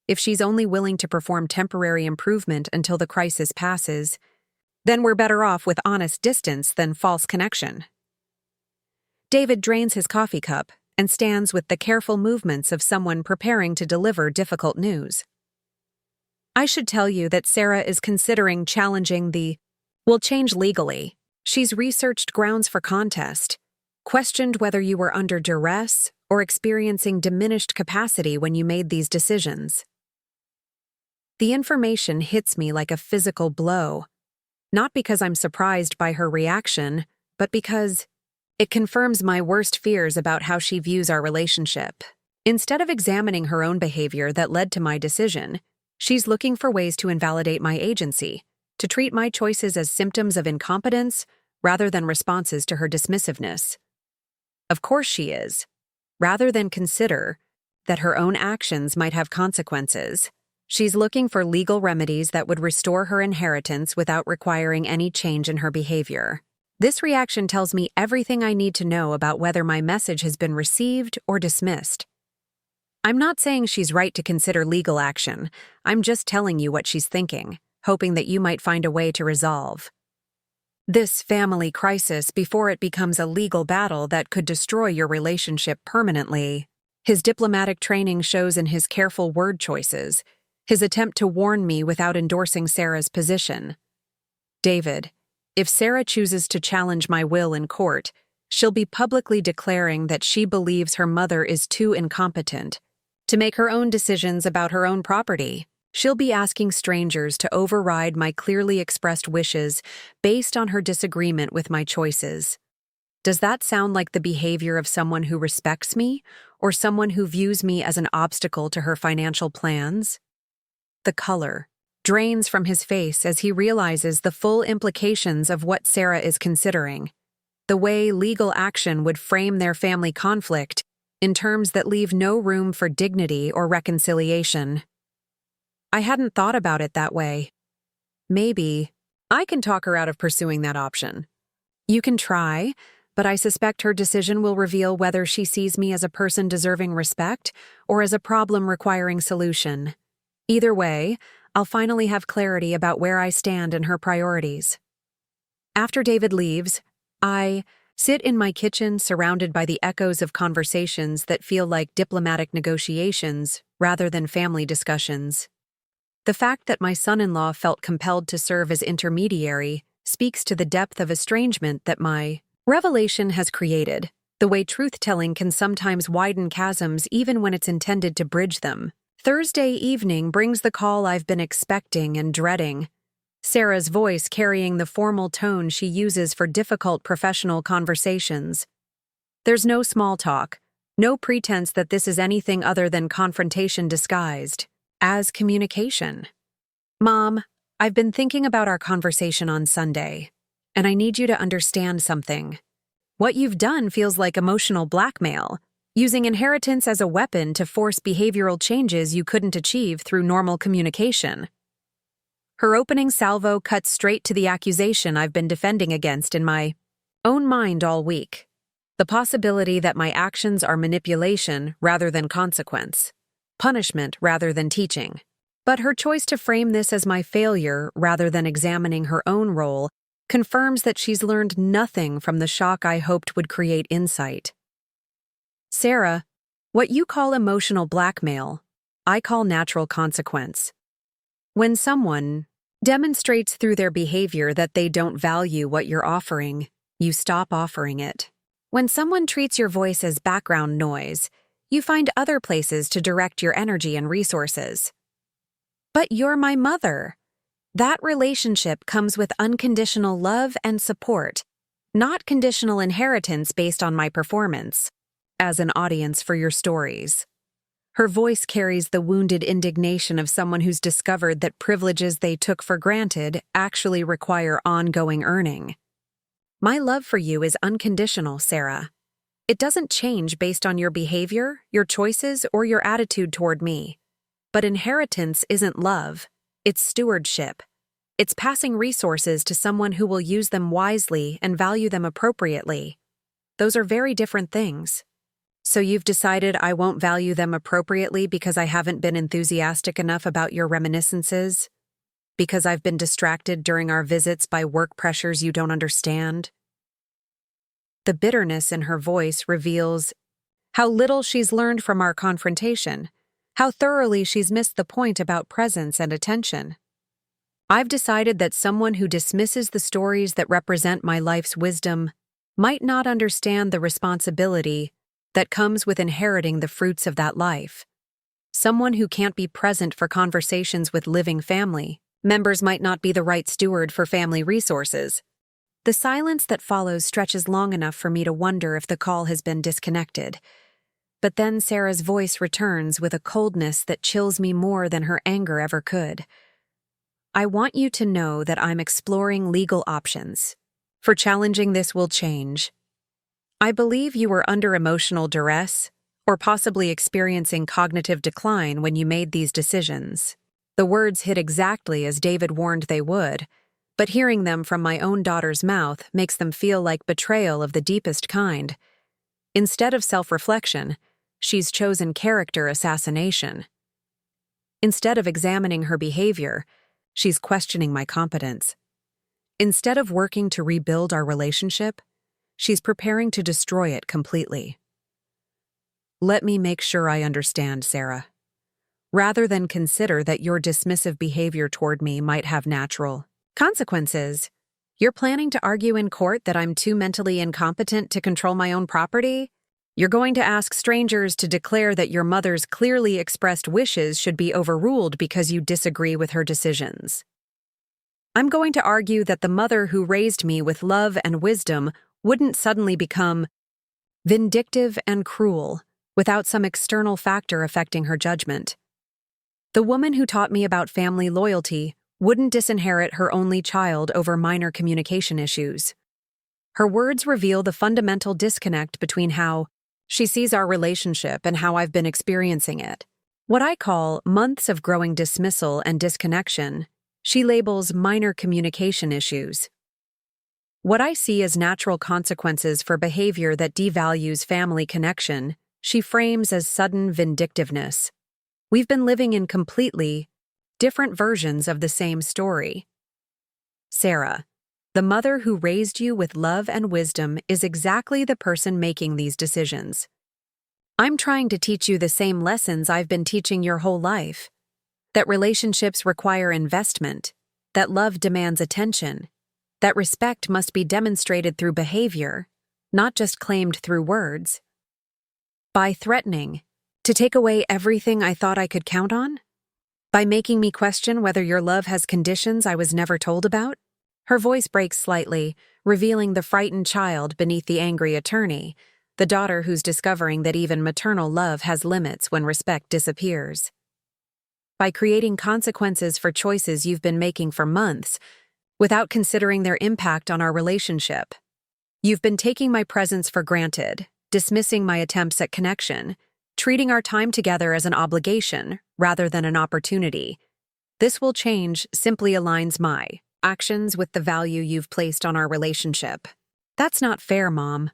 Speaker 1: If she's only willing to perform temporary improvement until the crisis passes, then we're better off with honest distance than false connection. David drains his coffee cup and stands with the careful movements of someone preparing to deliver difficult news. I should tell you that Sarah is considering challenging the "will change legally." She's researched grounds for contest, questioned whether you were under duress or experiencing diminished capacity when you made these decisions. The information hits me like a physical blow, not because I'm surprised by her reaction, but because it confirms my worst fears about how she views our relationship. Instead of examining her own behavior that led to my decision, she's looking for ways to invalidate my agency, to treat my choices as symptoms of incompetence rather than responses to her dismissiveness. Of course she is. Rather than consider that her own actions might have consequences, she's looking for legal remedies that would restore her inheritance without requiring any change in her behavior. This reaction tells me everything I need to know about whether my message has been received or dismissed. I'm not saying she's right to consider legal action. I'm just telling you what she's thinking, hoping that you might find a way to resolve this family crisis before it becomes a legal battle that could destroy your relationship permanently. His diplomatic training shows in his careful word choices, his attempt to warn me without endorsing Sarah's position. David, if Sarah chooses to challenge my will in court, she'll be publicly declaring that she believes her mother is too incompetent to make her own decisions about her own property. She'll be asking strangers to override my clearly expressed wishes based on her disagreement with my choices. Does that sound like the behavior of someone who respects me, or someone who views me as an obstacle to her financial plans? The color drains from his face as he realizes the full implications of what Sarah is considering, the way legal action would frame their family conflict in terms that leave no room for dignity or reconciliation. I hadn't thought about it that way. Maybe I can talk her out of pursuing that option. You can try, but I suspect her decision will reveal whether she sees me as a person deserving respect or as a problem requiring solution. Either way, I'll finally have clarity about where I stand in her priorities. After David leaves, I sit in my kitchen surrounded by the echoes of conversations that feel like diplomatic negotiations rather than family discussions. The fact that my son-in-law felt compelled to serve as intermediary speaks to the depth of estrangement that my revelation has created, the way truth-telling can sometimes widen chasms even when it's intended to bridge them. Thursday evening brings the call I've been expecting and dreading, Sarah's voice carrying the formal tone she uses for difficult professional conversations. There's no small talk, no pretense that this is anything other than confrontation disguised as communication. Mom, I've been thinking about our conversation on Sunday, and I need you to understand something. What you've done feels like emotional blackmail, using inheritance as a weapon to force behavioral changes you couldn't achieve through normal communication. Her opening salvo cuts straight to the accusation I've been defending against in my own mind all week. The possibility that my actions are manipulation rather than consequence, punishment rather than teaching. But her choice to frame this as my failure rather than examining her own role confirms that she's learned nothing from the shock I hoped would create insight. Sarah, what you call emotional blackmail, I call natural consequence. When someone demonstrates through their behavior that they don't value what you're offering, you stop offering it. When someone treats your voice as background noise, you find other places to direct your energy and resources. But you're my mother. That relationship comes with unconditional love and support, not conditional inheritance based on my performance, as an audience for your stories. Her voice carries the wounded indignation of someone who's discovered that privileges they took for granted actually require ongoing earning. My love for you is unconditional, Sarah. It doesn't change based on your behavior, your choices, or your attitude toward me. But inheritance isn't love, it's stewardship. It's passing resources to someone who will use them wisely and value them appropriately. Those are very different things. So you've decided I won't value them appropriately because I haven't been enthusiastic enough about your reminiscences? Because I've been distracted during our visits by work pressures you don't understand? The bitterness in her voice reveals how little she's learned from our confrontation, how thoroughly she's missed the point about presence and attention. I've decided that someone who dismisses the stories that represent my life's wisdom might not understand the responsibility that comes with inheriting the fruits of that life. Someone who can't be present for conversations with living family members might not be the right steward for family resources. The silence that follows stretches long enough for me to wonder if the call has been disconnected. But then Sarah's voice returns with a coldness that chills me more than her anger ever could. I want you to know that I'm exploring legal options. For challenging this will change. I believe you were under emotional duress, or possibly experiencing cognitive decline when you made these decisions. The words hit exactly as David warned they would, but hearing them from my own daughter's mouth makes them feel like betrayal of the deepest kind. Instead of self-reflection, she's chosen character assassination. Instead of examining her behavior, she's questioning my competence. Instead of working to rebuild our relationship, she's preparing to destroy it completely. Let me make sure I understand, Sarah. Rather than consider that your dismissive behavior toward me might have natural consequences, you're planning to argue in court that I'm too mentally incompetent to control my own property? You're going to ask strangers to declare that your mother's clearly expressed wishes should be overruled because you disagree with her decisions. I'm going to argue that the mother who raised me with love and wisdom wouldn't suddenly become vindictive and cruel without some external factor affecting her judgment. The woman who taught me about family loyalty wouldn't disinherit her only child over minor communication issues. Her words reveal the fundamental disconnect between how she sees our relationship and how I've been experiencing it. What I call months of growing dismissal and disconnection, she labels minor communication issues. What I see as natural consequences for behavior that devalues family connection, she frames as sudden vindictiveness. We've been living in completely different versions of the same story. Sarah, the mother who raised you with love and wisdom, is exactly the person making these decisions. I'm trying to teach you the same lessons I've been teaching your whole life. That relationships require investment, that love demands attention, that respect must be demonstrated through behavior, not just claimed through words. By threatening to take away everything I thought I could count on? By making me question whether your love has conditions I was never told about? Her voice breaks slightly, revealing the frightened child beneath the angry attorney, the daughter who's discovering that even maternal love has limits when respect disappears. By creating consequences for choices you've been making for months, without considering their impact on our relationship. You've been taking my presence for granted, dismissing my attempts at connection, treating our time together as an obligation rather than an opportunity. This will change simply aligns my actions with the value you've placed on our relationship. That's not fair, Mom.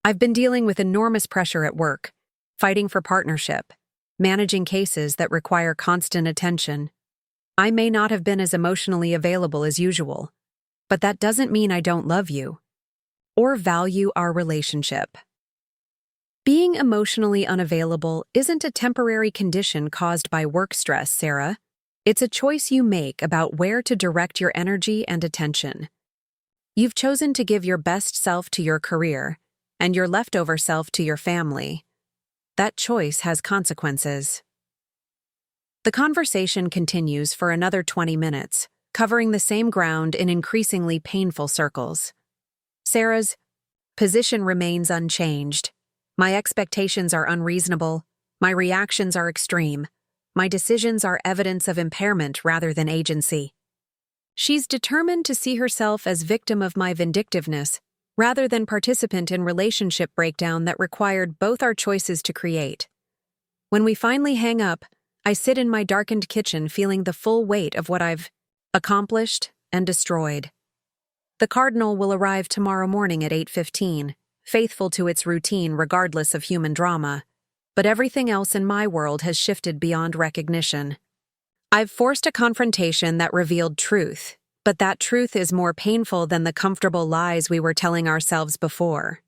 Speaker 1: I've been dealing with enormous pressure at work, fighting for partnership, managing cases that require constant attention. I may not have been as emotionally available as usual, but that doesn't mean I don't love you or value our relationship. Being emotionally unavailable isn't a temporary condition caused by work stress, Sarah. It's a choice you make about where to direct your energy and attention. You've chosen to give your best self to your career, and your leftover self to your family. That choice has consequences. The conversation continues for another 20 minutes, covering the same ground in increasingly painful circles. Sarah's position remains unchanged. My expectations are unreasonable. My reactions are extreme. My decisions are evidence of impairment rather than agency. She's determined to see herself as victim of my vindictiveness, rather than participant in relationship breakdown that required both our choices to create. When we finally hang up, I sit in my darkened kitchen feeling the full weight of what I've accomplished and destroyed. The Cardinal will arrive tomorrow morning at 8:15, faithful to its routine regardless of human drama, but everything else in my world has shifted beyond recognition. I've forced a confrontation that revealed truth, but that truth is more painful than the comfortable lies we were telling ourselves before.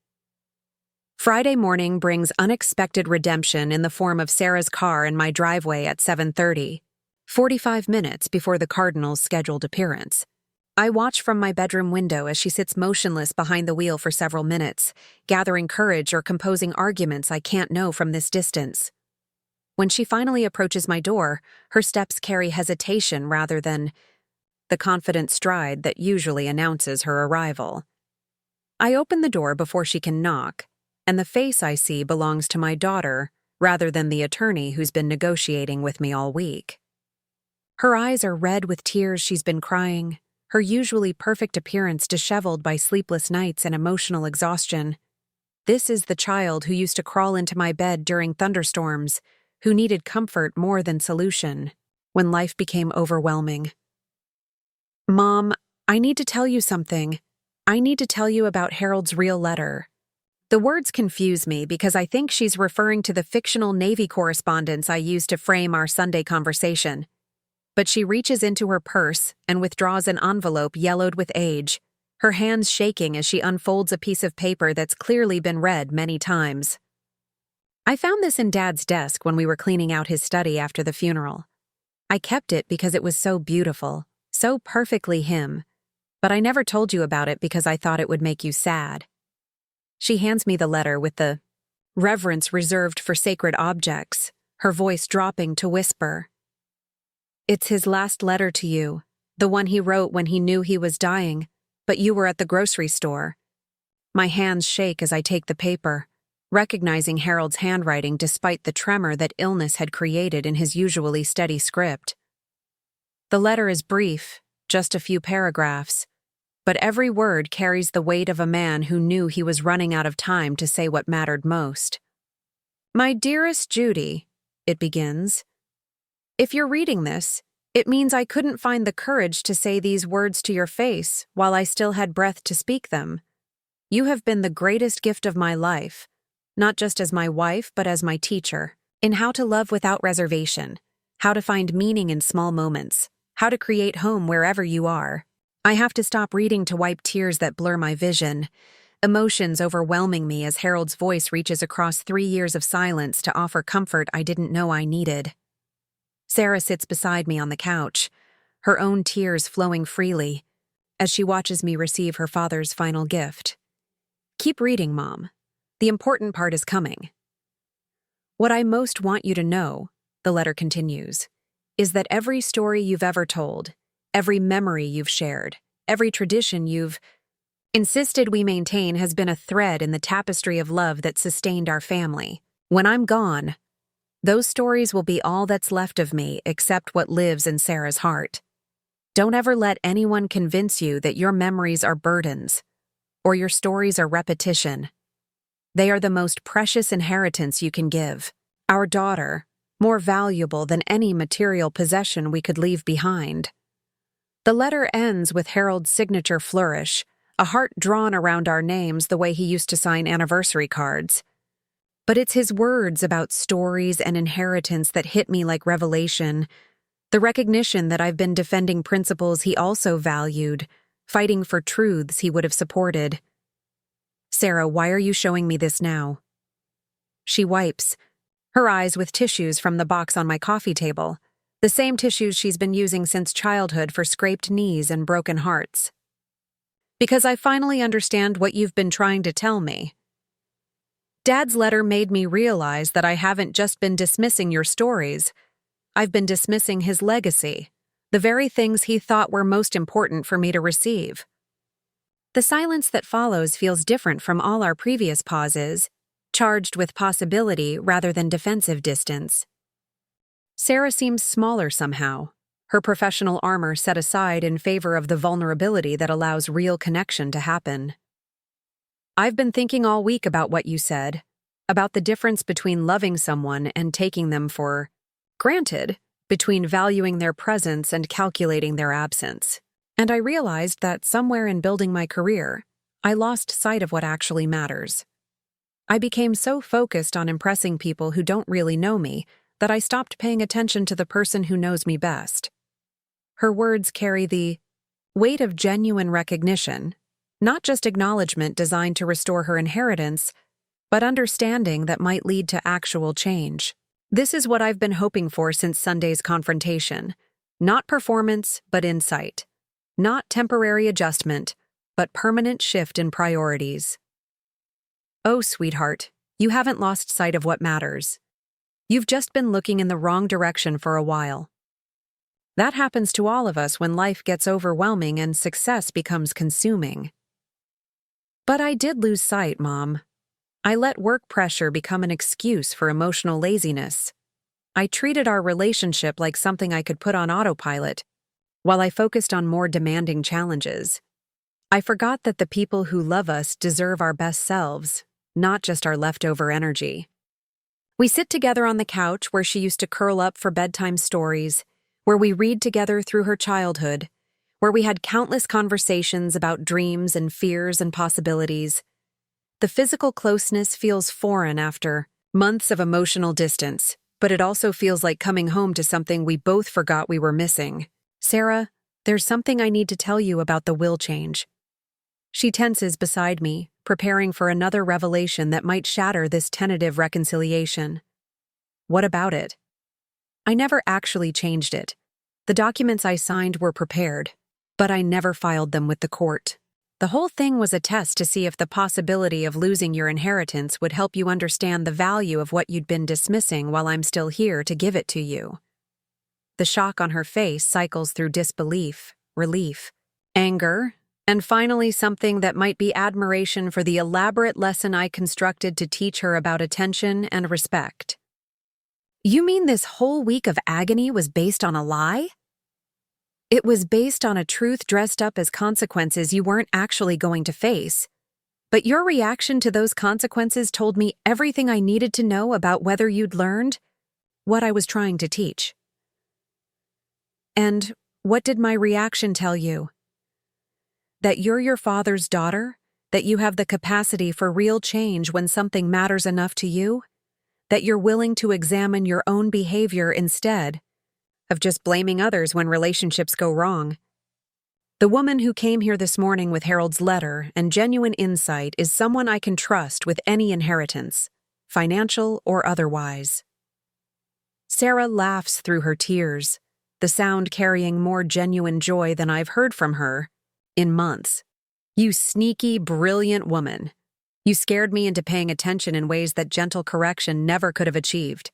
Speaker 1: Friday morning brings unexpected redemption in the form of Sarah's car in my driveway at 7:30, 45 minutes before the Cardinal's scheduled appearance. I watch from my bedroom window as she sits motionless behind the wheel for several minutes, gathering courage or composing arguments I can't know from this distance. When she finally approaches my door, her steps carry hesitation rather than the confident stride that usually announces her arrival. I open the door before she can knock, and the face I see belongs to my daughter rather than the attorney who's been negotiating with me all week. Her eyes are red with tears she's been crying, her usually perfect appearance disheveled by sleepless nights and emotional exhaustion. This is the child who used to crawl into my bed during thunderstorms, who needed comfort more than solution, when life became overwhelming. "Mom, I need to tell you something. I need to tell you about Harold's real letter." The words confuse me because I think she's referring to the fictional Navy correspondence I used to frame our Sunday conversation. But she reaches into her purse and withdraws an envelope yellowed with age, her hands shaking as she unfolds a piece of paper that's clearly been read many times. I found this in Dad's desk when we were cleaning out his study after the funeral. I kept it because it was so beautiful, so perfectly him, but I never told you about it because I thought it would make you sad. She hands me the letter with the reverence reserved for sacred objects, her voice dropping to whisper. "It's his last letter to you, the one he wrote when he knew he was dying, but you were at the grocery store." My hands shake as I take the paper, recognizing Harold's handwriting despite the tremor that illness had created in his usually steady script. The letter is brief, just a few paragraphs, but every word carries the weight of a man who knew he was running out of time to say what mattered most. "My dearest Judy," it begins. "If you're reading this, it means I couldn't find the courage to say these words to your face while I still had breath to speak them. You have been the greatest gift of my life, not just as my wife but as my teacher, in how to love without reservation, how to find meaning in small moments, how to create home wherever you are. I have to stop reading to wipe tears that blur my vision, emotions overwhelming me as Harold's voice reaches across 3 years of silence to offer comfort I didn't know I needed." Sarah sits beside me on the couch, her own tears flowing freely, as she watches me receive her father's final gift. "Keep reading, Mom. The important part is coming. What I most want you to know," the letter continues, "is that every story you've ever told, every memory you've shared, every tradition you've insisted we maintain has been a thread in the tapestry of love that sustained our family. When I'm gone, those stories will be all that's left of me except what lives in Sarah's heart. Don't ever let anyone convince you that your memories are burdens or your stories are repetition. They are the most precious inheritance you can give. Our daughter, more valuable than any material possession we could leave behind." The letter ends with Harold's signature flourish, a heart drawn around our names the way he used to sign anniversary cards. But it's his words about stories and inheritance that hit me like revelation, the recognition that I've been defending principles he also valued, fighting for truths he would have supported. "Sarah, why are you showing me this now?" She wipes her eyes with tissues from the box on my coffee table, the same tissues she's been using since childhood for scraped knees and broken hearts. "Because I finally understand what you've been trying to tell me. Dad's letter made me realize that I haven't just been dismissing your stories. I've been dismissing his legacy, the very things he thought were most important for me to receive. The silence that follows feels different from all our previous pauses, charged with possibility rather than defensive distance. Sarah seems smaller somehow, her professional armor set aside in favor of the vulnerability that allows real connection to happen. I've been thinking all week about what you said, about the difference between loving someone and taking them for granted, between valuing their presence and calculating their absence. And I realized that somewhere in building my career, I lost sight of what actually matters. I became so focused on impressing people who don't really know me that I stopped paying attention to the person who knows me best. Her words carry the weight of genuine recognition, not just acknowledgement designed to restore her inheritance, but understanding that might lead to actual change. This is what I've been hoping for since Sunday's confrontation. Not performance, but insight. Not temporary adjustment, but permanent shift in priorities. Oh, sweetheart, you haven't lost sight of what matters. You've just been looking in the wrong direction for a while. That happens to all of us when life gets overwhelming and success becomes consuming. But I did lose sight, Mom. I let work pressure become an excuse for emotional laziness. I treated our relationship like something I could put on autopilot, while I focused on more demanding challenges. I forgot that the people who love us deserve our best selves, not just our leftover energy. We sit together on the couch where she used to curl up for bedtime stories, where we read together through her childhood, where we had countless conversations about dreams and fears and possibilities. The physical closeness feels foreign after months of emotional distance, but it also feels like coming home to something we both forgot we were missing. Sarah, there's something I need to tell you about the will change. She tenses beside me, preparing for another revelation that might shatter this tentative reconciliation. What about it? I never actually changed it. The documents I signed were prepared, but I never filed them with the court. The whole thing was a test to see if the possibility of losing your inheritance would help you understand the value of what you'd been dismissing while I'm still here to give it to you. The shock on her face cycles through disbelief, relief, anger, and finally something that might be admiration for the elaborate lesson I constructed to teach her about attention and respect. You mean this whole week of agony was based on a lie? It was based on a truth dressed up as consequences you weren't actually going to face. But your reaction to those consequences told me everything I needed to know about whether you'd learned what I was trying to teach. And what did my reaction tell you? That you're your father's daughter? That you have the capacity for real change when something matters enough to you? That you're willing to examine your own behavior instead of just blaming others when relationships go wrong? The woman who came here this morning with Harold's letter and genuine insight is someone I can trust with any inheritance, financial or otherwise. Sarah laughs through her tears, the sound carrying more genuine joy than I've heard from her in months. You sneaky, brilliant woman. You scared me into paying attention in ways that gentle correction never could have achieved.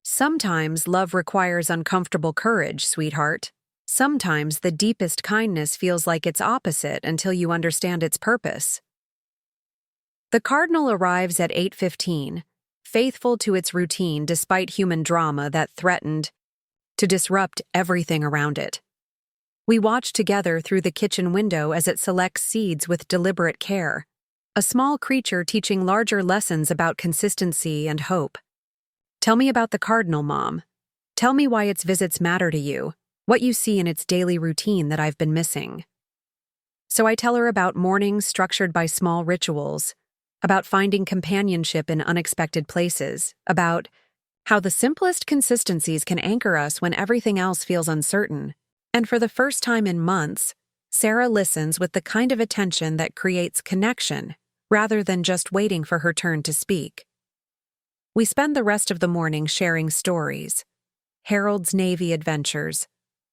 Speaker 1: Sometimes love requires uncomfortable courage, sweetheart. Sometimes the deepest kindness feels like its opposite until you understand its purpose. The Cardinal arrives at 8:15, faithful to its routine despite human drama that threatened to disrupt everything around it. We watch together through the kitchen window as it selects seeds with deliberate care, a small creature teaching larger lessons about consistency and hope. Tell me about the Cardinal, Mom. Tell me why its visits matter to you, what you see in its daily routine that I've been missing. So I tell her about mornings structured by small rituals, about finding companionship in unexpected places, about how the simplest consistencies can anchor us when everything else feels uncertain. And for the first time in months, Sarah listens with the kind of attention that creates connection, rather than just waiting for her turn to speak. We spend the rest of the morning sharing stories, Harold's Navy adventures,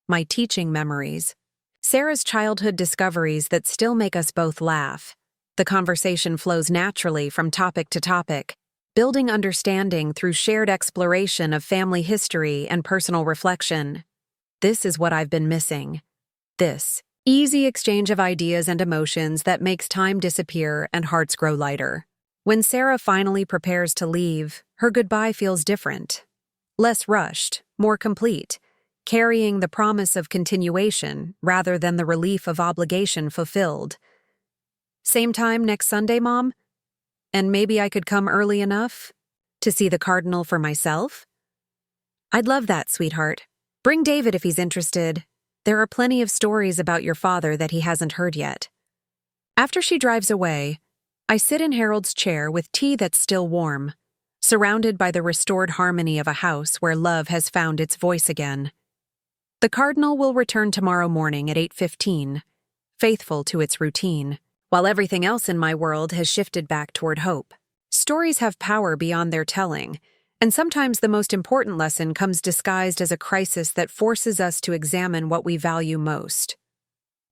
Speaker 1: my teaching memories, Sarah's childhood discoveries that still make us both laugh, The conversation flows naturally from topic to topic, building understanding through shared exploration of family history and personal reflection. This is what I've been missing. This easy exchange of ideas and emotions that makes time disappear and hearts grow lighter. When Sarah finally prepares to leave, her goodbye feels different. Less rushed, more complete, carrying the promise of continuation rather than the relief of obligation fulfilled. Same time next Sunday, Mom? And maybe I could come early enough to see the cardinal for myself? I'd love that, sweetheart. Bring David if he's interested. There are plenty of stories about your father that he hasn't heard yet. After she drives away, I sit in Harold's chair with tea that's still warm, surrounded by the restored harmony of a house where love has found its voice again. The cardinal will return tomorrow morning at 8:15, faithful to its routine, while everything else in my world has shifted back toward hope. Stories have power beyond their telling, and sometimes the most important lesson comes disguised as a crisis that forces us to examine what we value most.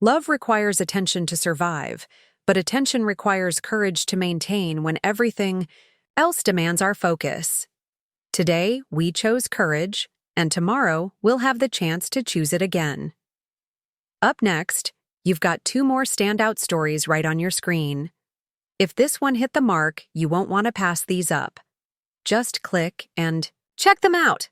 Speaker 1: Love requires attention to survive, but attention requires courage to maintain when everything else demands our focus. Today, we chose courage, and tomorrow, we'll have the chance to choose it again. Up next, you've got 2 more standout stories right on your screen. If this one hit the mark, you won't want to pass these up. Just click and check them out.